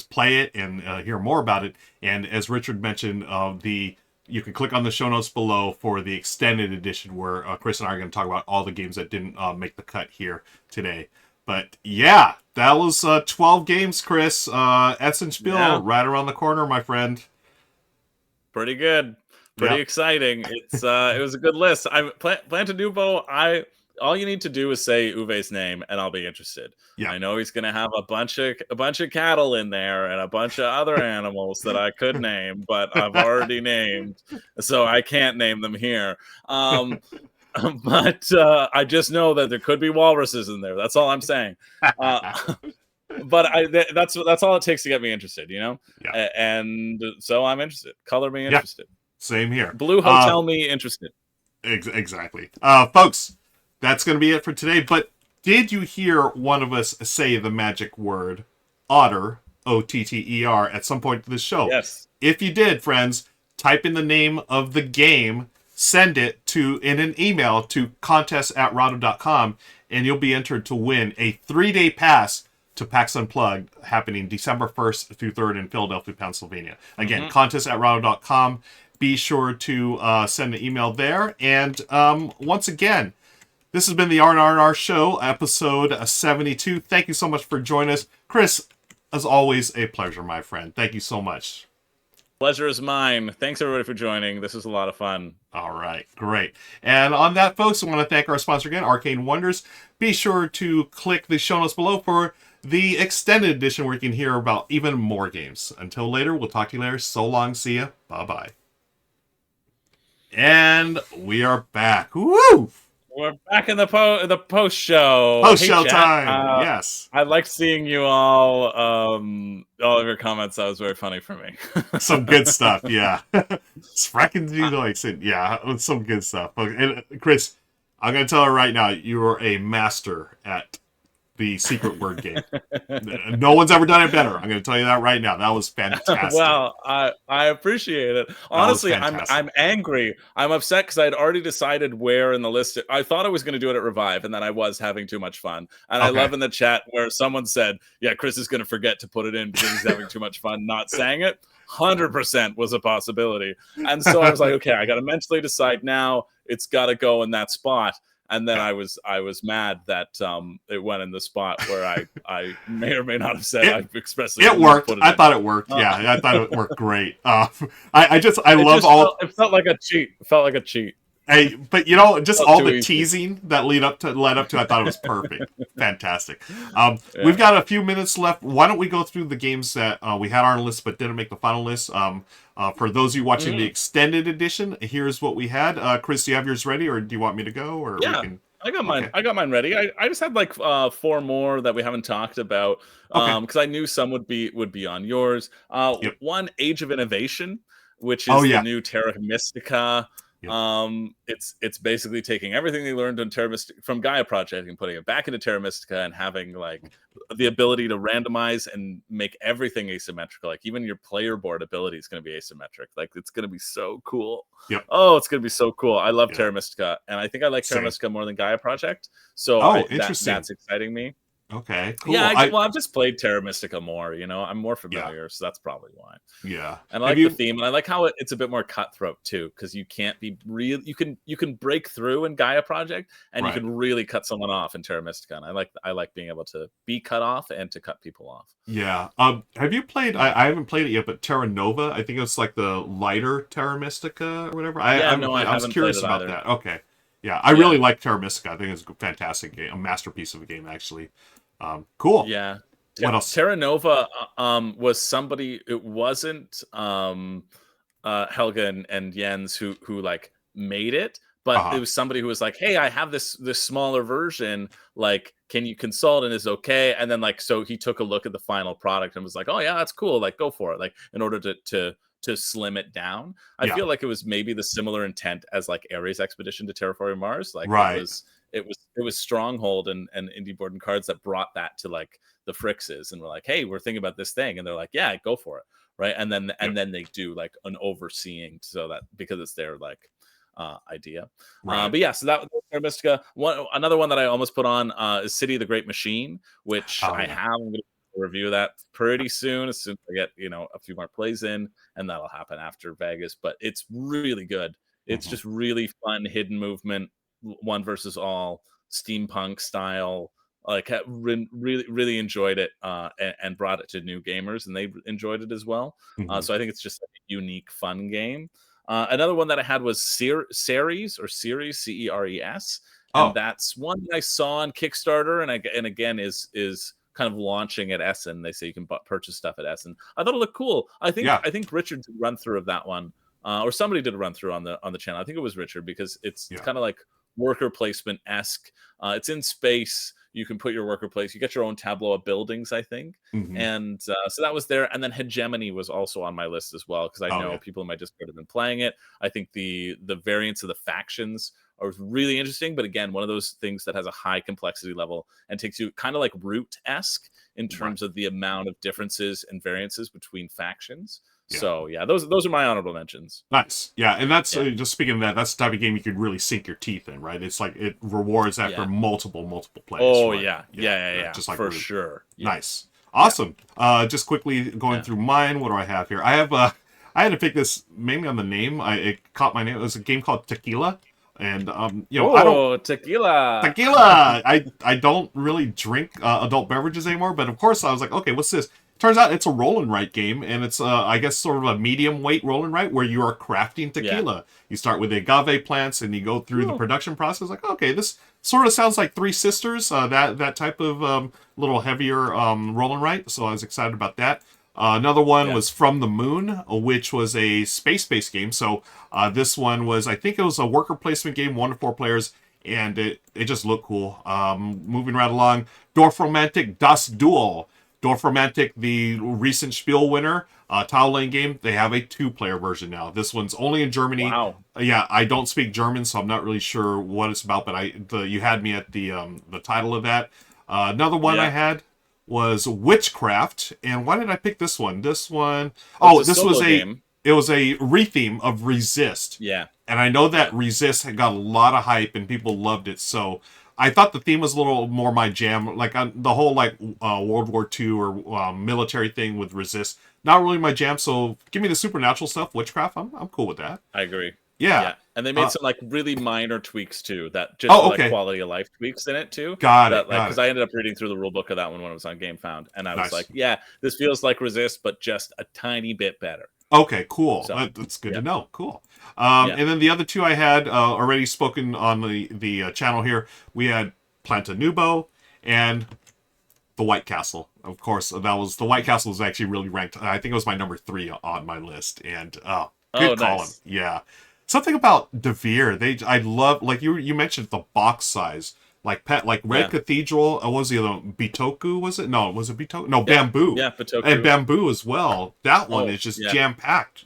play it and hear more about it. And as Richard mentioned, you can click on the show notes below for the extended edition, where Chris and I are going to talk about all the games that didn't make the cut here today. But yeah, that was 12 games, Chris. Essen Spiel, right around the corner, my friend. Pretty good. Pretty exciting. It was a good list. Planta Nubo. All you need to do is say Uwe's name, and I'll be interested. Yeah. I know he's going to have a bunch of cattle in there and a bunch of other animals that I could name, but I've already named, so I can't name them here. But I just know that there could be walruses in there. That's all I'm saying. But that's all it takes to get me interested, you know. Yeah. And so I'm interested. Color me interested. Same here. Blue Hotel me interested. Exactly. Folks, that's going to be it for today. But did you hear one of us say the magic word, otter, O-T-T-E-R, at some point in this show? Yes. If you did, friends, type in the name of the game, send it in an email to contest@rahdo.com, and you'll be entered to win a 3-day pass to PAX Unplugged, happening December 1st through 3rd in Philadelphia, Pennsylvania. Again, contest@rahdo.com. Be sure to send an email there. And once again, this has been the R&R&R Show, episode 72. Thank you so much for joining us. Chris, as always, a pleasure, my friend. Thank you so much. Pleasure is mine. Thanks, everybody, for joining. This was a lot of fun. All right, great. And on that, folks, I want to thank our sponsor again, Arcane Wonders. Be sure to click the show notes below for the extended edition where you can hear about even more games. Until later, we'll talk to you later. So long, see ya. Bye-bye. And we are back. Woo! We're back in the post show. Post show time. Yes. I like seeing you all of your comments. That was very funny for me. Some good stuff, yeah. Spracken likes it. Yeah, some good stuff. And Chris, I'm gonna tell her right now, you are a master at the secret word game. No one's ever done it better. I'm going to tell you that right now. That was fantastic. Well, I appreciate it. Honestly, I'm angry. I'm upset because I'd already decided where in the list. I thought I was going to do it at Revive, and then I was having too much fun. And I love in the chat where someone said, yeah, Chris is going to forget to put it in because he's having too much fun not saying it. 100% was a possibility. And so I was like, okay, I got to mentally decide now. It's got to go in that spot. And then I was mad that it went in the spot where I may or may not have said I expressly. It worked. I thought it worked. Yeah, I thought it worked great. I love all. It felt like a cheat. It felt like a cheat. Hey, but you know, just all the teasing that led up to, I thought it was perfect. Fantastic. We've got a few minutes left. Why don't we go through the games that we had on our list but didn't make the final list? For those of you watching the extended edition, here's what we had. Chris, do you have yours ready, or do you want me to go? Or yeah, we can... I got mine. Okay. I got mine ready. I just had like 4 more that we haven't talked about because I knew some would be on yours. One, Age of Innovation, which is the new Terra Mystica. It's basically taking everything they learned on Terra Mystica from Gaia Project and putting it back into Terra Mystica and having like the ability to randomize and make everything asymmetrical. Like even your player board ability is going to be asymmetric. Like it's going to be so cool. Oh, it's going to be so cool. I love Terra Mystica, and I think I like Terra Mystica more than Gaia Project. So that's exciting me. Okay, Yeah, cool. I've just played Terra Mystica more. I'm more Yeah, familiar, so that's probably why. yeah. And I Have like the you? theme, and I like how it's a bit more cutthroat too, because you can't be real. You can break through in Gaia Project, and you Right. can really cut someone off in Terra Mystica. And I like being able to be cut off and to cut people off. Yeah. Have you played? I haven't played it yet, but Terra Nova. I think it's like the lighter Terra Mystica or whatever. I Yeah, haven't no, I played. I was haven't played curious it about either. that. Okay. Yeah, I really Yeah, like Terra Mystica. I think it's a fantastic game, a masterpiece of a game, actually. Cool. yeah. What else? Terra Nova was somebody. It wasn't Helga and Jens who like made it, but it Uh-huh. was somebody who was like, "Hey, I have this smaller version. Like, can you consult? And is it okay?" And then like, so he took a look at the final product and was like, "Oh yeah, that's cool. Like, go for it." Like, in order to slim it down, I Yeah. feel like it was maybe the similar intent as like Ares Expedition to Terraforming Mars. Like, it Right. was Stronghold and Indie Board and Cards that brought that to like the Frixes, and we're like, "Hey, we're thinking about this thing," and they're like, "Yeah, go for it." Right, and then Yep. they do like an overseeing, so that because it's their like idea. Right. But yeah, so that was Terra Mystica. Another one that I almost put on is City of the Great Machine, which Oh I yeah. have. I'm going to review that pretty soon, as soon as I get a few more plays in, and that'll happen after Vegas. But it's really good. It's Hmm. just really fun hidden movement, one versus all, steampunk style. Like, really enjoyed it, and brought it to new gamers, and they enjoyed it as well. Hmm. So I think it's just a unique, fun game. Another one that I had was Ceres, Ceres, and Oh that's one that I saw on Kickstarter, and again is kind of launching at Essen. They say you can purchase stuff at Essen. I thought it looked cool. I think yeah. Richard did a run through of that one, or somebody did a run through on the channel. I think it was Richard, because it's Yeah. kind of like worker placement esque. It's in space. You can put your worker place. You get your own tableau of buildings, I think. Hmm. And so that was there. And then Hegemony was also on my list as well, because I Oh know yeah. people in my Discord have been playing it. I think the variants of the factions are really interesting, but again, one of those things that has a high complexity level and takes you kind of like Root-esque in Right. terms of the amount of differences and variances between factions. Yeah. So yeah, those are my honorable mentions. Nice. Yeah, and that's Yeah, just speaking of that. That's the type of game you could really sink your teeth in, right? It's like it rewards after yeah. multiple plays, Oh right? yeah, Yeah. yeah, yeah, Yeah. yeah, Just like for Root. sure. Yeah, Nice. yeah, Awesome. Just quickly going yeah. through mine. What do I have here? I have I had to pick this mainly on the name. It caught my name. It was a game called Tequila, and I don't Oh, tequila. tequila. I don't really drink adult beverages anymore, but of course I was like, okay, what's this? Turns out it's a roll and write game, and it's I guess sort of a medium weight roll and write where you are crafting Yeah. tequila. You start with agave plants and you go through the Cool. production process. Like, okay, this sort of sounds like Three Sisters, that type of little heavier roll and write. So I was excited about that. Another one Yeah. was From the Moon, which was a space-based game. So this one was, I think it was a worker placement game, 1 to 4 players, and it just looked cool. Moving right along, Dorfromantik Das Duel. Dorfromantik, the recent Spiel winner, tile laying game, they have a 2 player version now. This one's only in Germany. Wow. Yeah, I don't speak German, so I'm not really sure what it's about. But you had me at the title of that. Another one I Yeah. had was Witchcraft, and why did I pick this one? This one, Well, it's oh, a this was solo game. it was a retheme of Resist, Yeah. and I know that Yeah. Resist had got a lot of hype and people loved it. So I thought the theme was a little more my jam, like the whole like World War II or military thing with Resist. Not really my jam. So give me the supernatural stuff, Witchcraft. I'm cool with that. I agree. Yeah. Yeah. And they made some like really minor tweaks too, that just for Oh, like okay. quality of life tweaks in it too. Got it. That like, Got because it. I ended up reading through the rule book of that one when it was on Game Found, and I was Nice. like, yeah, this feels like Resist, but just a tiny bit better. Okay, cool. So That's good yeah, to know. Cool. yeah, And then the other 2 I had already spoken on the channel here. We had Planta Nubo and the White Castle. Of course, that was the White Castle was actually really ranked. I think it was my number 3 on my list. And oh, good calling. nice. Yeah, something about Devere. I love like you mentioned the box size. Like Red Yeah, Cathedral. What was the other one? Bitoku, was it? No, was it Bitoku? No, yeah, Bamboo. yeah. And Patoku. Bamboo as well. That one Oh is just yeah. jam packed.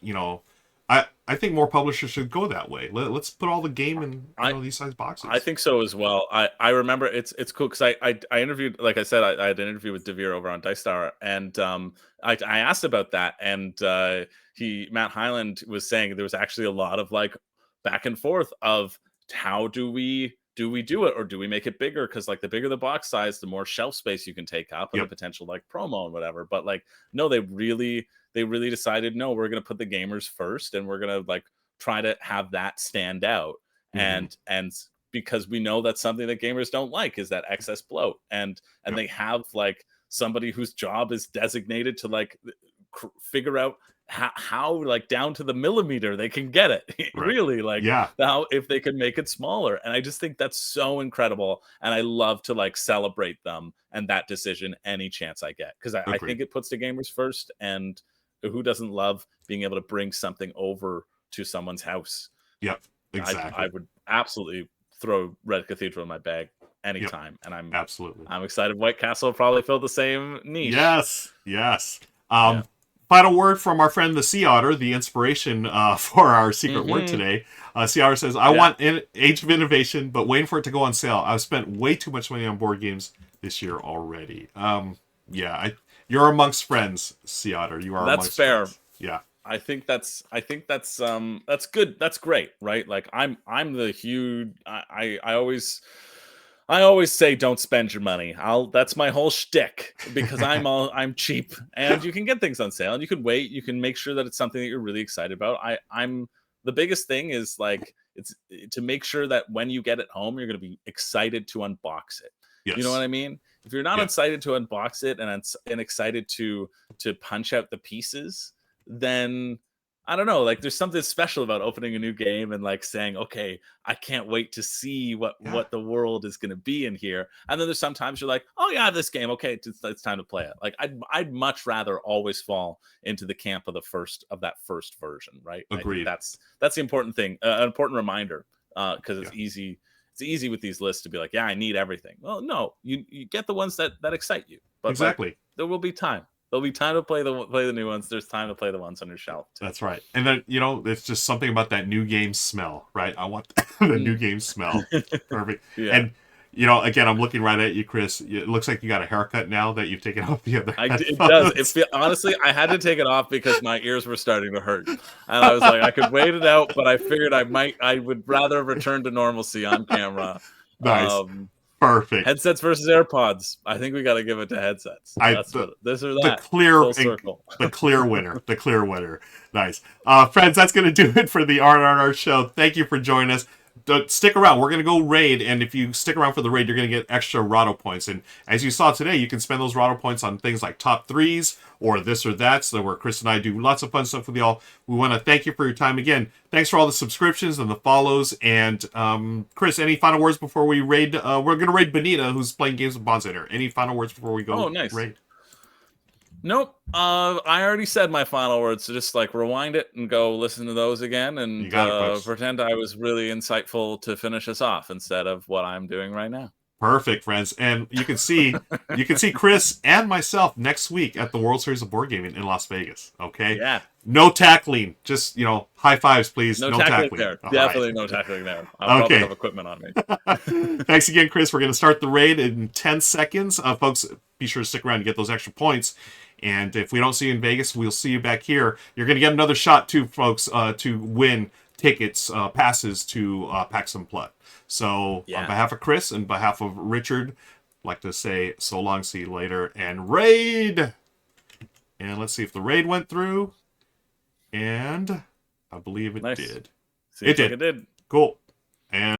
I think more publishers should go that way. Let's put all the game in I these size I boxes. think so as well. I remember it's cool because I interviewed, like I said, I had an interview with Devere over on Dice Tower, and I asked about that, and Matt Hyland was saying there was actually a lot of like back and forth of how do we do we do it or do we make it bigger? Because like the bigger the box size, the more shelf space you can take up and the potential like promo and whatever. But like, no, they really decided, no, we're gonna put the gamers first, and we're gonna like try to have that stand out. And because we know that's something that gamers don't like, is that excess bloat. And they have like somebody whose job is designated to like figure out how like down to the millimeter they can get it. Really, like how if they can make it smaller. And I just think that's so incredible, and I love to like celebrate them and that decision any chance I get, because I think it puts the gamers first, and who doesn't love being able to bring something over to someone's house? Exactly. I would absolutely throw Red Cathedral in my bag anytime. And I'm excited White Castle will probably fill the same niche. Yes. Final word from our friend the Sea Otter, the inspiration for our secret word today. Sea Otter says, I want Age of Innovation, but waiting for it to go on sale. I've spent way too much money on board games this year already. You're amongst friends, Sea Otter. You are. That's fair. Friends. Yeah. I think that's good. That's great, right? Like I'm the huge. I always say don't spend your money. That's my whole shtick, because I'm cheap, and you can get things on sale, and you can wait. You can make sure that it's something that you're really excited about. I'm the biggest thing is like it's to make sure that when you get it home, you're going to be excited to unbox it. You know what I mean? If you're not excited to unbox it and excited to punch out the pieces, then I don't know, like there's something special about opening a new game and like saying, okay, I can't wait to see what the world is going to be in here. And then there's sometimes you're like, oh yeah, I have this game. Okay, it's time to play it. Like I'd much rather always fall into the camp of that first version, right? Agreed. That's the important thing, an important reminder, because it's easy. It's easy with these lists to be like, yeah, I need everything. Well, no, you get the ones that excite you. But like, there will be time. There'll be time to play the new ones. There's time to play the ones on your shelf too. That's right. And then, it's just something about that new game smell, right? I want the new game smell. Perfect. And, again, I'm looking right at you, Chris. It looks like you got a haircut now that you've taken off the other headphones. It does. Honestly, I had to take it off because my ears were starting to hurt. And I was like, I could wait it out, but I figured I would rather return to normalcy on camera. Nice. Perfect. Headsets versus AirPods. I think we got to give it to headsets. This or that. The clear winner. The clear winner. Nice. Friends, that's going to do it for the R&R&R show. Thank you for joining us. Stick around. We're going to go raid, and if you stick around for the raid, you're going to get extra Rahdo points. And as you saw today, you can spend those Rahdo points on things like top threes or this or that, so where Chris and I do lots of fun stuff with y'all. We want to thank you for your time again. Thanks for all the subscriptions and the follows. And Chris, any final words before we raid? We're going to raid Benita, who's playing games with Bonsator. Any final words before we go raid? Nope. I already said my final words, so just like rewind it and go listen to those again, and pretend I was really insightful to finish us off instead of what I'm doing right now. Perfect, friends. And you can see Chris and myself next week at the World Series of Board Gaming in Las Vegas. Okay? Yeah. No tackling. Just, high fives, please. No tackling there. Definitely no tackling there. I'll probably have equipment on me. Thanks again, Chris. We're going to start the raid in 10 seconds. Folks, be sure to stick around to get those extra points. And if we don't see you in Vegas, we'll see you back here. You're going to get another shot, too, folks, to win tickets, passes to PAX Unplugged. So on behalf of Chris and behalf of Richard, I'd like to say so long, see you later, and raid! And let's see if the raid went through. And I believe it did. Seems like it did. Cool. And